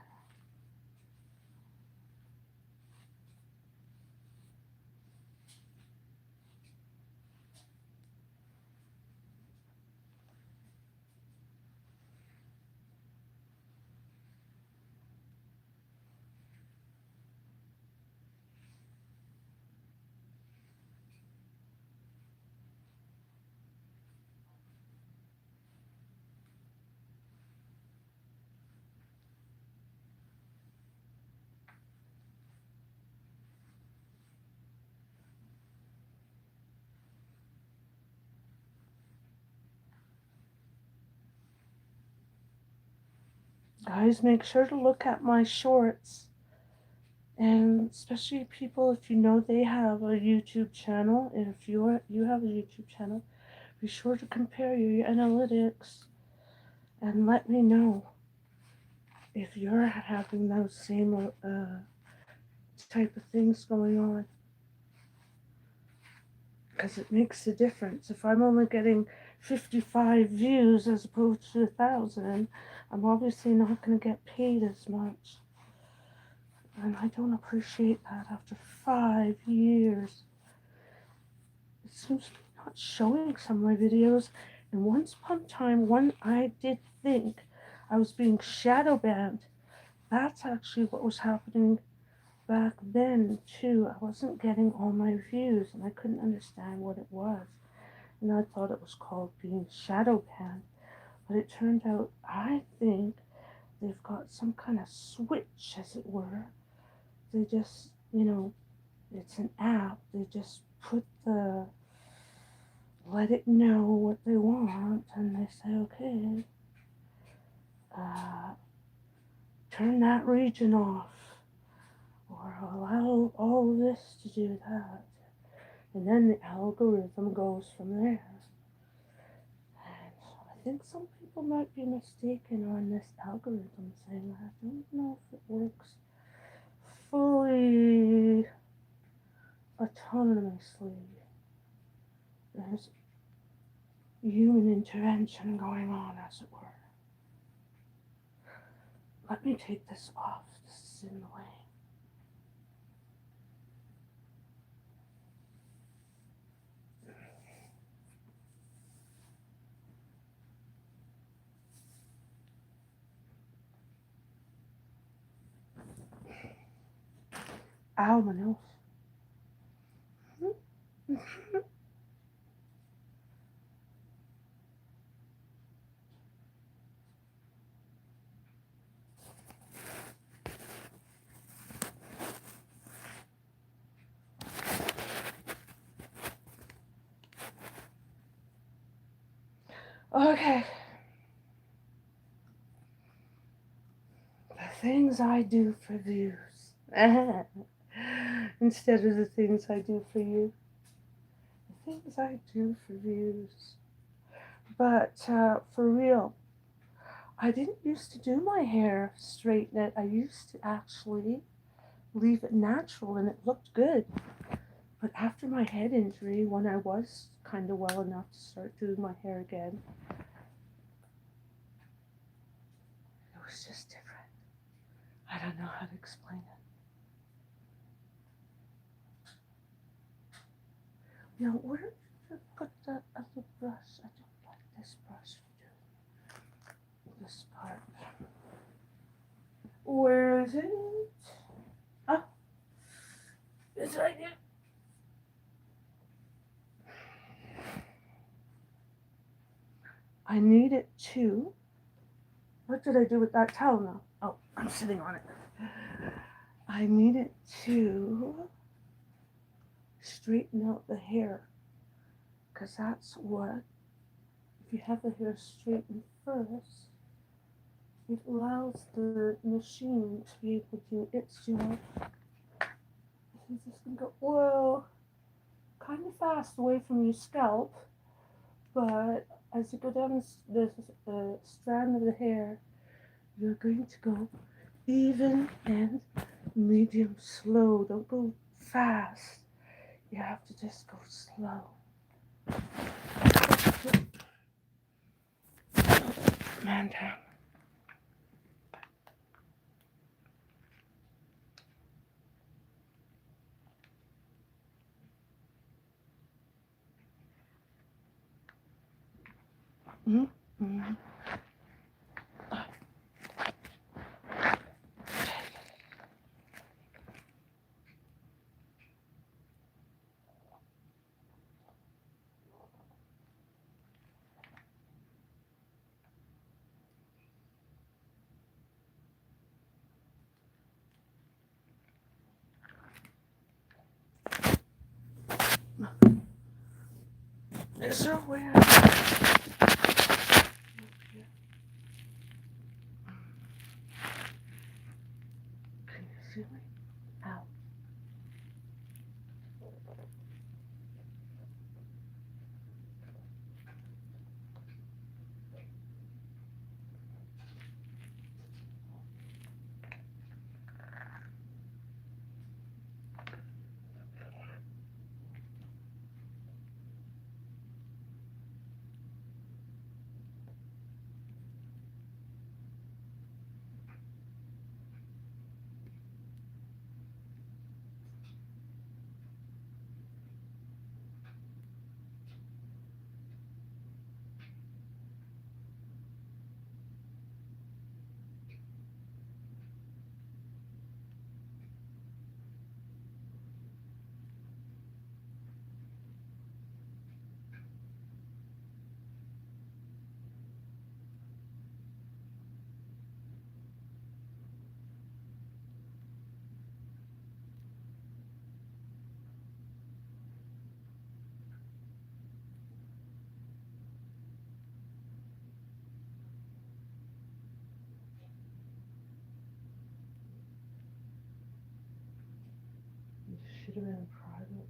Guys, make sure to look at my shorts. And especially people, if you know they have a YouTube channel, and if you have a YouTube channel, be sure to compare your analytics and let me know if you're having those same type of things going on. Because it makes a difference. If I'm only getting 55 views as opposed to 1,000, I'm obviously not going to get paid as much. And I don't appreciate that after 5 years. It seems to be not showing some of my videos. And once upon a time, when I did think I was being shadow banned, that's actually what was happening back then too. I wasn't getting all my views and I couldn't understand what it was. And I thought it was called being shadow banned. But it turned out, I think, they've got some kind of switch, as it were. They just, it's an app. They just let it know what they want, and they say, okay, uh, turn that region off, or allow all this to do that. And then the algorithm goes from there. And I think some people might be mistaken on this algorithm thing. I don't know if it works fully autonomously. There's human intervention going on, as it were. Let me take this off. This is in the way. Ow, my nose. Okay. The things I do for views. Instead of the things I do for you. The things I do for views. But for real, I didn't used to do my hair straighten it. I used to actually leave it natural and it looked good. But after my head injury, when I was kind of well enough to start doing my hair again, it was just different. I don't know how to explain it. Now, where did I put that other brush? I don't like this brush for doing this part. Where is it? Oh, it's right here. I need it to. What did I do with that towel now? Oh, I'm sitting on it. I need it to straighten out the hair. Because that's what, if you have the hair straightened first, it allows the machine to be able to do its job. This is going to go, whoa, kind of fast away from your scalp, but as you go down the strand of the hair, you're going to go even and medium slow. Don't go fast. You have to just go slow. Man down. Mm-hmm. Is there a way I can you see me? Ow. should have been private.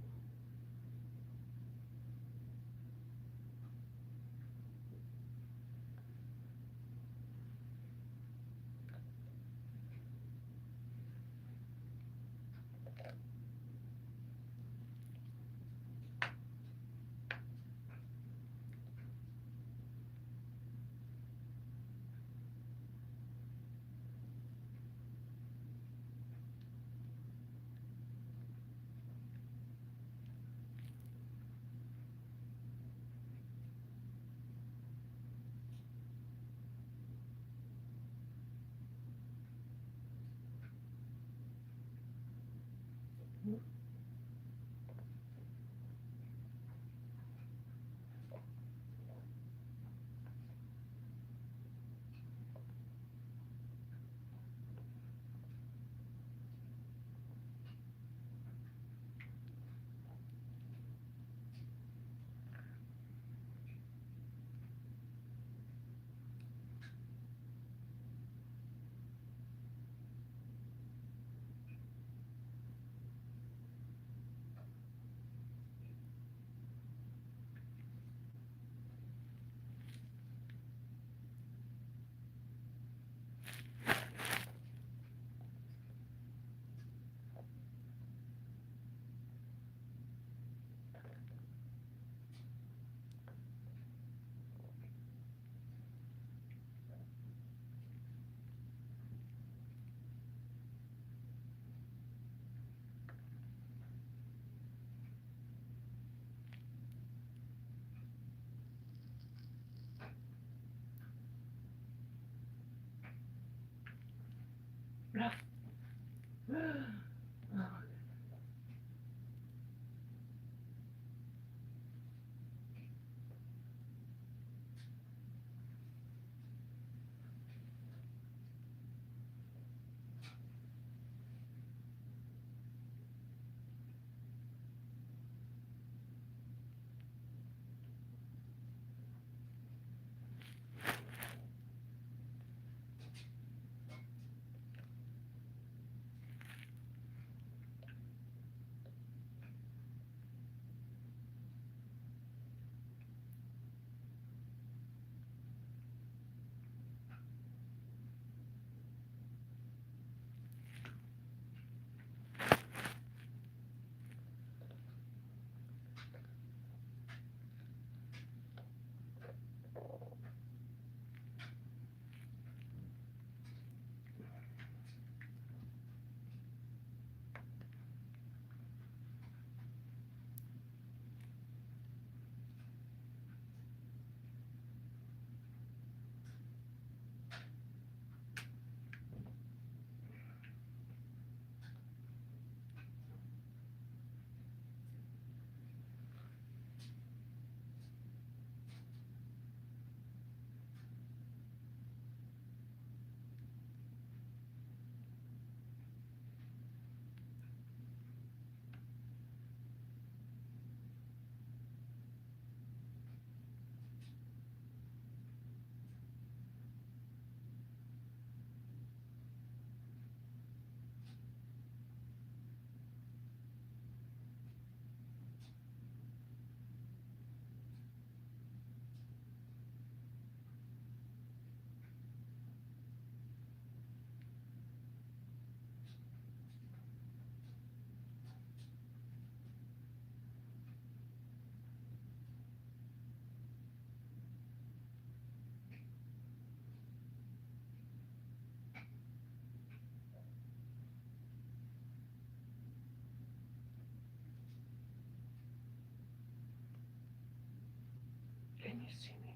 Can you see me?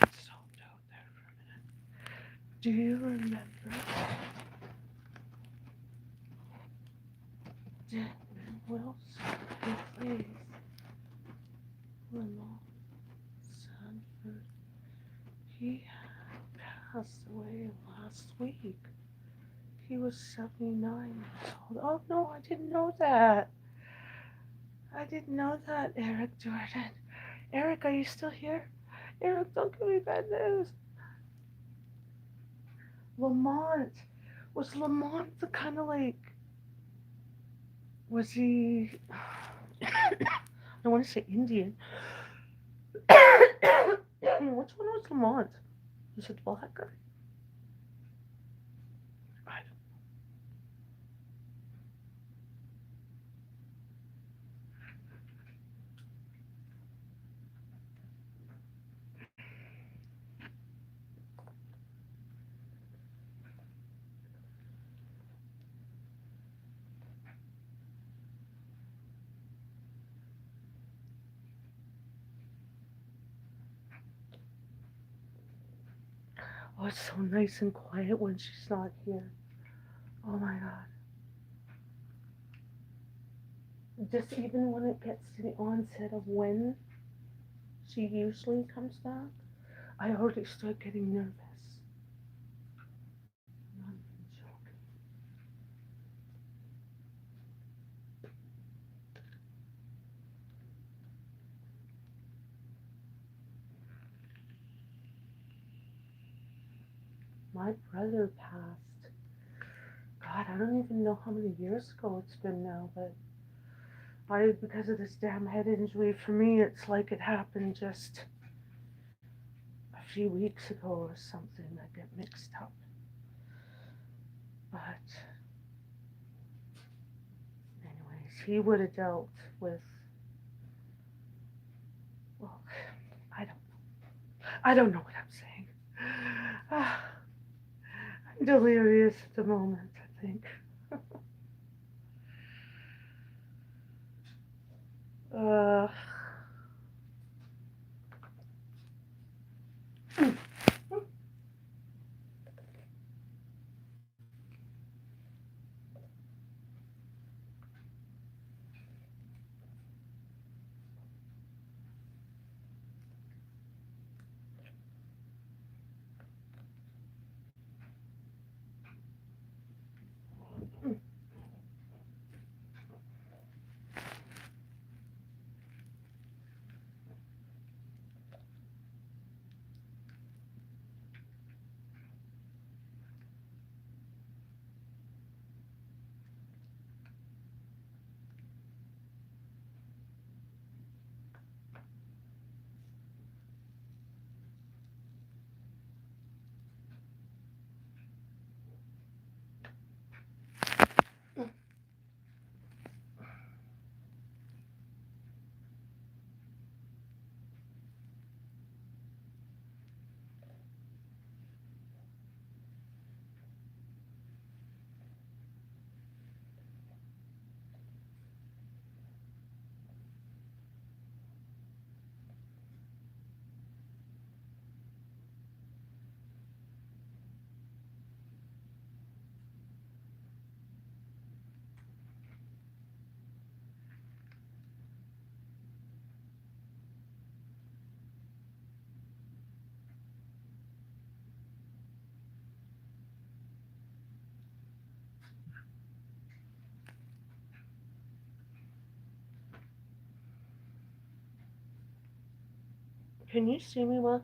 Just soaked out there for a minute. Do you remember Deadman Wilson, who plays Lamont Sanford? He passed away last week. He was 79 years old. Oh no, I didn't know that. I didn't know that, Eric Jordan. Eric, are you still here? Eric, don't give me bad news. Lamont Was Lamont the kind of like, was he, I want to say Indian. Which one was Lamont? Was it the black guy? I Oh, it's so nice and quiet when she's not here. Oh my god. Just even when it gets to the onset of when she usually comes back, I already start getting nervous. Not even joking. My brother passed. God, I don't even know how many years ago it's been now, but because of this damn head injury, for me, it's like it happened just a few weeks ago or something. I get mixed up. But, anyways, he would have dealt with, well, I don't I don't know what I'm saying. I'm delirious at the moment, I think. uh, can you see me well?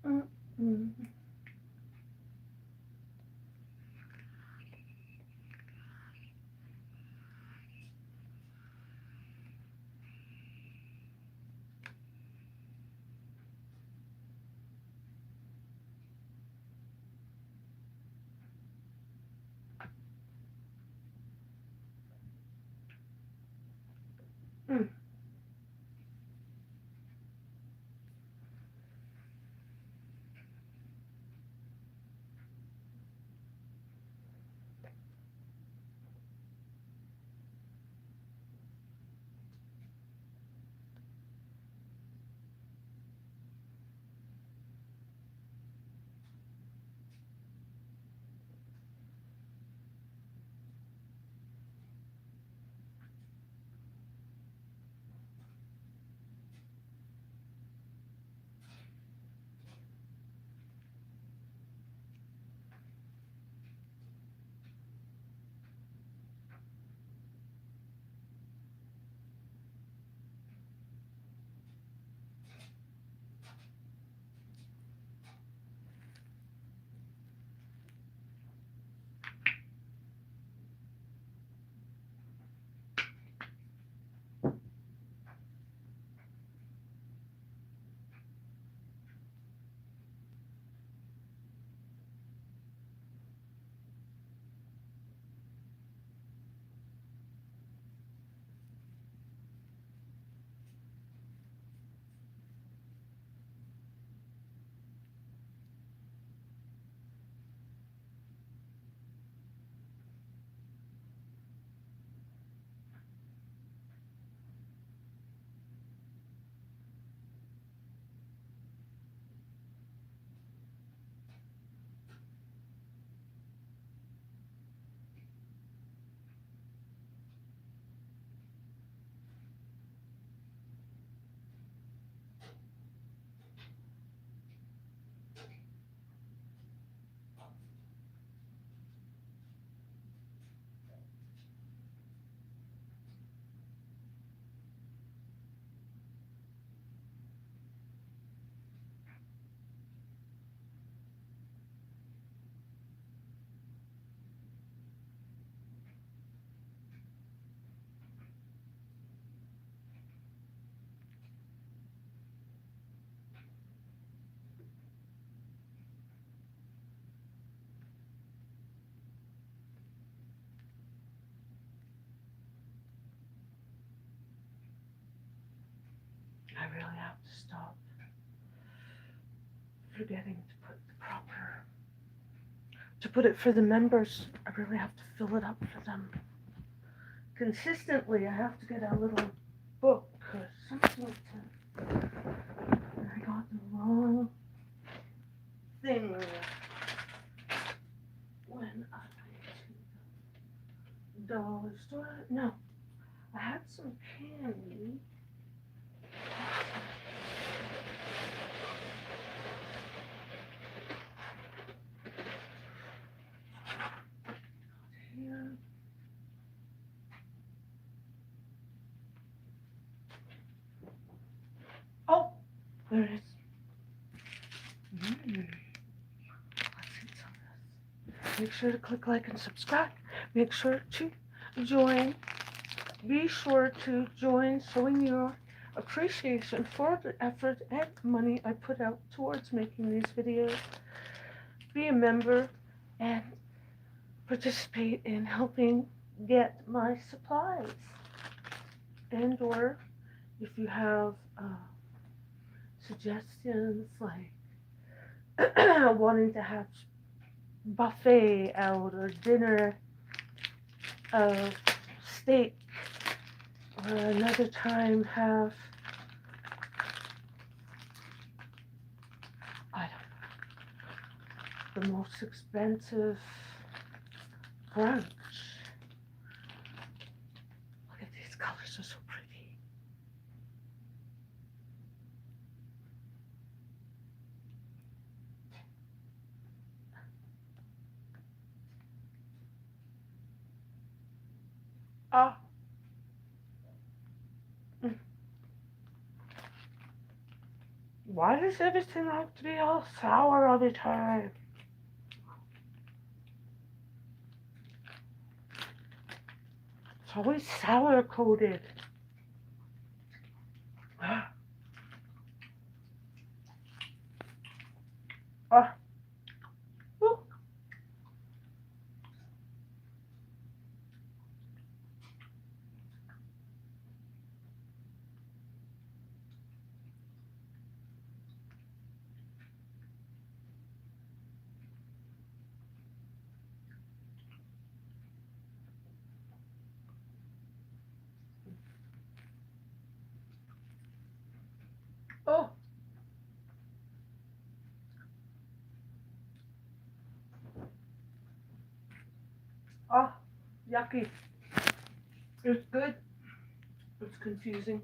Mm-mm. really have to stop forgetting to put it for the members. I really have to fill it up for them. Consistently, I have to get a little book or something I got the wrong thing when I went to the dollar store. No, I had some candy. Here. Oh, there it is. Let's eat some of this. Make sure to click like and subscribe. Make sure to join. Be sure to join, showing your appreciation for the effort and money I put out towards making these videos. Be a member and participate in helping get my supplies. And or if you have suggestions like wanting to have buffet out or dinner of steak, or another time have, I don't know, the most expensive brunch. Look at these colors, are so pretty. Ah. Why does everything have to be all sour all the time? It's always sour coated. Ah. Ah. Ooh. Oh. Ah. Yucky. It's good. It's confusing.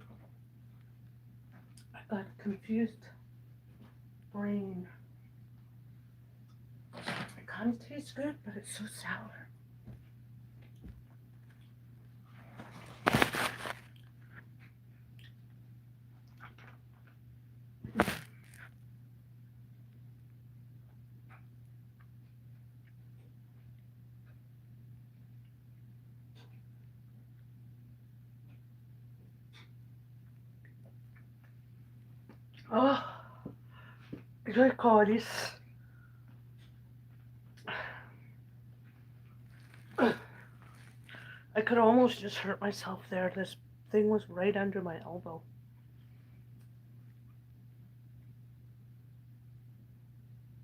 I got a confused brain. It kind of tastes good, but it's so sour. Oh, I call this. I could almost just hurt myself there. This thing was right under my elbow.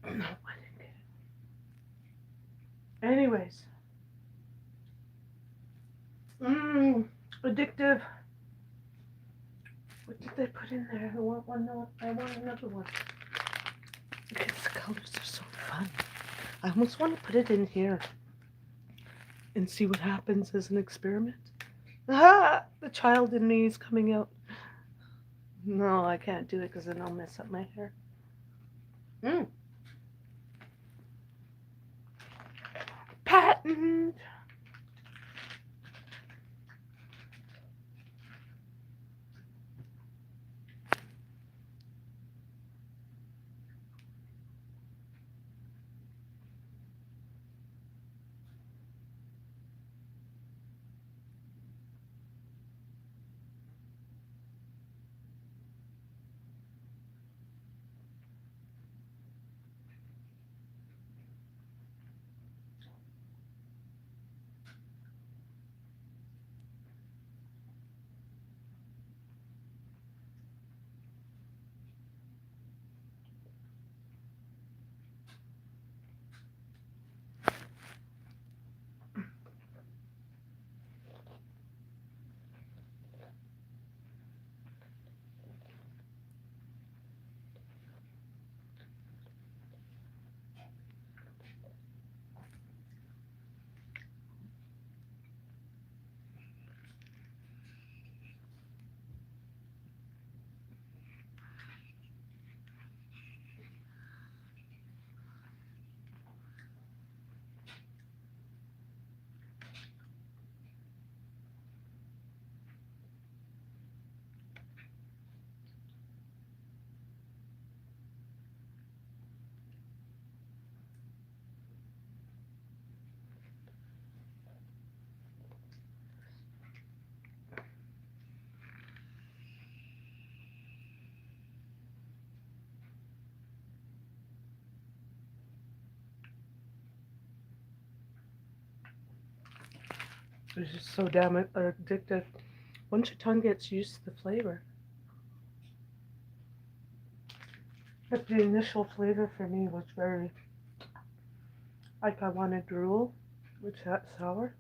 No, I didn't get it. Anyways. Addictive. What did they put in there? I want one. No, I want another one. Because the colors are so fun. I almost want to put it in here and see what happens as an experiment. Ah, the child in me is coming out. No, I can't do it because then I'll mess up my hair. Patent. It's just so damn addictive. Once your tongue gets used to the flavor. But the initial flavor for me was very, like I wanted drool, which that's sour.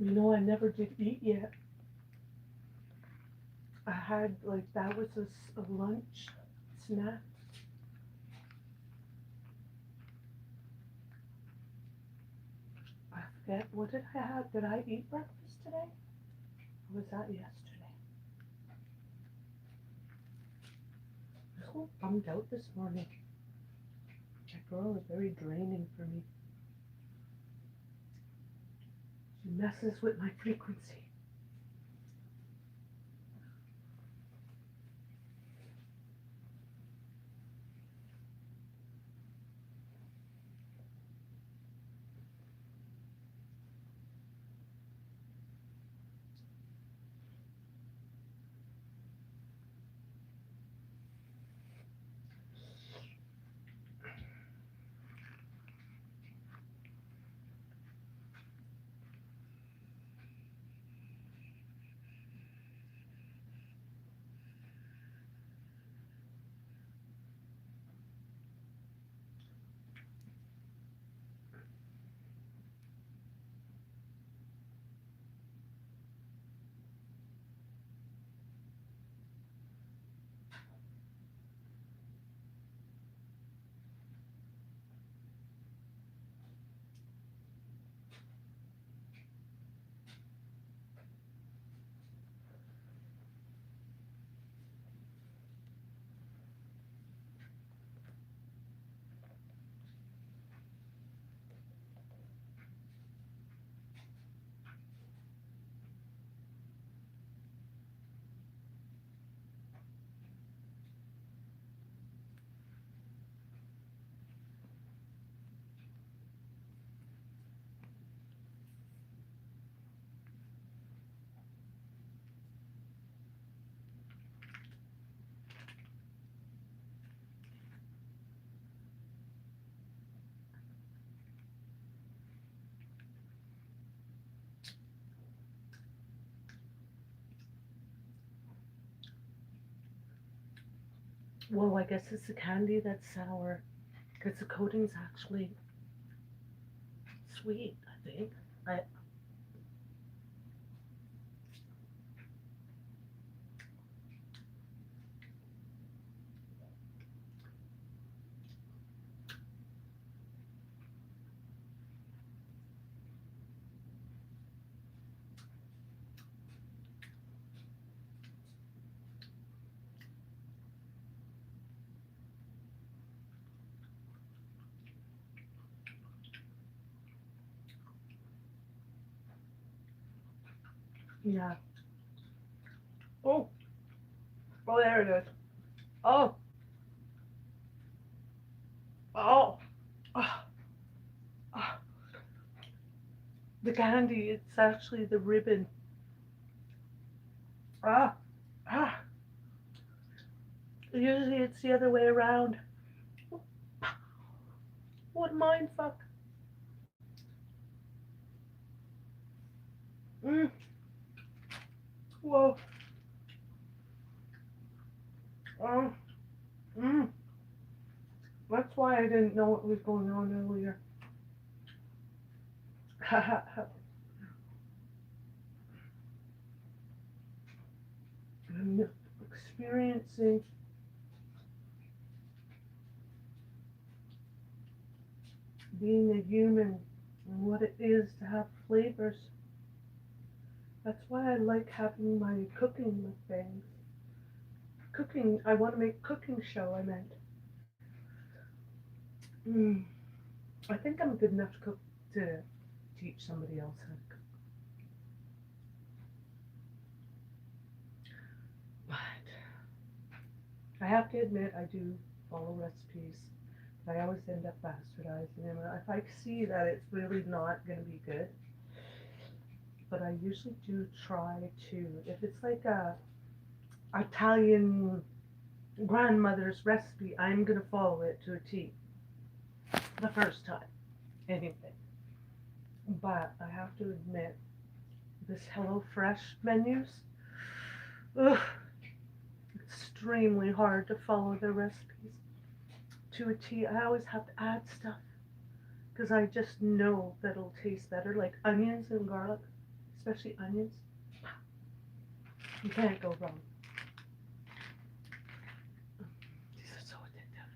You know, I never did eat yet. I had, like, that was a lunch snack. I forget, what did I have? Did I eat breakfast today? Or was that yesterday? I was so bummed out this morning. That girl is very draining for me. She messes with my frequency. Well, I guess it's the candy that's sour. Because the coating's actually sweet, I think. I, yeah. Oh, oh, there it is. Oh, oh, ah, ah. The candy, it's actually the ribbon. Ah, ah. Usually it's the other way around. What a mind fuck. Mm, whoa. Oh, mm. That's why I didn't know what was going on earlier. I'm experiencing being a human and what it is to have flavors. That's why I like having my cooking with things. Cooking, I want to make cooking show, I meant. Mm, I think I'm good enough to cook to teach somebody else how to cook. I have to admit, I do follow recipes, but I always end up bastardizing them. If I see that it's really not going to be good, but I usually do try to, if it's like a Italian grandmother's recipe, I'm going to follow it to a T the first time, anything. But I have to admit, this HelloFresh menus, ugh, extremely hard to follow their recipes to a T. I always have to add stuff because I just know that it'll taste better, like onions and garlic, especially onions. You can't go wrong. These are so addictive.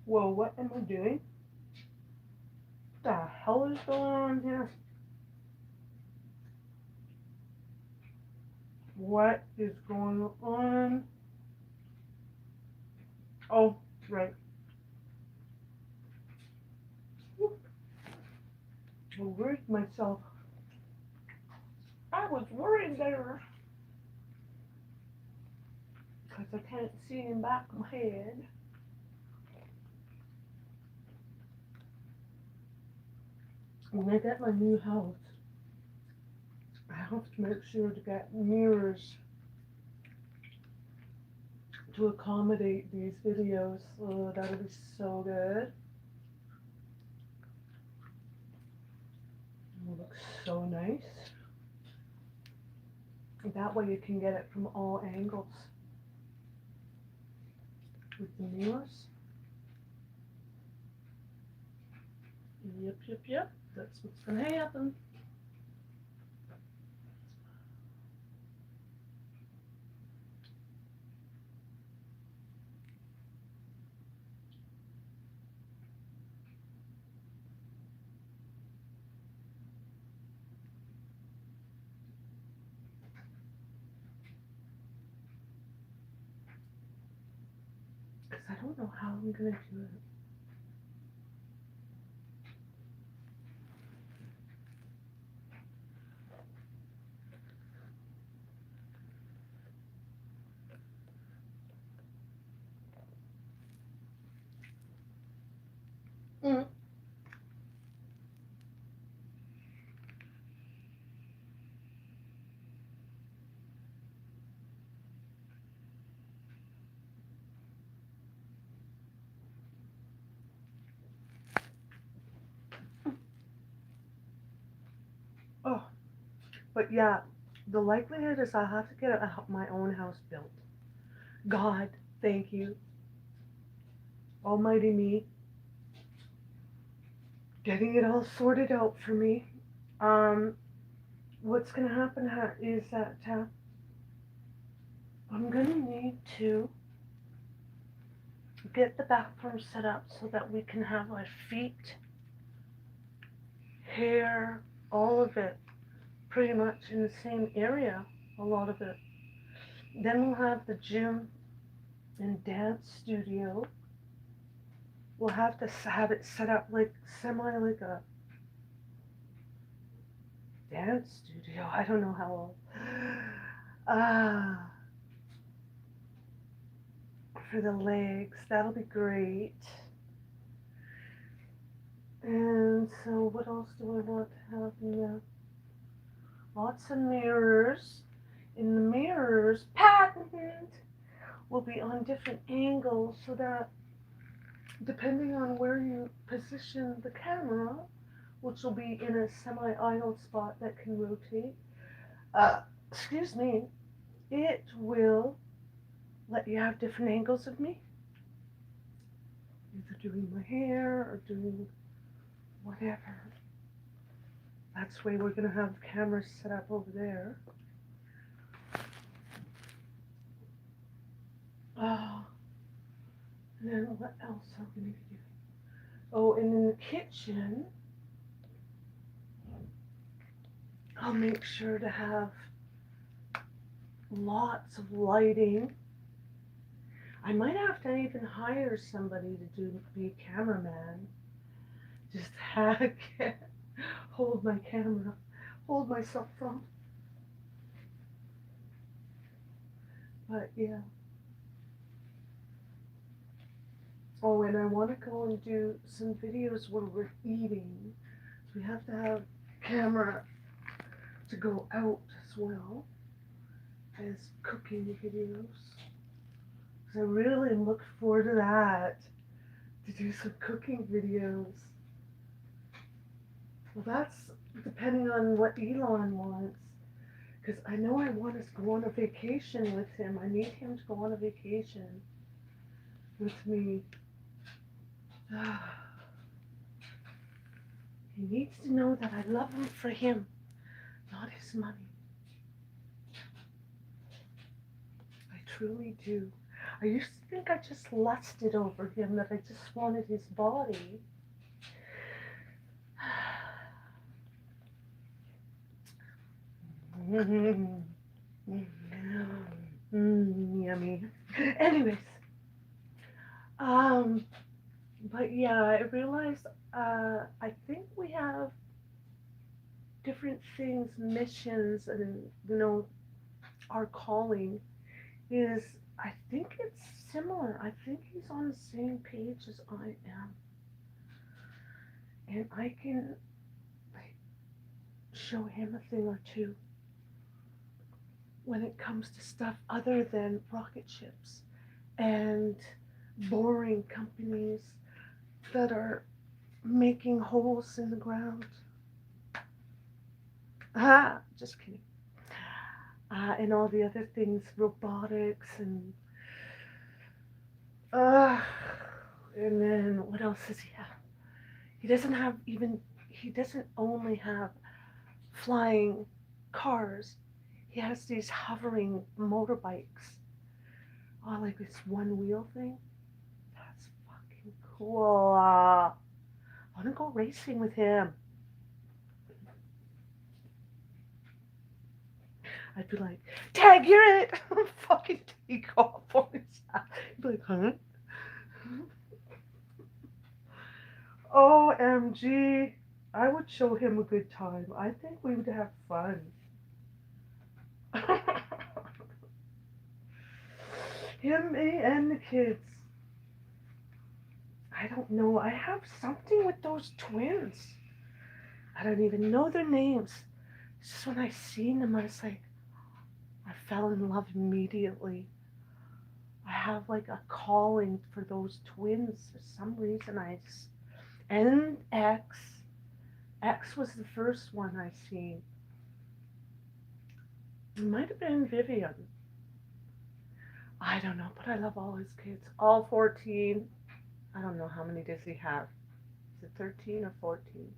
Whoa, what am I doing? What the hell is going on here? What is going on? Oh, right. I worried myself. I was worried there. Because I can't see in back of my head. When I get my new house, I have to make sure to get mirrors to accommodate these videos. Oh, that'll be so good. It looks so nice. That way you can get it from all angles with the mirrors. Yep. That's what's gonna happen. Because I don't know how I'm gonna do it. Mm. Oh, but yeah, the likelihood is I have to get my own house built. God, thank you, Almighty me, getting it all sorted out for me. What's gonna happen is that I'm gonna need to get the bathroom set up so that we can have our feet, hair, all of it pretty much in the same area, a lot of it. Then we'll have the gym and dance studio. We'll have to have it set up like like a dance studio. I don't know how. For the legs, that'll be great. And so what else do I want to have in there? Lots of mirrors. In the mirrors, patent will be on different angles so that depending on where you position the camera, which will be in a semi-idle spot that can rotate, excuse me, it will let you have different angles of me. Either doing my hair or doing whatever. That's the way we're going to have the camera set up over there. Oh, and then what else are we going to be doing? Oh, and in the kitchen, I'll make sure to have lots of lighting. I might have to even hire somebody to be a cameraman. Just hold my camera, hold myself from. But yeah. Oh, and I want to go and do some videos where we're eating. So we have to have camera to go out as well as cooking videos. So I really am looking forward to that, to do some cooking videos. Well, that's depending on what Elon wants. Because I know I want to go on a vacation with him. I need him to go on a vacation with me. He needs to know that I love him for him, not his money. I truly do. I used to think I just lusted over him, that I just wanted his body. Yummy. Anyways, but yeah, I realized I think we have different things, missions, and our calling is, I think it's similar. I think he's on the same page as I am. And I can show him a thing or two when it comes to stuff other than rocket ships and boring companies that are making holes in the ground. Just kidding. And all the other things, robotics and then what else does he have? He doesn't only have flying cars. He has these hovering motorbikes. Oh, like this one wheel thing. That's fucking cool. I want to go racing with him. I'd be like, Tag, you're it. Fucking take off on his ass. He'd be like, huh? OMG. I would show him a good time. I think we would have fun. Him, me, and the kids. I don't know. I have something with those twins. I don't even know their names. It's just when I seen them, I was like, I fell in love immediately. I have like a calling for those twins for some reason. And X. X was the first one I seen. It might have been Vivian. I don't know, but I love all his kids. All 14. I don't know how many does he have. Is it 13 or 14?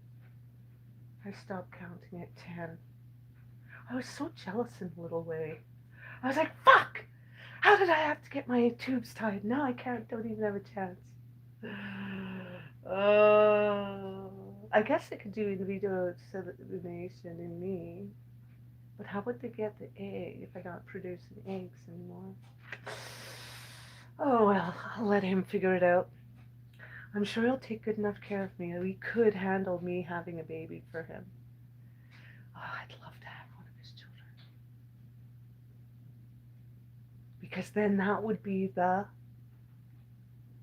I stopped counting at 10. I was so jealous in a little way. I was like, fuck! How did I have to get my tubes tied? Now I don't even have a chance. I guess I could do in vitro insemination in me. But how would they get the egg if I not producing eggs anymore? Oh well, I'll let him figure it out. I'm sure he'll take good enough care of me that he could handle me having a baby for him. Oh, I'd love to have one of his children. Because then that would be the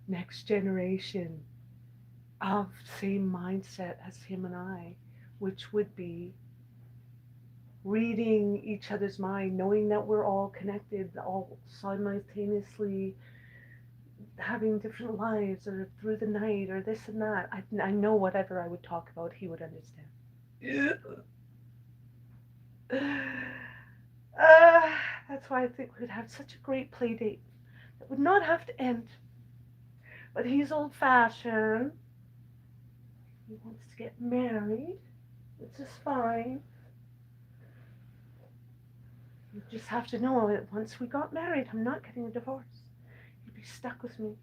next generation of same mindset as him and I, which would be reading each other's mind, knowing that we're all connected, all simultaneously having different lives, or through the night, or this and that. I know whatever I would talk about, he would understand. That's why I think we'd have such a great play date that would not have to end. But he's old-fashioned. He wants to get married, which is fine. You just have to know that once we got married, I'm not getting a divorce. He'd be stuck with me.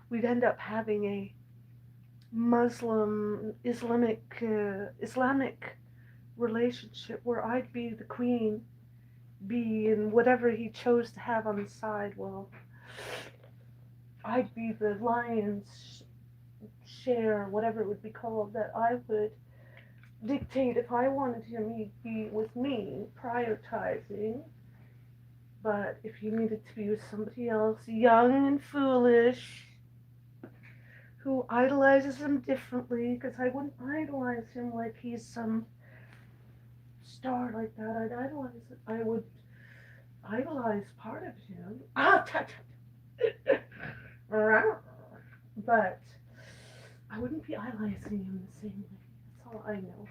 We'd end up having a Islamic relationship where I'd be the queen bee, and whatever he chose to have on the side, well, I'd be the lion's share, whatever it would be called, that I would dictate if I wanted him, he'd be with me, prioritizing. But if he needed to be with somebody else, young and foolish, who idolizes him differently, because I wouldn't idolize him like he's some star like that. I would idolize part of him. But I wouldn't be idolizing him the same way. That's all I know.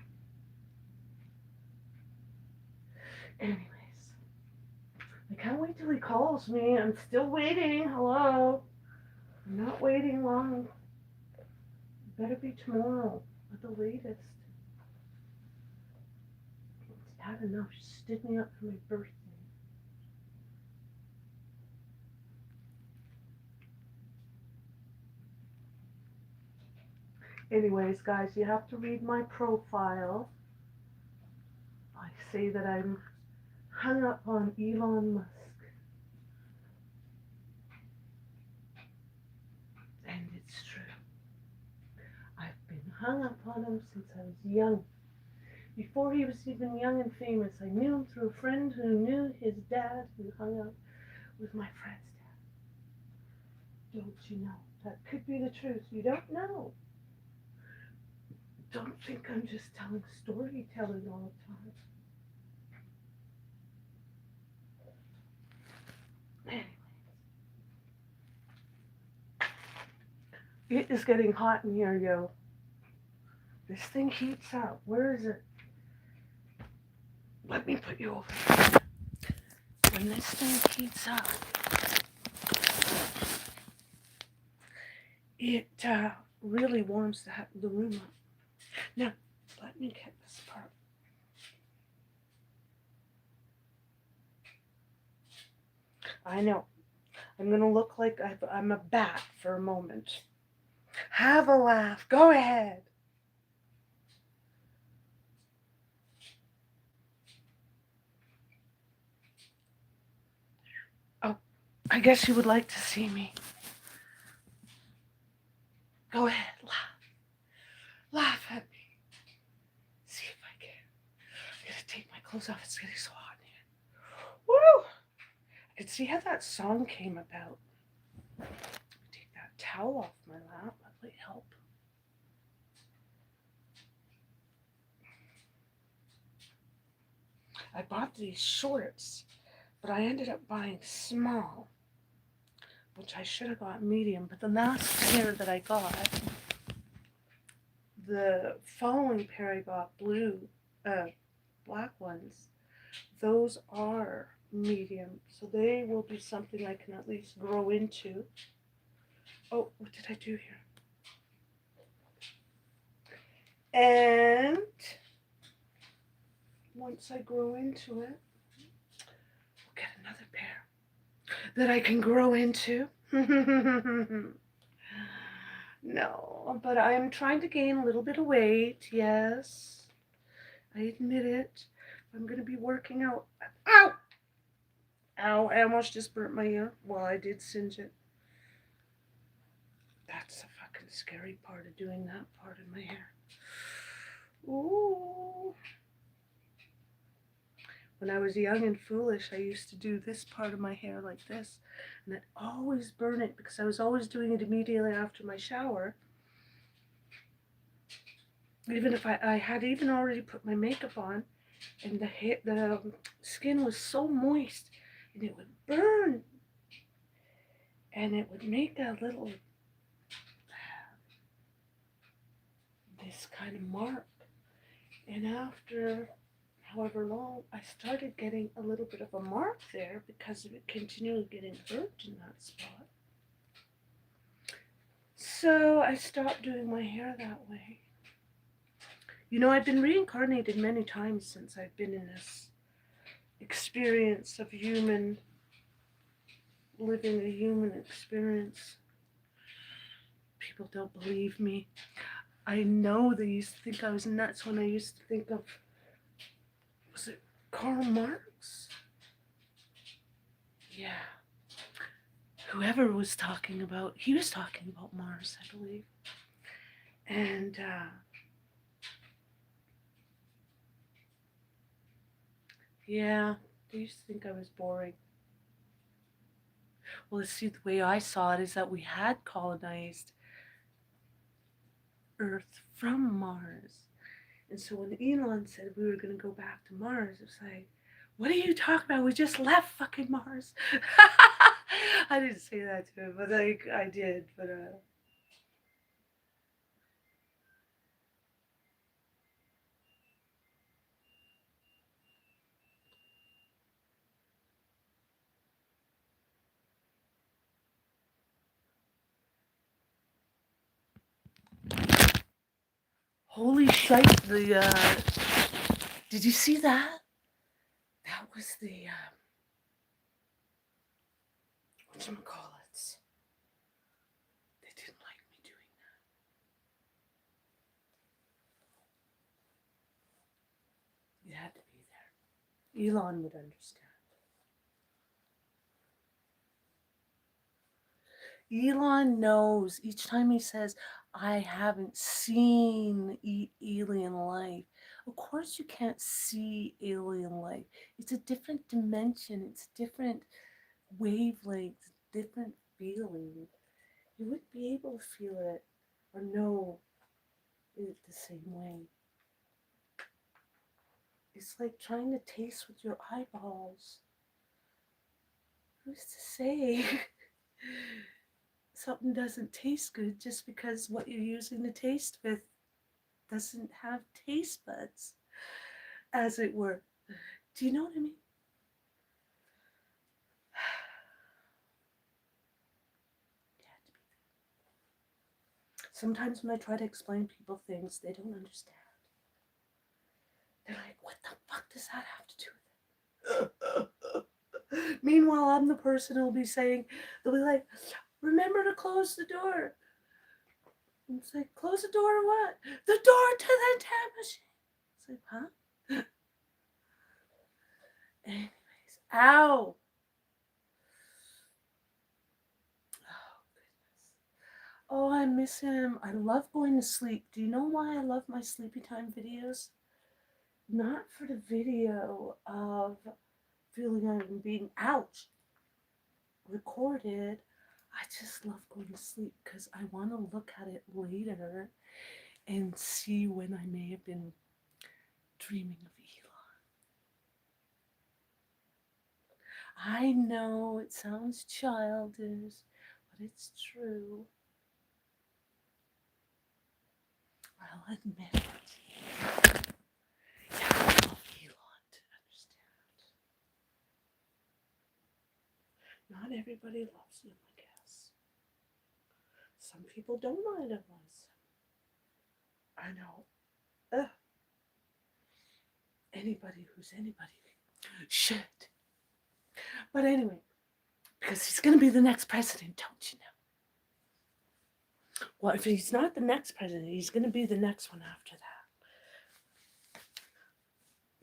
Anyways, I can't wait till he calls me. I'm still waiting. Hello. I'm not waiting long. It better be tomorrow at the latest. It's bad enough. She stood me up for my birthday. Anyways, guys, you have to read my profile. I say that I'm hung up on Elon Musk. And it's true. I've been hung up on him since I was young. Before he was even young and famous, I knew him through a friend who knew his dad, who hung out with my friend's dad. Don't you know? That could be the truth. You don't know. Don't think I'm just telling storytelling all the time. Anyways. It is getting hot in here, yo. This thing heats up. Where is it? Let me put you over. When this thing heats up, it really warms the room up. Now, let me get this part. I know. I'm going to look like I'm a bat for a moment. Have a laugh. Go ahead. Oh, I guess you would like to see me. Go ahead, laugh. Laugh at me. See if I can. I'm going to take my clothes off. It's getting so hot in here. Woo! I can see how that song came about. Take that towel off my lap. That might help. I bought these shorts, but I ended up buying small, which I should have got medium. But the last pair that I got, the following pair I got black ones, those are medium. So they will be something I can at least grow into. Oh, what did I do here? And once I grow into it, we'll get another pair that I can grow into. No, but I'm trying to gain a little bit of weight, yes. I admit it. I'm going to be working out. Ow! Ow, I almost just burnt my ear. Well, I did singe it. That's the fucking scary part of doing that part of my hair. Ooh. When I was young and foolish, I used to do this part of my hair like this, and I'd always burn it because I was always doing it immediately after my shower. Even if I had even already put my makeup on, and the skin was so moist, and it would burn, and it would make a little, this kind of mark. And after however long, I started getting a little bit of a mark there because of it continually getting burnt in that spot. So I stopped doing my hair that way. You know, I've been reincarnated many times since I've been in this experience of living a human experience. People don't believe me. I know they used to think I was nuts when I used to think of, was it Karl Marx? Yeah. Whoever was talking about, he was talking about Mars, I believe. And Yeah, they used to think I was boring. Well, see, the way I saw it is that we had colonized Earth from Mars. And so when Elon said we were going to go back to Mars, it was like, what are you talking about? We just left fucking Mars. I didn't say that to him, but like I did. But holy shit! Did you see that? That was the whatchamacallits. They didn't like me doing that. You had to be there. Elon would understand. Elon knows each time he says, I haven't seen alien life. Of course, you can't see alien life. It's a different dimension, it's different wavelengths, different feeling. You wouldn't be able to feel it or know it the same way. It's like trying to taste with your eyeballs. Who's to say something doesn't taste good just because what you're using to taste with doesn't have taste buds, as it were? Do you know what I mean? Sometimes when I try to explain people things, they don't understand. They're like, what the fuck does that have to do with it? Meanwhile, I'm the person who'll be saying, they'll be like, remember to close the door. And it's like, close the door or what? The door to the time machine. It's like, huh? Anyways, ow. Oh, goodness. Oh, I miss him. I love going to sleep. Do you know why I love my sleepy time videos? Not for the video of feeling I'm being recorded. I just love going to sleep because I want to look at it later and see when I may have been dreaming of Elon. I know it sounds childish, but it's true. I'll admit it. Yeah, I love Elon to understand. Not everybody loves him, I guess. Some people don't mind him. I know. Ugh. Anybody who's anybody should. But anyway, because he's going to be the next president, don't you know? Well, if he's not the next president, he's going to be the next one after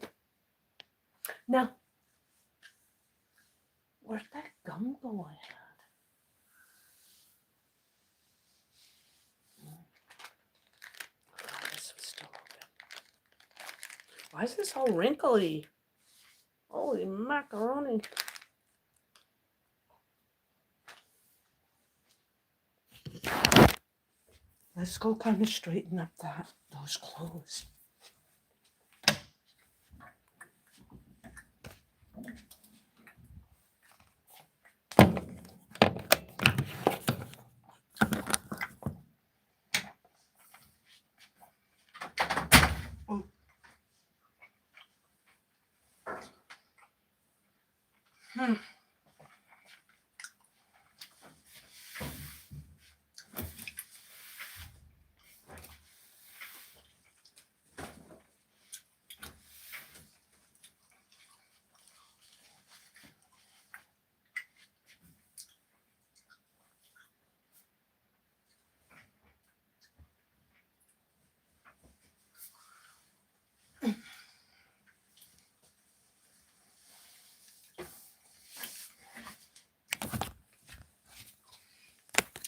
that. Now, where'd that gum go I had? Oh, this was still open. Why is this all wrinkly? Holy macaroni. Let's go kind of straighten up those clothes.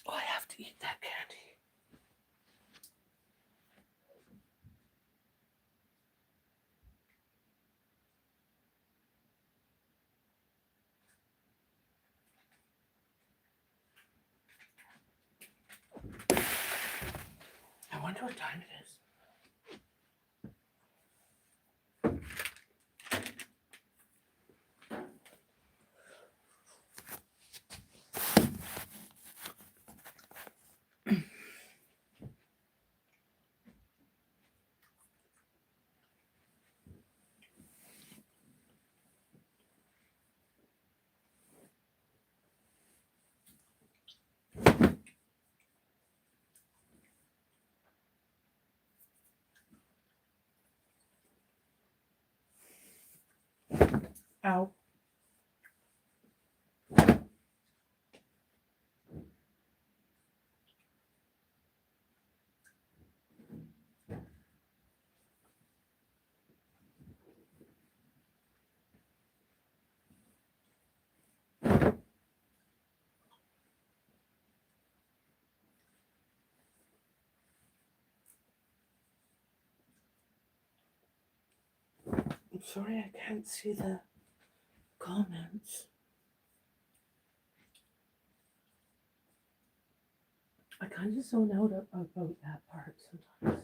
Oh, I have to eat that candy. wonder what time it is. Ow. I'm sorry I can't see the comments. I kind of zone out about that part sometimes.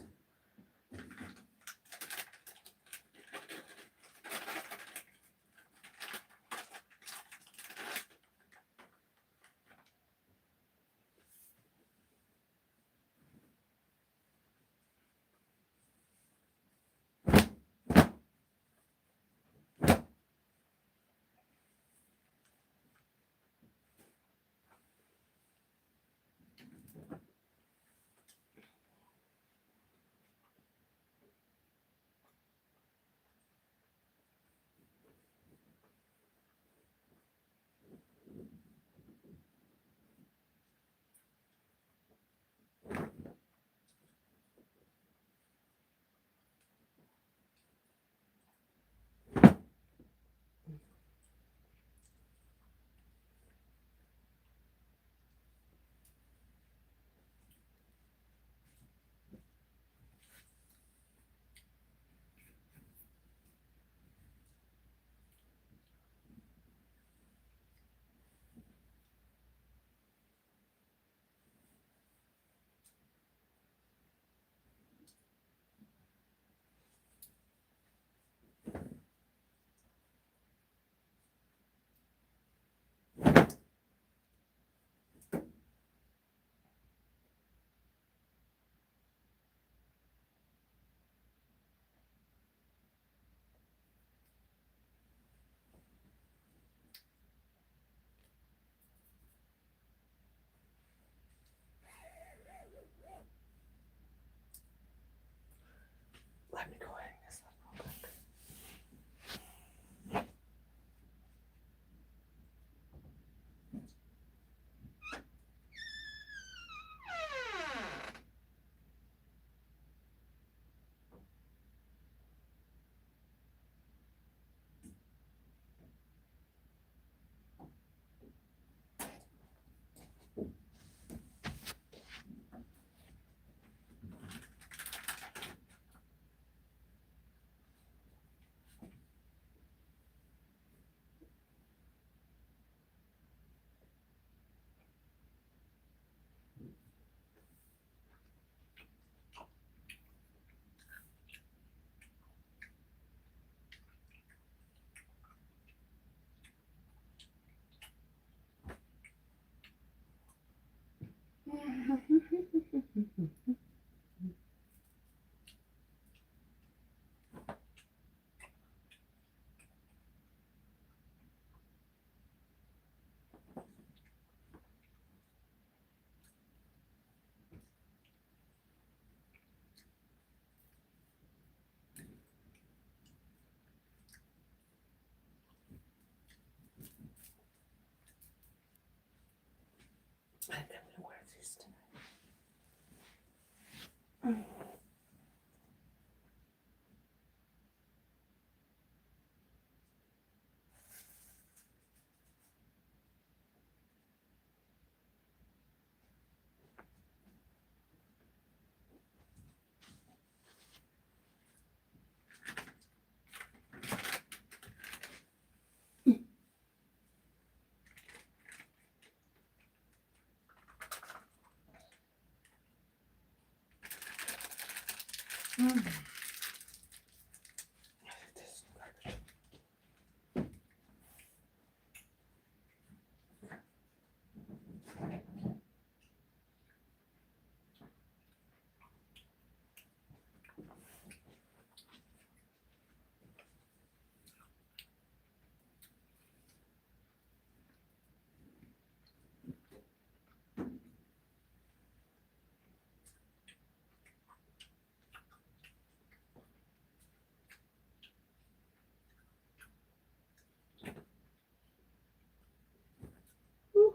Let me go hang this up real quick. I think I'm gonna wear these tonight. Mm. Ooh.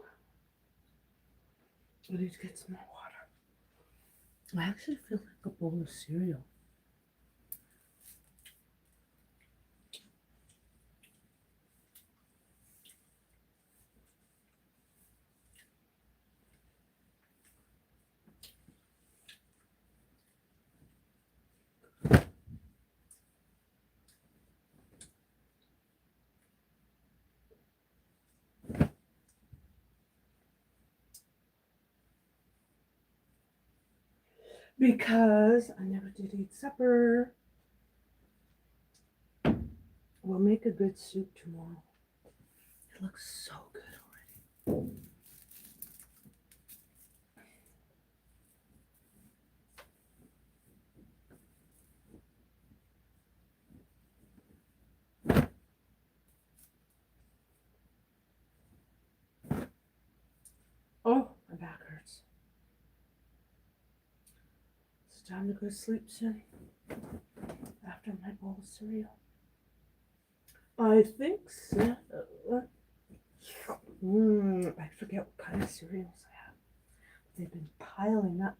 I need to get some more water. I actually feel like a bowl of cereal. Because I never did eat supper. We'll make a good soup tomorrow. It looks so good already. Oh, my back hurts. It's time to go to sleep soon. After my bowl of cereal. I think so. I forget what kind of cereals I have. They've been piling up.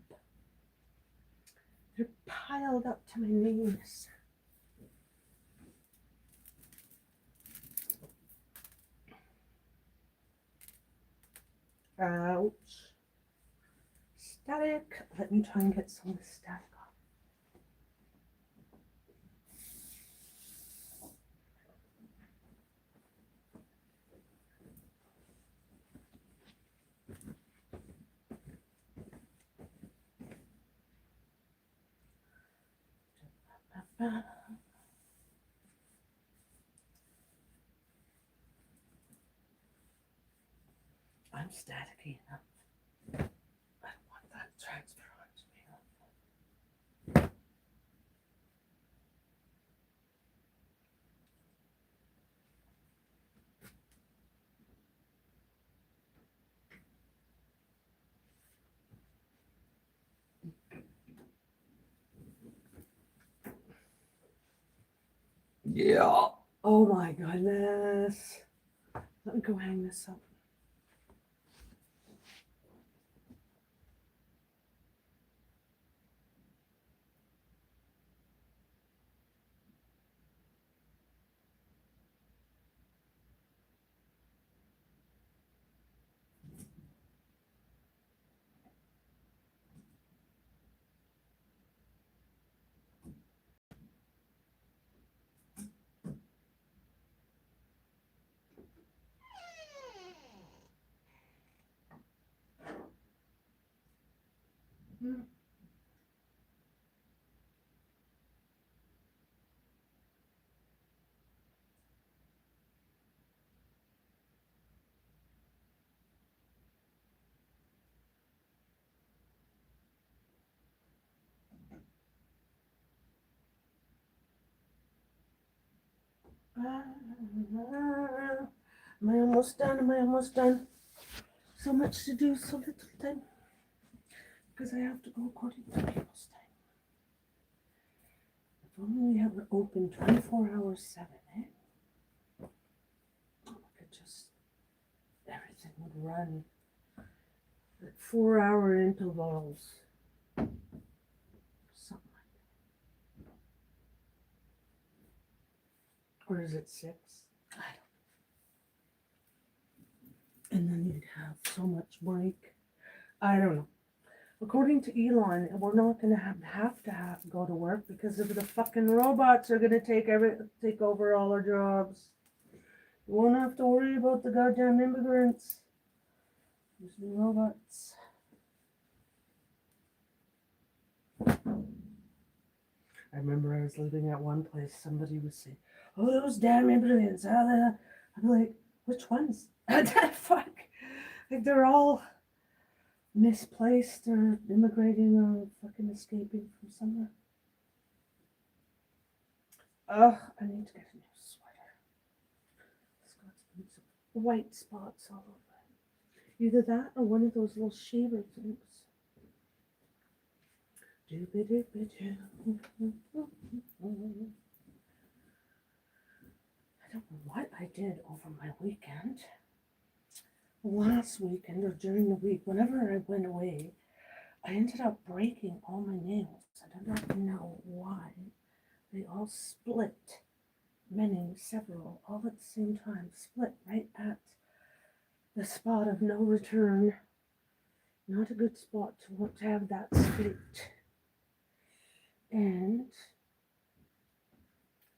They're piled up to my knees. Ouch. Static. Let me try and get some of the static off. I'm staticky enough. I don't want that transfer onto me. Yeah. Oh my goodness. Let me go hang this up. Am I almost done? Am I almost done? So much to do, so little time. Because I have to go according to people's time. If only we have it open 24 hours 7, eh? I could just, everything would run at 4-hour intervals. Something like that. Or is it 6? I don't know. And then you'd have so much break. I don't know. According to Elon, we're not going to have to go to work because of the fucking robots are going to take over all our jobs. You won't have to worry about the goddamn immigrants. There's the robots. I remember I was living at one place, somebody was saying, "Oh, those damn immigrants." I'd be like, which ones? Fuck. Like they're all misplaced or immigrating or fucking escaping from somewhere. Ugh, I need to get a new sweater. It's got some white spots all over it. Either that or one of those little shaver things. Doobie-doobie-doo. I don't know what I did over my weekend. Last weekend or during the week, whenever I went away, I ended up breaking all my nails. I do not know why. They all split, several, all at the same time, split right at the spot of no return. Not a good spot to want to have that split. And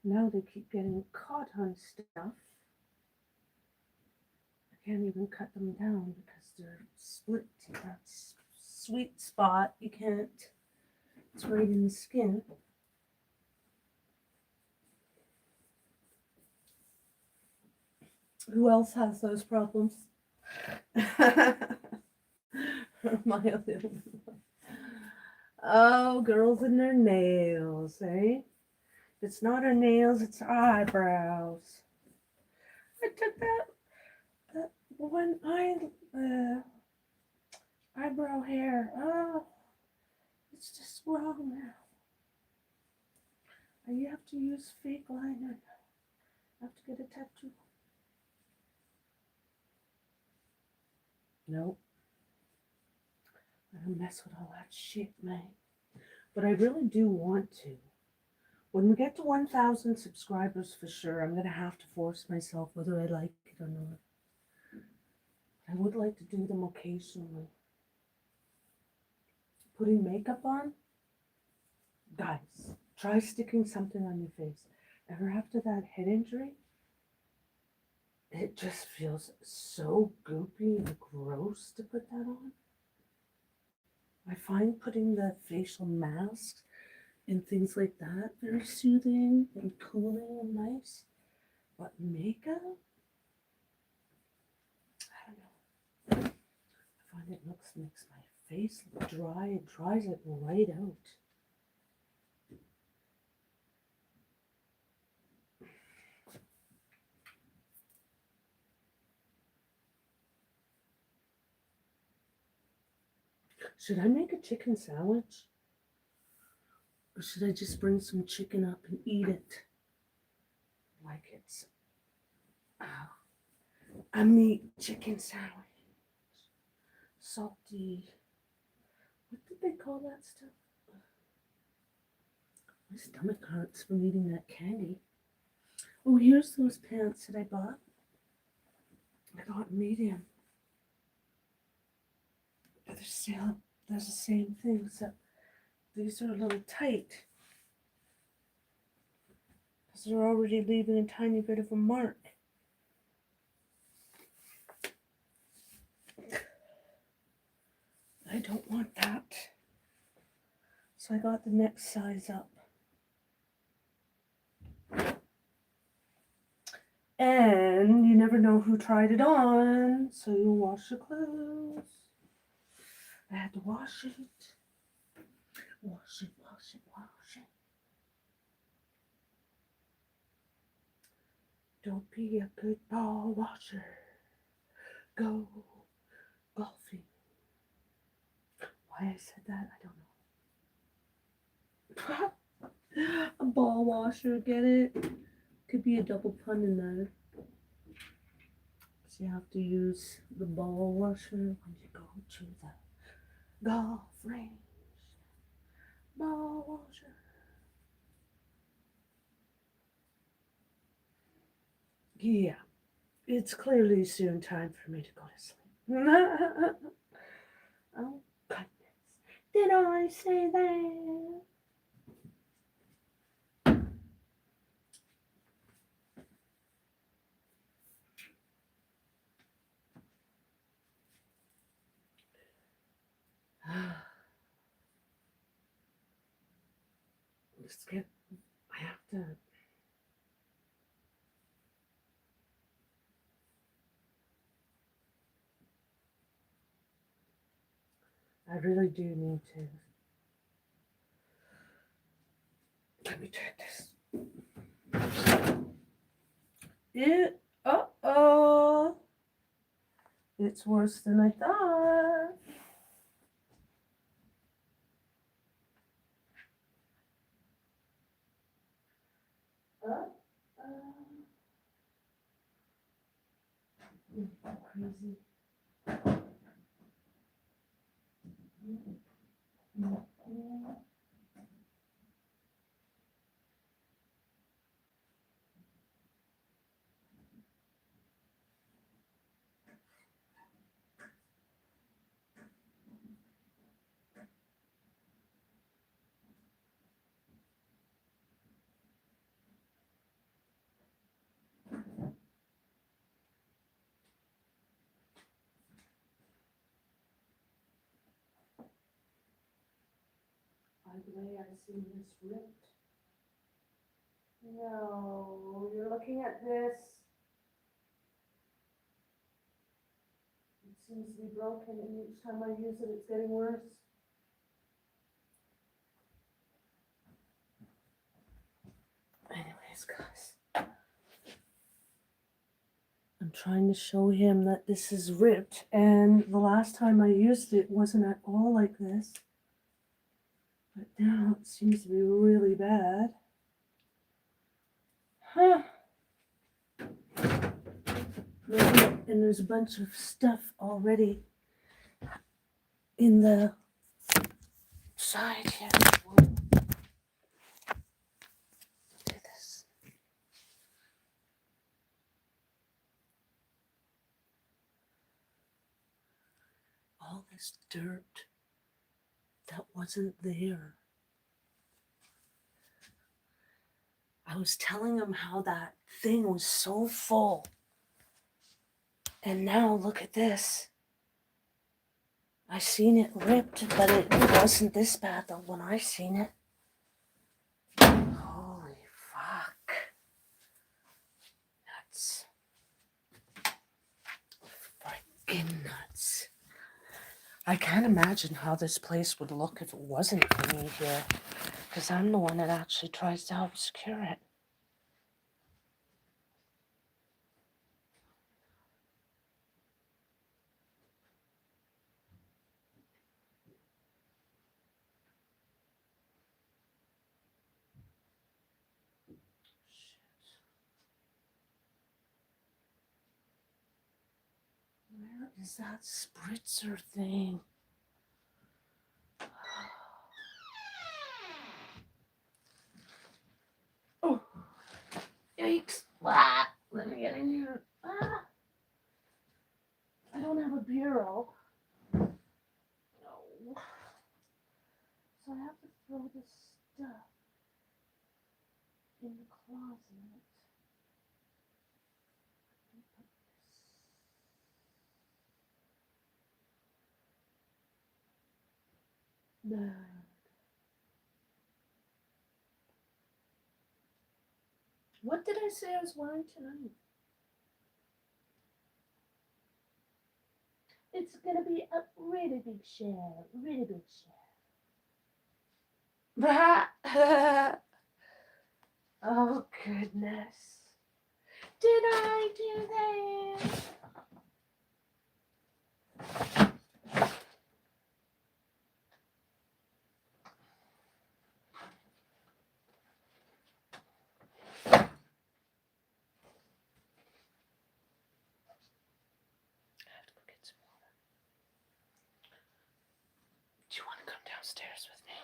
now they keep getting caught on stuff. I can't even cut them down because they're split to that sweet spot. You can't, it's right in the skin. Who else has those problems? My other one. Oh, girls and their nails, eh? It's not her nails, it's her eyebrows. I took that one eyebrow hair. Oh, it's just wrong now. You have to use fake liner. I have to get a tattoo. Nope. I don't mess with all that shit, man. But I really do want to. When we get to 1,000 subscribers for sure, I'm going to have to force myself whether I like it or not. I would like to do them occasionally. Putting makeup on? Guys, try sticking something on your face. Ever after that head injury? It just feels so goopy and gross to put that on. I find putting the facial masks and things like that very soothing and cooling and nice. But makeup? I don't know. I find it makes my face look dry. It dries it right out. Should I make a chicken sandwich? Or should I just bring some chicken up and eat it like it's a meat chicken sandwich? Salty. What did they call that stuff? My stomach hurts from eating that candy. Oh, here's those pants that I bought. I got medium. But they're the same thing, except these are a little tight. Because they're already leaving a tiny bit of a mark. I don't want that. So I got the next size up. And you never know who tried it on, so you wash your clothes. I had to wash it. Wash it, wash it, wash it. Don't be a good ball washer. Go golfing. Why I said that, I don't know. A ball washer, get it? Could be a double pun in there. So you have to use the ball washer when you go to the golf range. Ball washer. Yeah, it's clearly soon time for me to go to sleep. Oh, goodness. Did I say that? just get, I have to. I really do need to. Let me try this. Uh-oh. It's worse than I thought. Crazy. By the way, I see this ripped. No, you're looking at this. It seems to be broken, and each time I use it, it's getting worse. Anyways, guys, I'm trying to show him that this is ripped, and the last time I used it wasn't at all like this. But now it seems to be really bad. Huh. And there's a bunch of stuff already in the side here. Look at this. All this dirt that wasn't there. I was telling him how that thing was so full. And now look at this. I seen it ripped, but it wasn't this bad though when I seen it. Holy fuck. Nuts. Freaking nuts. I can't imagine how this place would look if it wasn't for me here. Because I'm the one that actually tries to help secure it. Where is that spritzer thing? Oh, yikes. Ah, let me get in here. Ah. I don't have a bureau. No. So I have to throw this stuff in the closet. No. What did I say I was wearing tonight? It's gonna be a really big share. Really big share. Oh goodness. Did I do that? Do you want to come downstairs with me?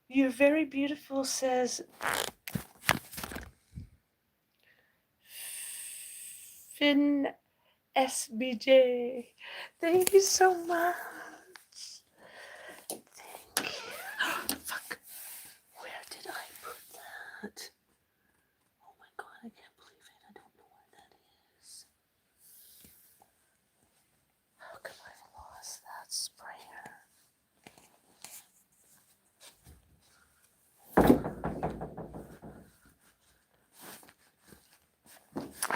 You're very beautiful, says Finn SBJ. Thank you so much. Thank you. Fuck. Where did I put that? Oh my god, I can't believe it. I don't know where that is. How come I've lost that sprayer?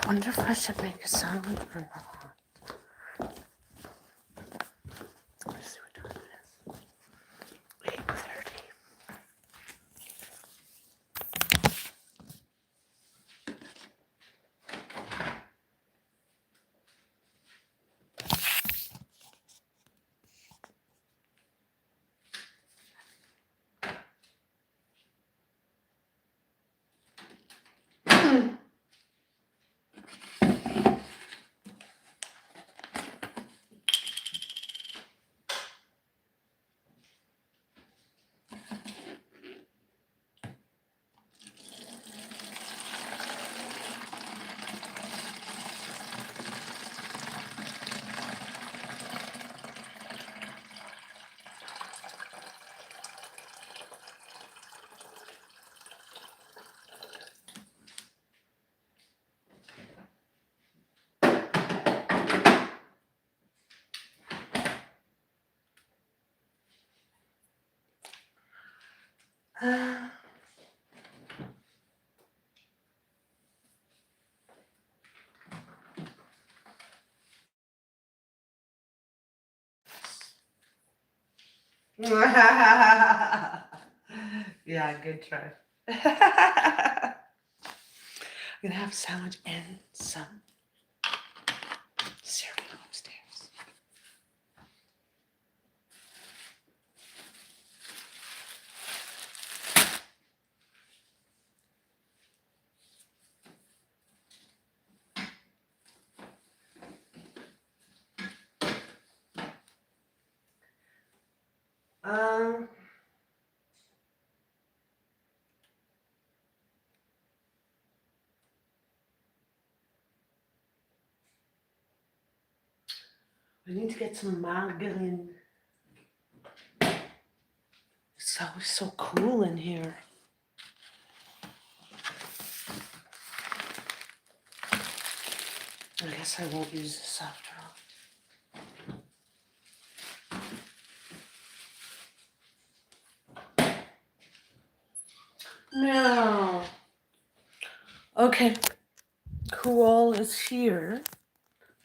wonder if I should make a salad or not. Let's see what time it is. 8:30. Yeah, good try. I'm gonna have a sandwich and some cereal upstairs. We need to get some margarine. It's always so cool in here. I guess I won't use this after all. No. Okay, who all is here?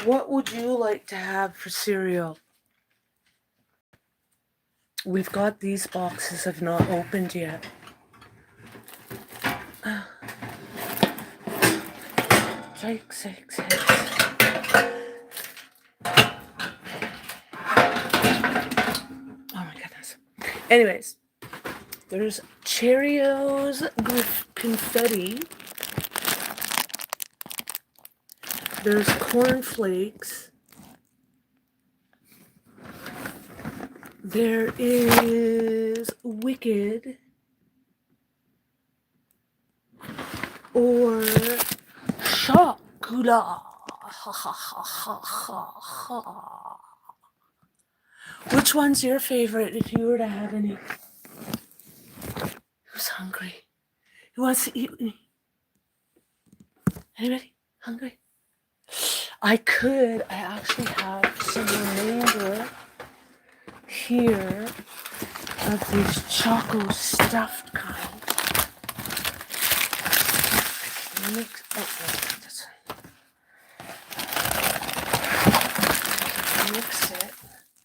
What would you like to have for cereal? We've got these boxes have not opened yet. Six. Oh my goodness. Anyways, there's Cheerios confetti. There's cornflakes. There is Wicked or Chocolat. Which one's your favorite if you were to have any? Who's hungry? Who wants to eat with me? Anybody hungry? I actually have some remainder here of these choco stuffed kind. Mix it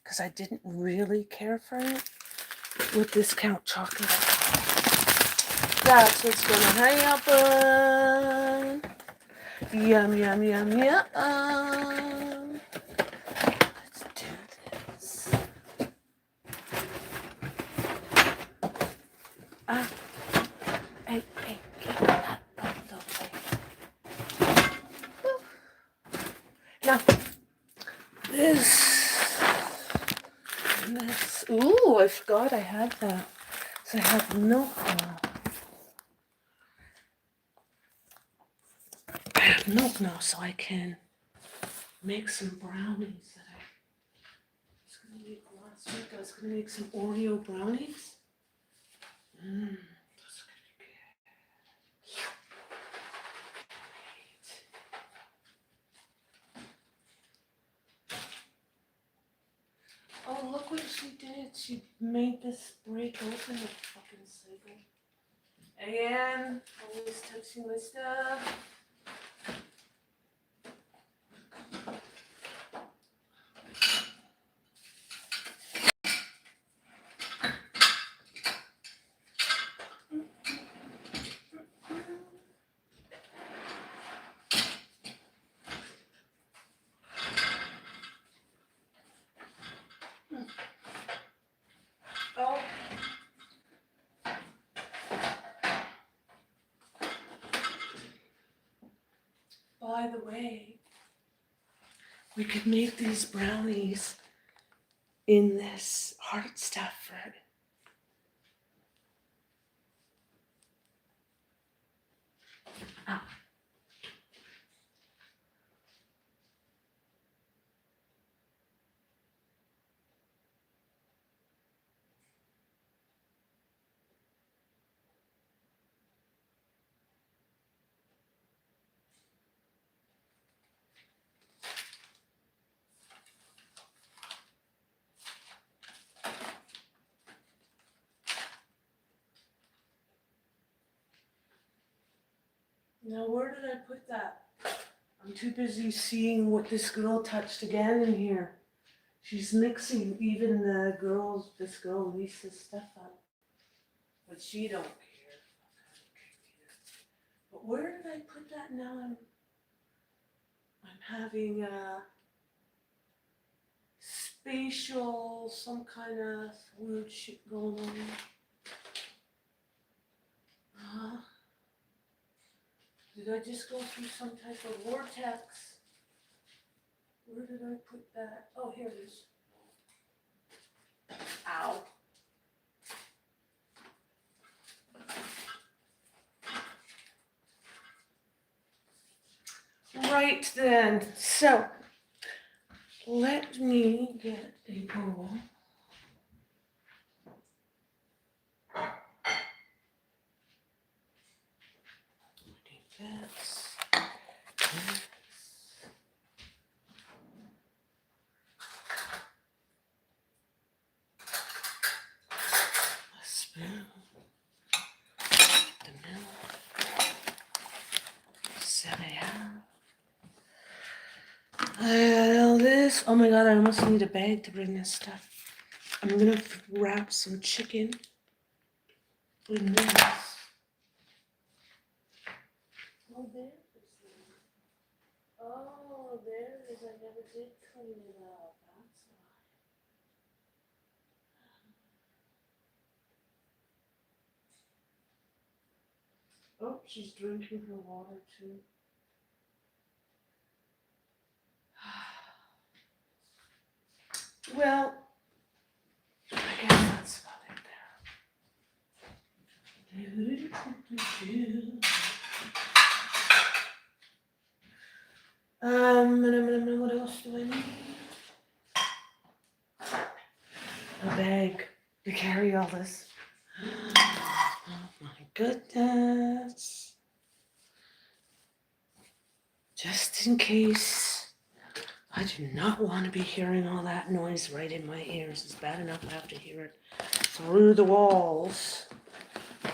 because I didn't really care for it with this Count chocolate. That's what's gonna happen. Yum. Let's do this. Hey, keep that out of the way. Now, this. Ooh, I forgot I had that. So I have milk now. I have milk now, so I can make some brownies that I was going to make last week. I was going to make some Oreo brownies. Those are going to be good. Oh, look what she did. She made this break open the fucking cycle. Again, always touching my stuff. by the way, we could make these brownies in this hard stuff for ah. Now where did I put that? I'm too busy seeing what this girl touched again in here. She's mixing even this girl Lisa's stuff up. But she don't care. But where did I put that now? I'm having a spatial, some kind of weird shit going on. Did I just go through some type of vortex? Where did I put that? Oh, here it is. Ow. Right then, so let me get a bowl. This. A spoon. The milk. Cereal. All this. Oh my god, I almost need a bag to bring this stuff. I'm gonna wrap some chicken in this. Oh, there is one. Oh, there it is. I never did clean it up. That's why. Oh, she's drinking her water too. Well, I guess that's about it there. What else do I need? A bag to carry all this. Oh my goodness. Just in case. I do not want to be hearing all that noise right in my ears. It's bad enough I have to hear it through the walls. I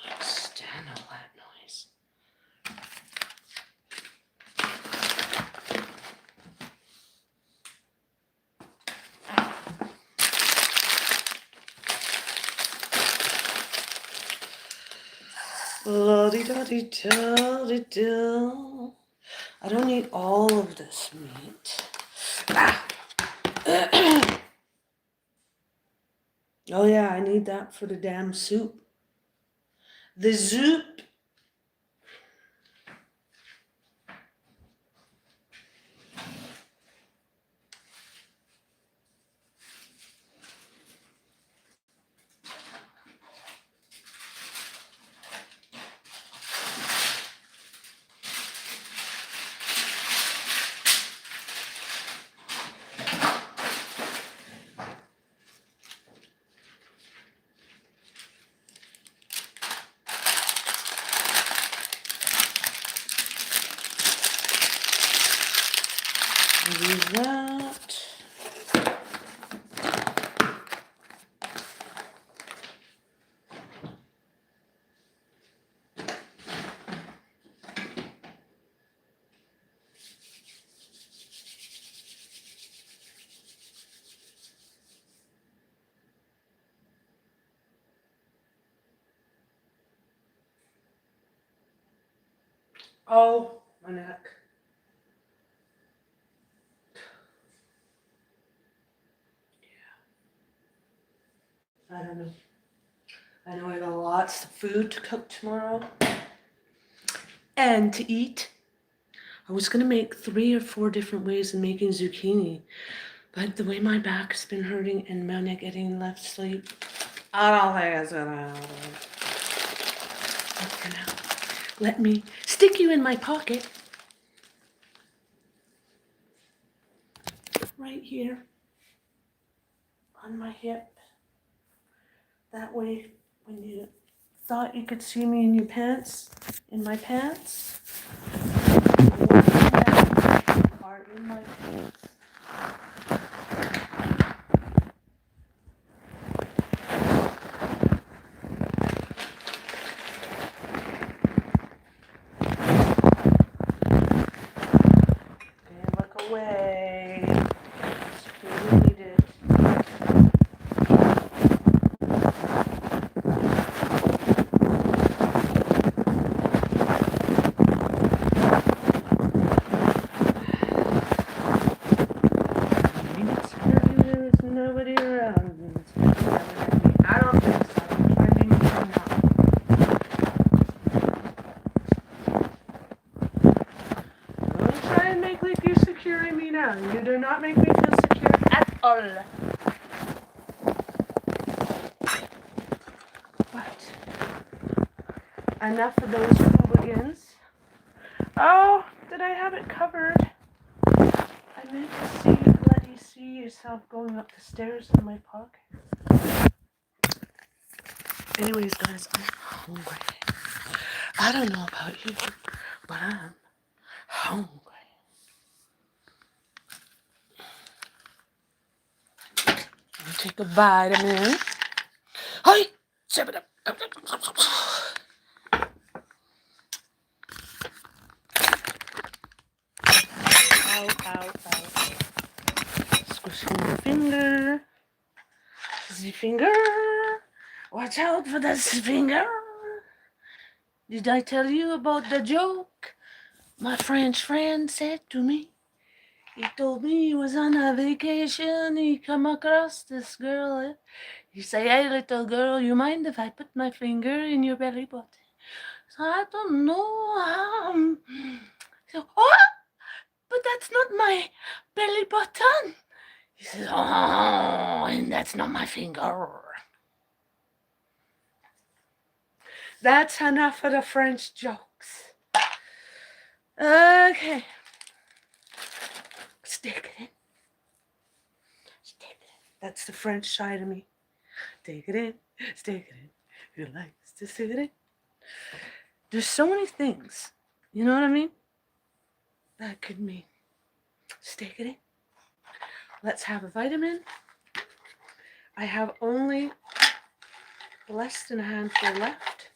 can't stand all that noise. La-di-da-di-da-di-da. I don't need all of this meat. Ah. Oh yeah, I need that for the damn soup. The soup. Do that. Oh, my neck. Yeah. I don't know. I know I got lots of food to cook tomorrow and to eat. I was gonna make 3 or 4 different ways of making zucchini, but the way my back's been hurting and I'm not getting enough sleep, I don't think it's gonna happen. But for now, let me stick you in my pocket. Right here on my hip. That way, when you thought you could see me in your pants, in my pants, are in my pants. And look away. You need it. There is nobody around. I don't think so. I'm trying to make it now. Don't try and make like you're securing me now. You do not make me feel secure at all. But enough of those hooligans. Oh, did I have it covered? I meant to let you see yourself going up the stairs in my pocket. Anyways, guys, I'm hungry. I don't know about you, but I'm hungry. I'll take a vitamin. Hi! Zip it up. Ow, ow, ow. Squishing the finger. The finger. Watch out for the finger. Did I tell you about the joke my French friend said to me? He told me he was on a vacation. He come across this girl. He say, "Hey, little girl, you mind if I put my finger in your belly button?" So I don't know. So, oh, but that's not my belly button. He says, "Oh, and that's not my finger." That's enough of the French jokes. Okay. Stick it in. Stick it in. That's the French side of me. Take it in. Stick it in. Who likes to sit in? There's so many things. You know what I mean? That could mean. Stick it in. Let's have a vitamin. I have only less than a handful left,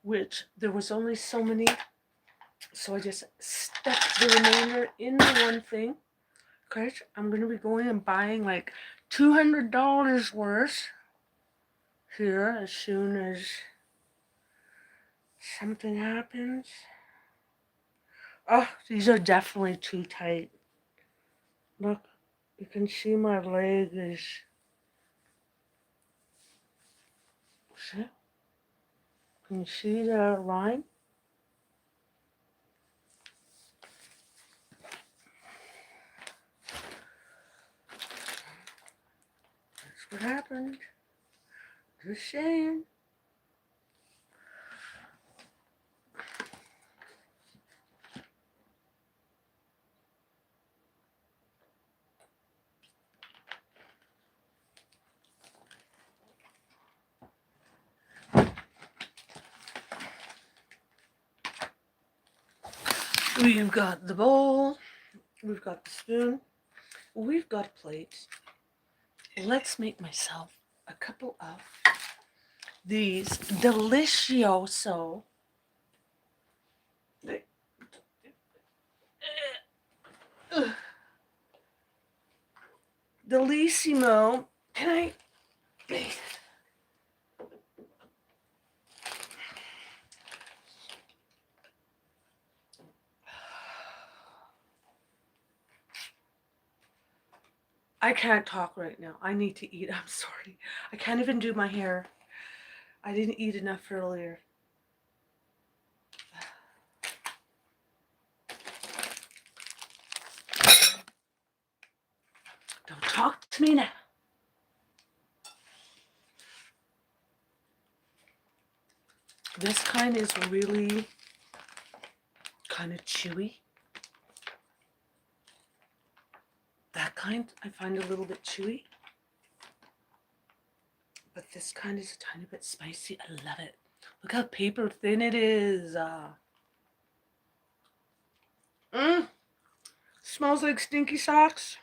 which there was only so many. So I just stuck the remainder in the one thing. Okay, I'm going to be going and buying like $200 worth here as soon as something happens. Oh, these are definitely too tight. Look, you can see my leg is... See? Can you see the line? That's what happened. Just saying. We've got the bowl. We've got the spoon. We've got a plate. Let's make myself a couple of these delicioso. Delissimo. Can I? I can't talk right now. I need to eat. I'm sorry. I can't even do my hair. I didn't eat enough earlier. Talk to me now. This kind is really kind of chewy. That kind I find a little bit chewy. But this kind is a tiny bit spicy. I love it. Look how paper thin it is. Smells like stinky socks.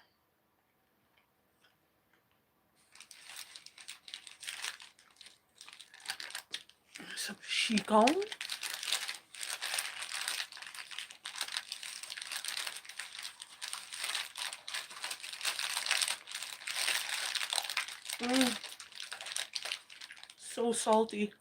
Some chic-on. So salty.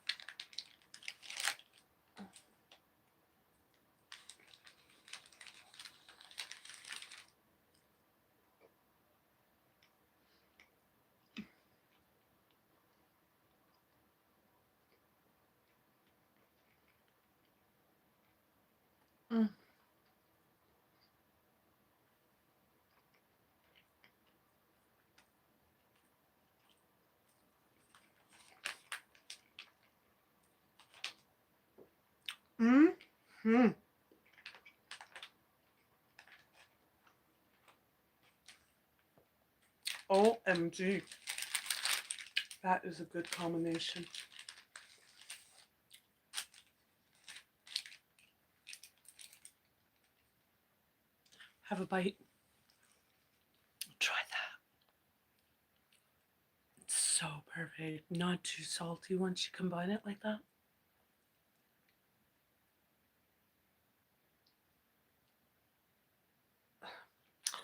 OMG. That is a good combination. Have a bite. Try that. It's so perfect. Not too salty once you combine it like that.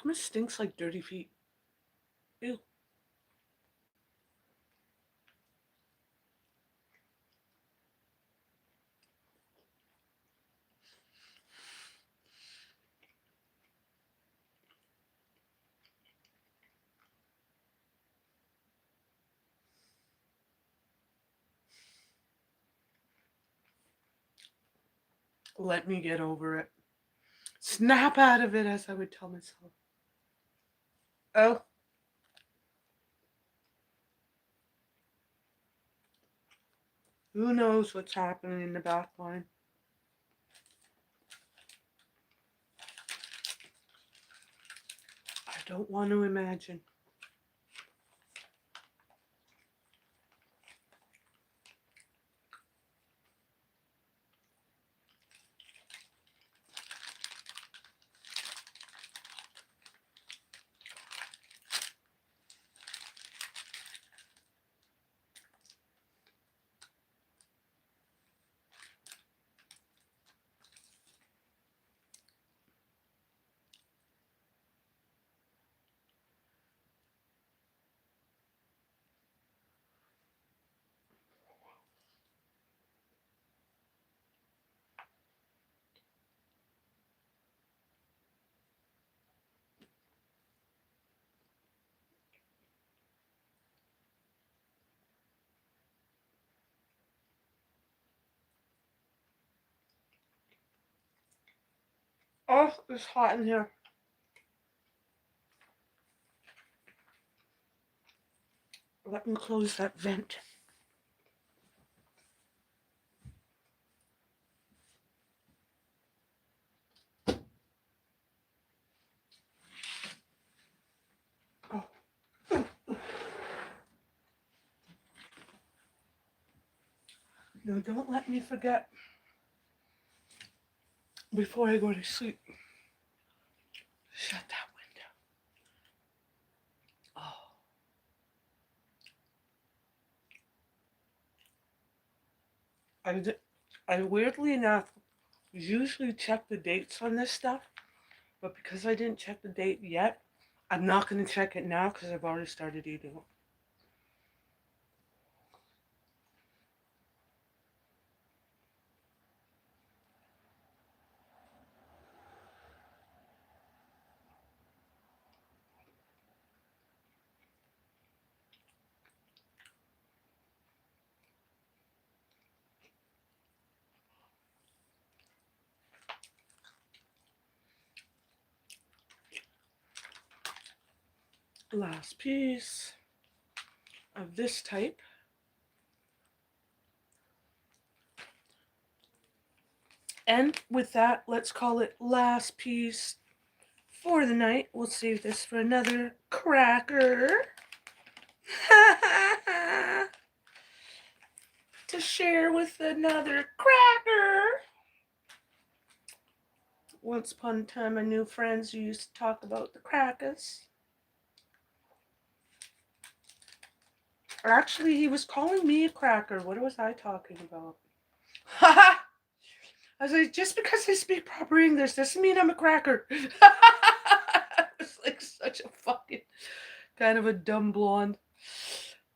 Almost stinks like dirty feet. Ew. Let me get over it. Snap out of it, as I would tell myself. Oh. Who knows what's happening in the back line? I don't want to imagine. Oh, it's hot in here. Let me close that vent. Oh. No, don't let me forget before I go to sleep. Shut that window. Oh. I weirdly enough usually check the dates on this stuff, but because I didn't check the date yet, I'm not going to check it now because I've already started eating it. last piece of this type. And with that, let's call it last piece for the night. We'll save this for another cracker to share with another cracker. Once upon a time, I knew friends who used to talk about the crackers. Or actually, he was calling me a cracker. What was I talking about? I was like, just because I speak proper English doesn't mean I'm a cracker. I was like such a fucking kind of a dumb blonde.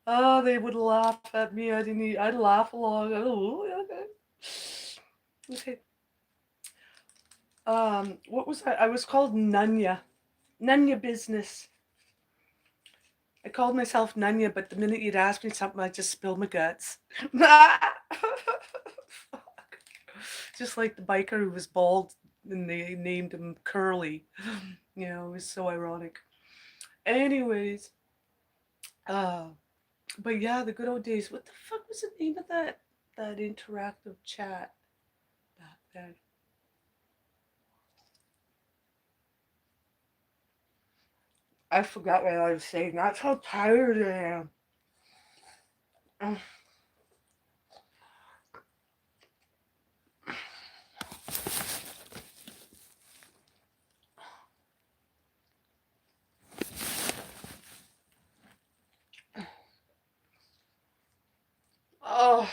Oh, they would laugh at me. I'd laugh along. Oh, okay. What was I? I was called Nunya. Nunya business. I called myself Nunya, but the minute you'd ask me something, I'd just spill my guts. Just like the biker who was bald and they named him Curly. You know, it was so ironic. Anyways, but yeah, the good old days. What the fuck was the name of that interactive chat back then? I forgot what I was saying. That's how tired I am. Oh.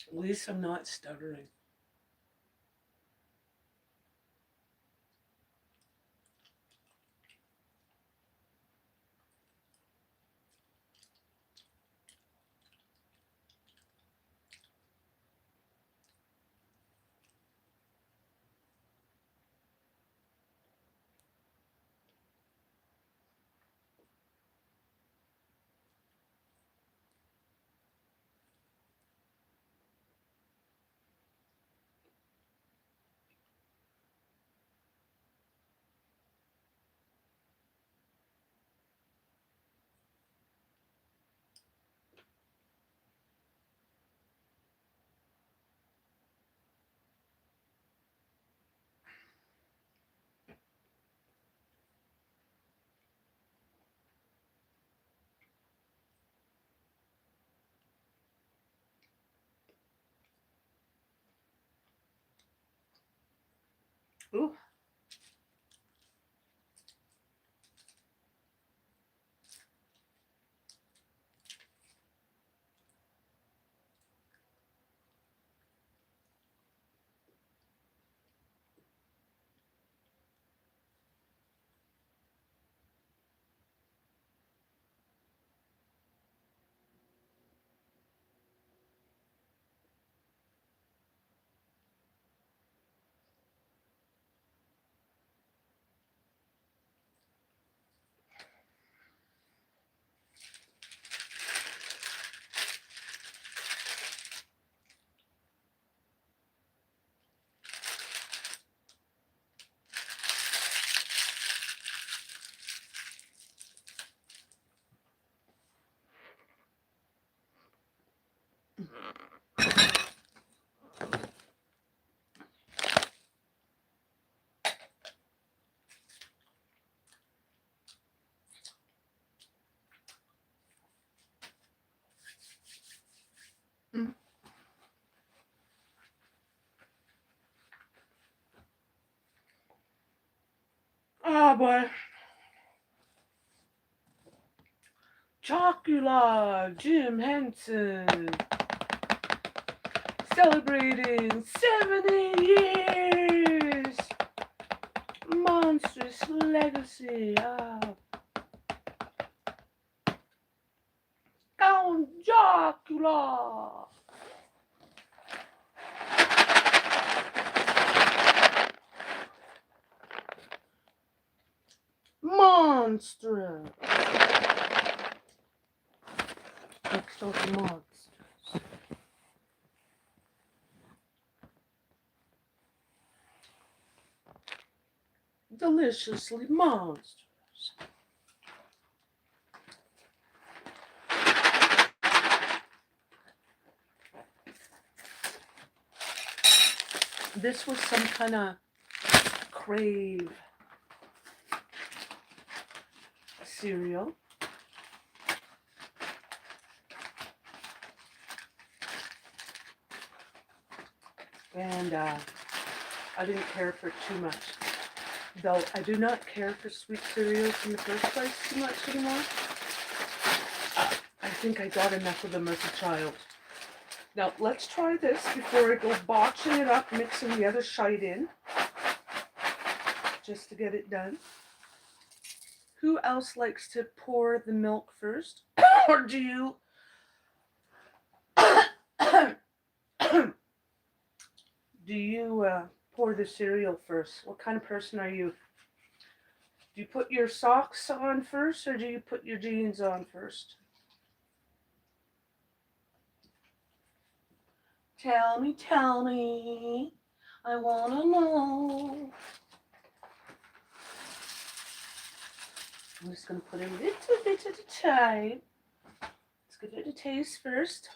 At least I'm not stuttering. Ooh. Mm. Oh boy. Chocula, Jim Henson, celebrating 70 years. Monstrous legacy of Count Chocula. Monstrous. Next up, monsters. deliciously monsters. This was some kind of Crave cereal. And I didn't care for it too much. Though I do not care for sweet cereals in the first place too much anymore. I think I got enough of them as a child. Now let's try this before I go botching it up, mixing the other shite in. Just to get it done. Who else likes to pour the milk first? Or do you pour the cereal first? What kind of person are you? Do you put your socks on first or do you put your jeans on first? Tell me. I want to know. I'm just going to put a little bit at a time. Let's give it a taste first.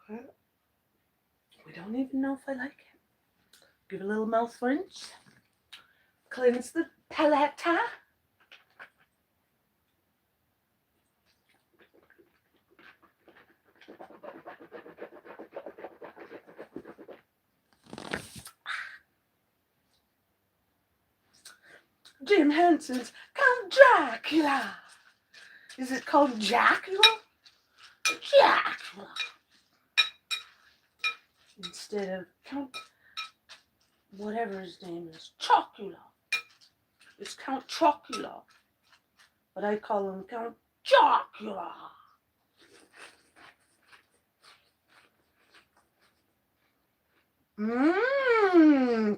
We don't even know if I like it. Give it a little mouth rinse. Cleanse the palate. Jim Henson's Count Dracula. Is it called Dracula? Dracula. Instead of Count, whatever his name is, Chocula. It's Count Chocula. But I call him Count Chocula. Mmm.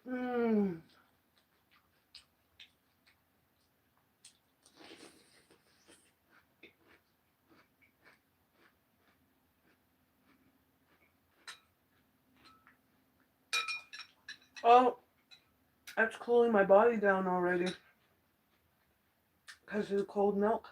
Mmm. Oh, that's cooling my body down already because of the cold milk.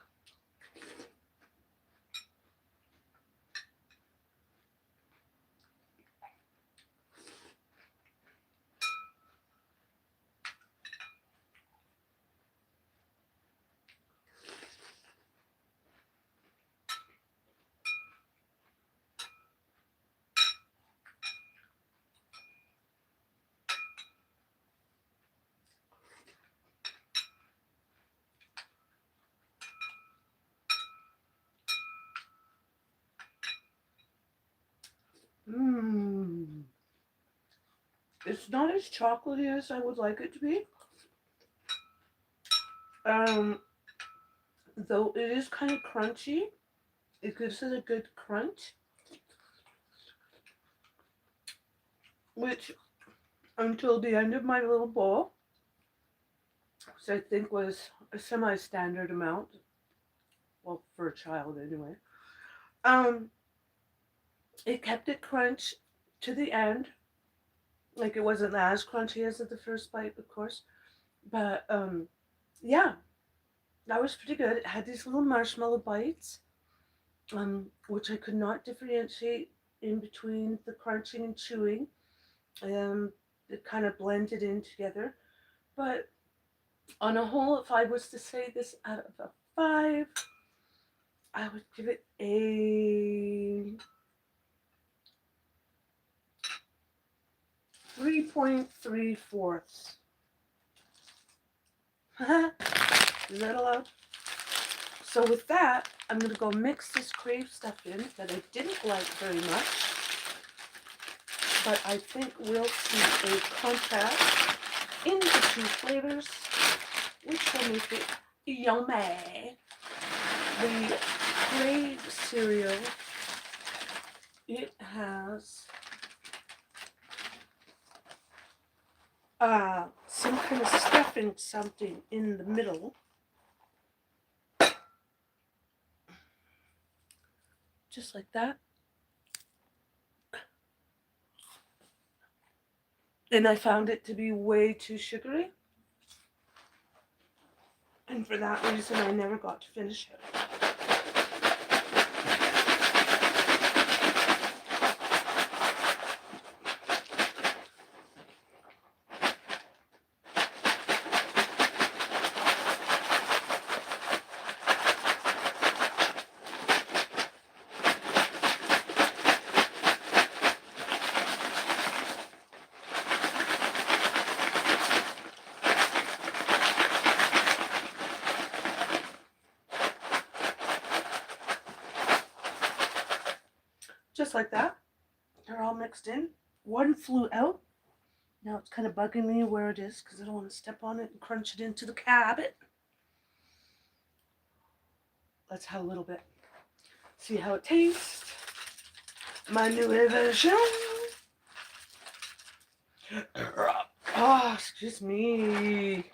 Mmm. It's not as chocolatey as I would like it to be. Though it is kind of crunchy. It gives it a good crunch. Which, until the end of my little bowl, which I think was a semi-standard amount, well, for a child anyway, it kept it crunch to the end. Like, it wasn't as crunchy as at the first bite, of course. But, yeah, that was pretty good. It had these little marshmallow bites, which I could not differentiate in between the crunching and chewing. It kind of blended in together. But On a whole, if I was to say this out of a 5, I would give it a 3.3/4. Is that allowed? So with that, I'm going to go mix this crave stuff in that I didn't like very much. But I think we'll see a contrast in the 2 flavors, which will make it yummy. The crave cereal, it has some kind of stuffing something in the middle. Just like that. And I found it to be way too sugary. And for that reason, I never got to finish it. Just like that. They're all mixed in. One flew out. Now it's kind of bugging me where it is because I don't want to step on it and crunch it into the cabinet. Let's have a little bit. See how it tastes. My new version. Oh, excuse me.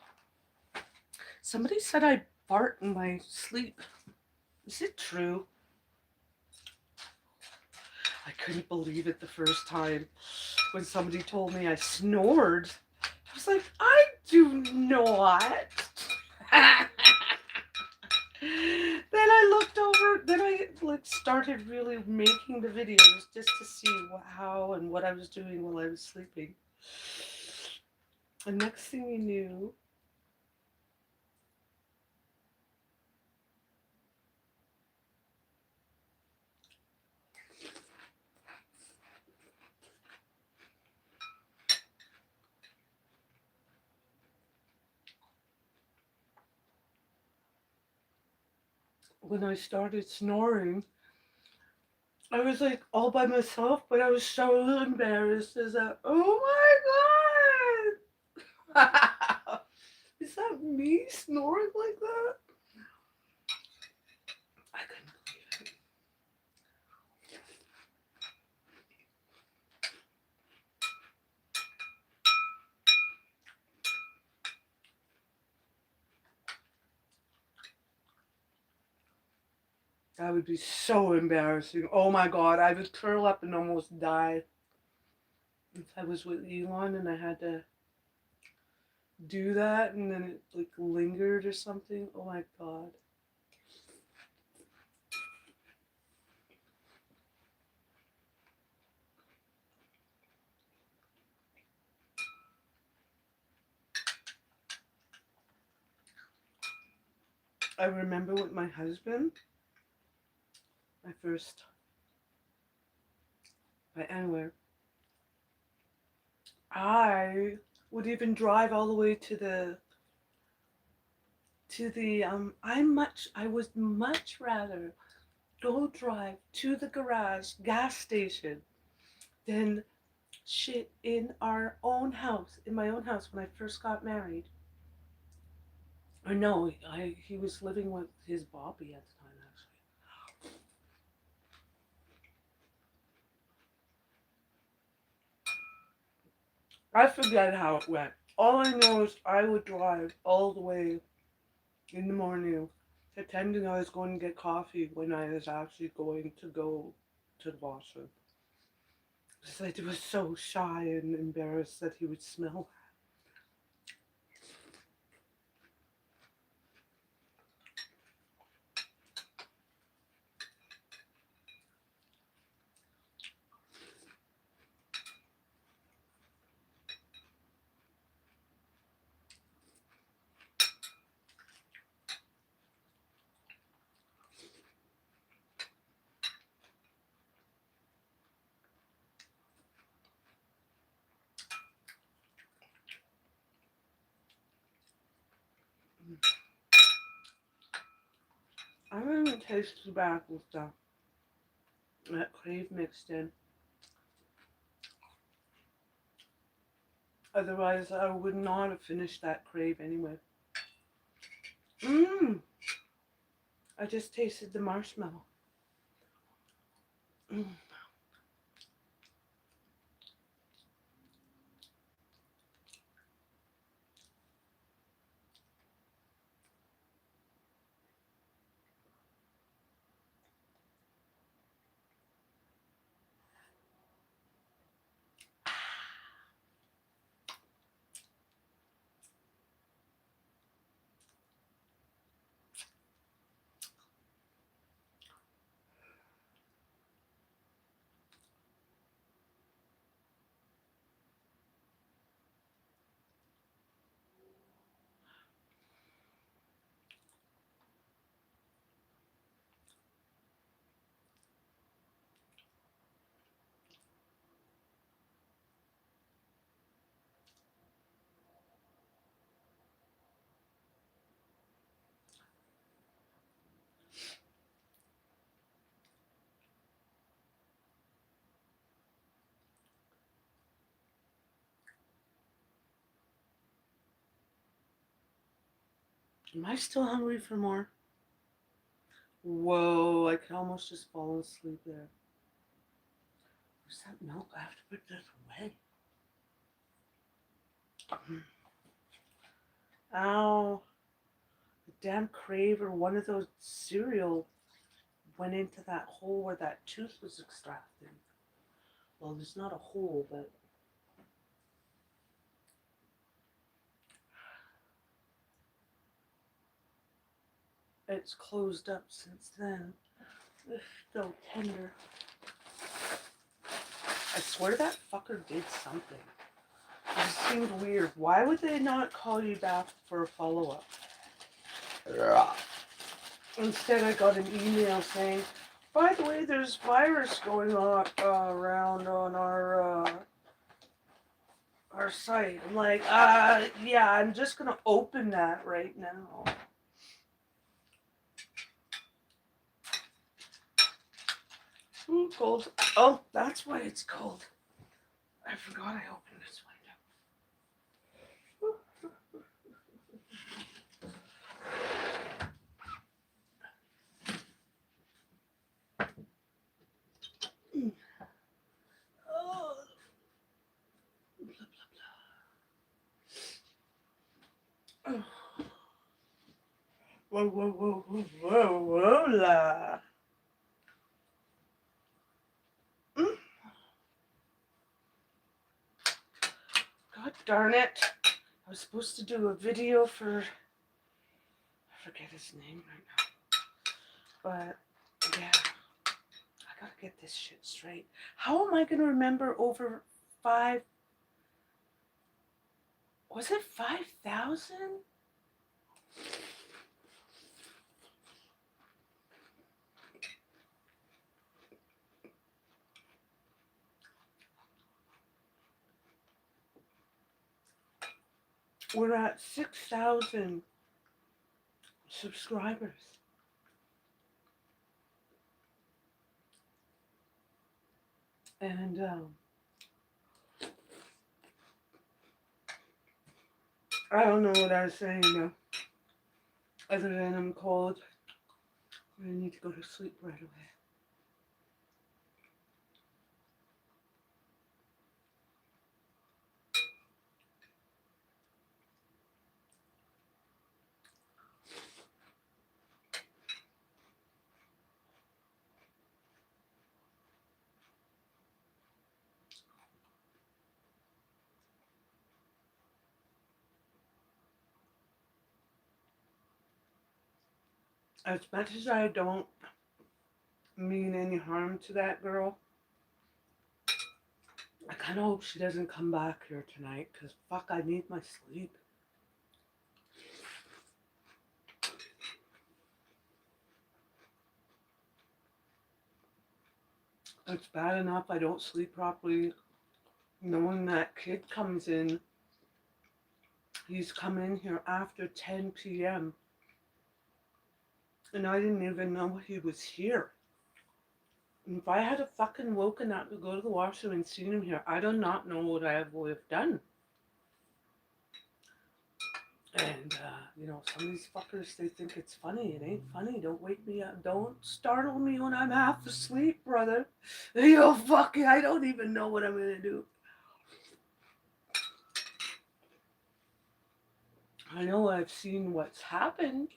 Somebody said I fart in my sleep. Is it true? I couldn't believe it the first time when somebody told me I snored. I was like, I do not. Then I looked over, then I started really making the videos just to see how and what I was doing while I was sleeping. And next thing you knew, when I started snoring, I was like all by myself, but I was so embarrassed. Is that, oh my God! Is that me snoring like that? I couldn't believe it. That would be so embarrassing. Oh my God, I would curl up and almost die. If I was with Elon and I had to do that and then it like lingered or something. Oh my God. I remember with my husband, but anyway, I would even drive all the way to the I would much rather go drive to the garage gas station than shit in our own house, in my own house when I first got married. Or no, he was living with his Bobby at the time, actually. I forget how it went. All I know is I would drive all the way in the morning, pretending I was going to get coffee when I was actually going to go to the washroom. It's like I was so shy and embarrassed that he would smell. I don't even taste tobacco stuff. That crave mixed in. Otherwise, I would not have finished that crave anyway. Mmm. I just tasted the marshmallow. Mm. Am I still hungry for more? Whoa, I could almost just fall asleep there. Where's that milk? I have to put this away. Ow. The damn crave or one of those cereal went into that hole where that tooth was extracted. Well, there's not a hole, but it's closed up since then. It's still tender. I swear that fucker did something. It just seemed weird. Why would they not call you back for a follow-up? Instead, I got an email saying, by the way, there's virus going on around on our site. I'm like, yeah, I'm just gonna open that right now. Ooh, cold. Oh, that's why it's cold. I forgot I opened this window. Oh. Blah, blah, blah. Whoa, whoa, whoa, whoa, whoa, whoa, la. God darn it. I was supposed to do a video for, I forget his name right now. But, yeah, I gotta get this shit straight. How am I gonna remember over 5, was it 5,000? We're at 6,000 subscribers. And I don't know what I was saying now. Other than I'm cold. I need to go to sleep right away. As much as I don't mean any harm to that girl, I kind of hope she doesn't come back here tonight, because fuck, I need my sleep. It's bad enough I don't sleep properly, knowing that kid comes in He's come in here after 10 p.m. and I didn't even know he was here. And if I had a fucking woken up to go to the washroom and seen him here, I do not know what I would have done. And, some of these fuckers, they think it's funny. It ain't funny. Don't wake me up. Don't startle me when I'm half asleep, brother. Fuck it. I don't even know what I'm going to do. I know I've seen what's happened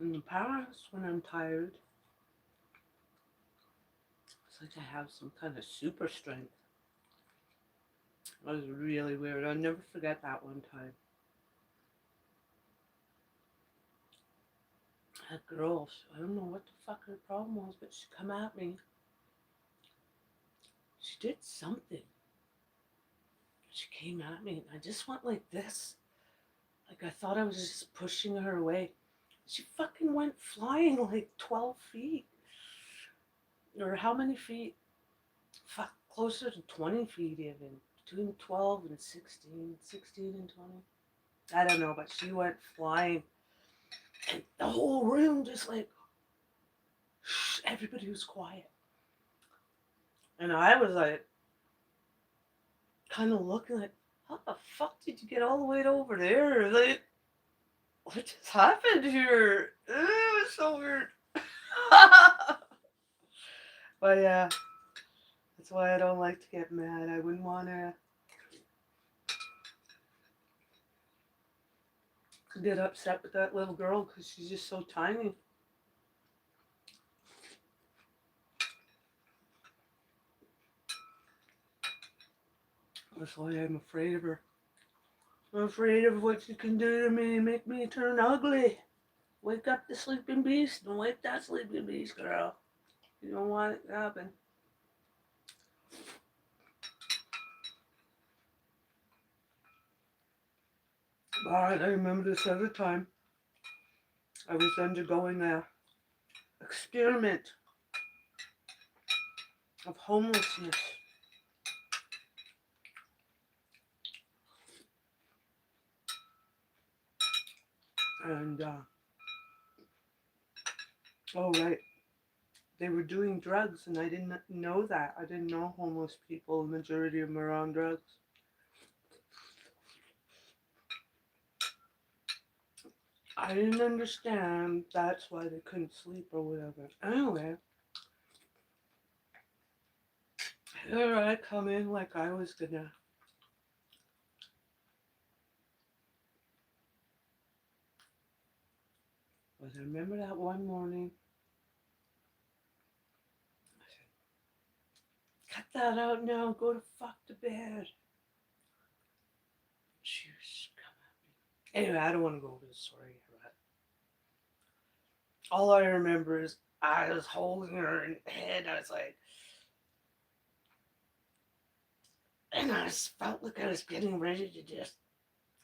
in the past when I'm tired. It's like I have some kind of super strength. That was really weird. I'll never forget that one time. That girl, I don't know what the fuck her problem was, but she come at me. She did something. She came at me, and I just went like this. Like I thought I was just pushing her away. She fucking went flying like 12 feet. Or how many feet? Fuck, closer to 20 feet even. Between 12 and 16. 16 and 20. I don't know, but she went flying. And the whole room just like, everybody was quiet. And I was like, kind of looking like, how the fuck did you get all the way over there? Like, what just happened here? It was so weird. But yeah, that's why I don't like to get mad. I wouldn't want to get upset with that little girl because she's just so tiny. That's why I'm afraid of her. I'm afraid of what she can do to me and make me turn ugly. Wake up the sleeping beast. Don't wake that sleeping beast, girl. You don't want it to happen. But I remember this other time. I was undergoing a experiment of homelessness. And, oh right, they were doing drugs and I didn't know that. I didn't know homeless people, the majority of them are on drugs. I didn't understand that's why they couldn't sleep or whatever. Anyway, here I come in like I was gonna But I remember that one morning, I said, cut that out now, go to fuck to bed. She was coming at me. Anyway, I don't want to go over the story yet. All I remember is I was holding her in the head. I was like, and I just felt like I was getting ready to just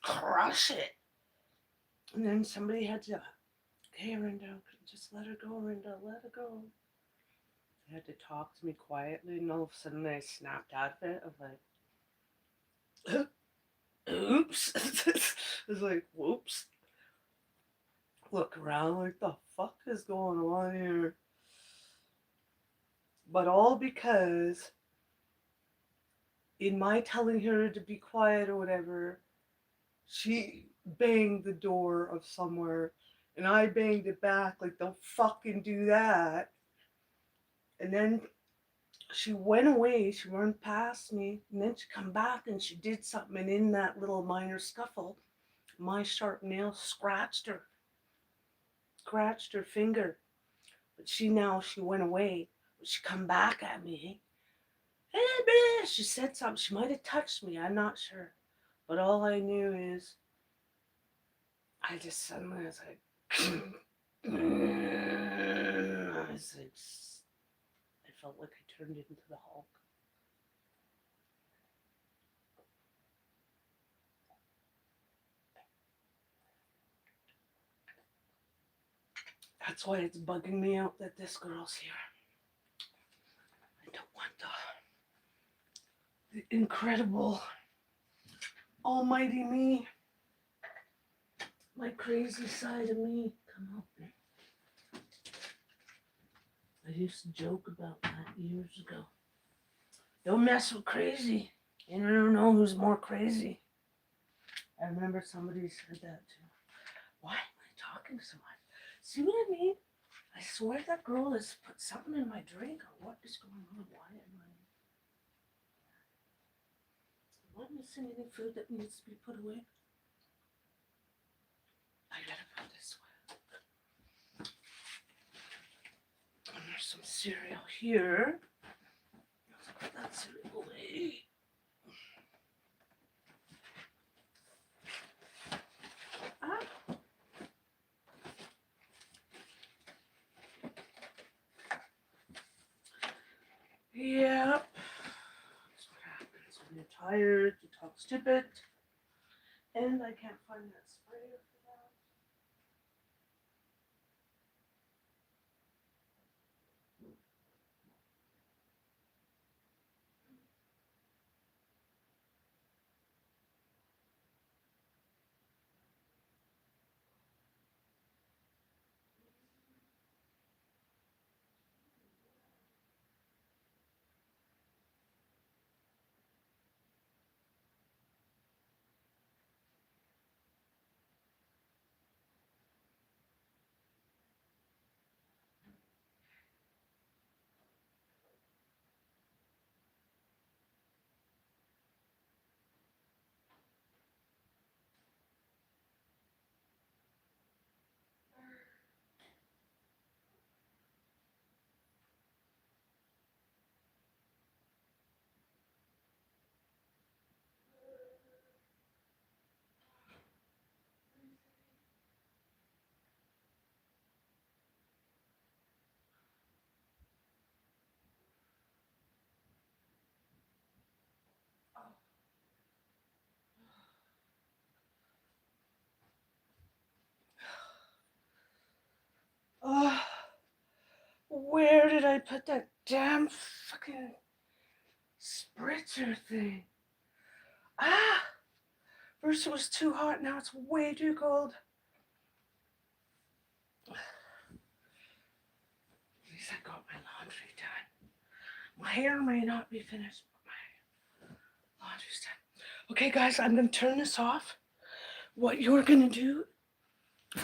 crush it. And then somebody had to, okay, Rinda, just let her go, Rinda, let her go. They had to talk to me quietly, and all of a sudden I snapped out of it. I was like, oops. I was like, whoops. Look around like, the fuck is going on here? But all because in my telling her to be quiet or whatever, she banged the door of somewhere and I banged it back like, don't fucking do that. And then she went away, she went past me, and then she come back and she did something, and in that little minor scuffle, my sharp nail scratched her finger. But she went away, but she come back at me. Hey, bitch, she said something, she might have touched me, I'm not sure. But all I knew is, I just suddenly was like, I was like, I felt like I turned into the Hulk. That's why it's bugging me out that this girl's here. I don't want the incredible almighty me, my crazy side of me, come out there. I used to joke about that years ago. Don't mess with crazy. You don't know who's more crazy. I remember somebody said that too. Why am I talking so much? See what I mean? I swear that girl has put something in my drink, or what is going on? Why am I missing any food that needs to be put away? I gotta put this away. And there's some cereal here. Let's put that cereal away. Ah. Yep. That's what happens when you're tired, you talk stupid, and I can't find that sprayer for that. Oh, where did I put that damn fucking spritzer thing? Ah! First it was too hot, now it's way too cold. At least I got my laundry done. My hair may not be finished, but my laundry's done. Okay, guys, I'm going to turn this off. What you're going to do,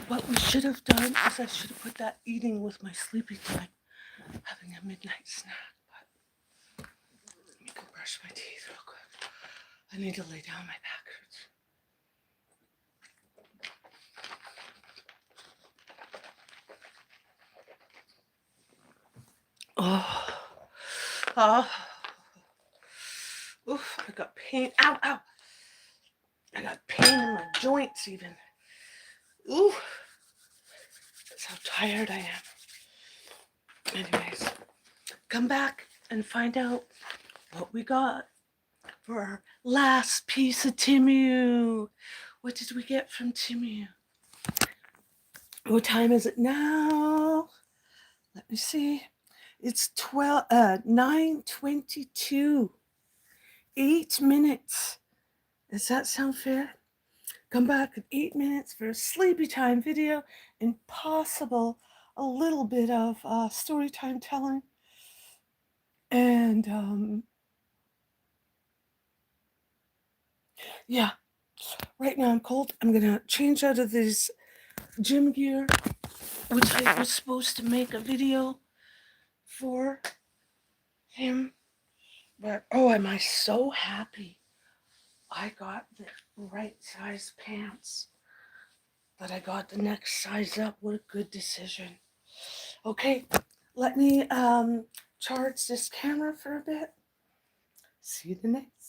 what we should have done is I should have put that eating with my sleepy time, having a midnight snack. But let me go brush my teeth real quick. I need to lay down, my back hurts. Oh, oof, I got pain. Ow, ow. I got pain in my joints even. Ooh, that's how tired I am. Anyways, come back and find out what we got for our last piece of Timu. What did we get from Timu? What time is it now? Let me see. It's 9:22. 8 minutes. Does that sound fair? Come back in 8 minutes for a sleepy time video and possible a little bit of story time telling. And yeah, right now I'm cold. I'm gonna change out of this gym gear, which I was supposed to make a video for him. But oh, am I so happy I got the right size pants, that I got the next size up. What a good decision. Okay, let me charge this camera for a bit. See you the next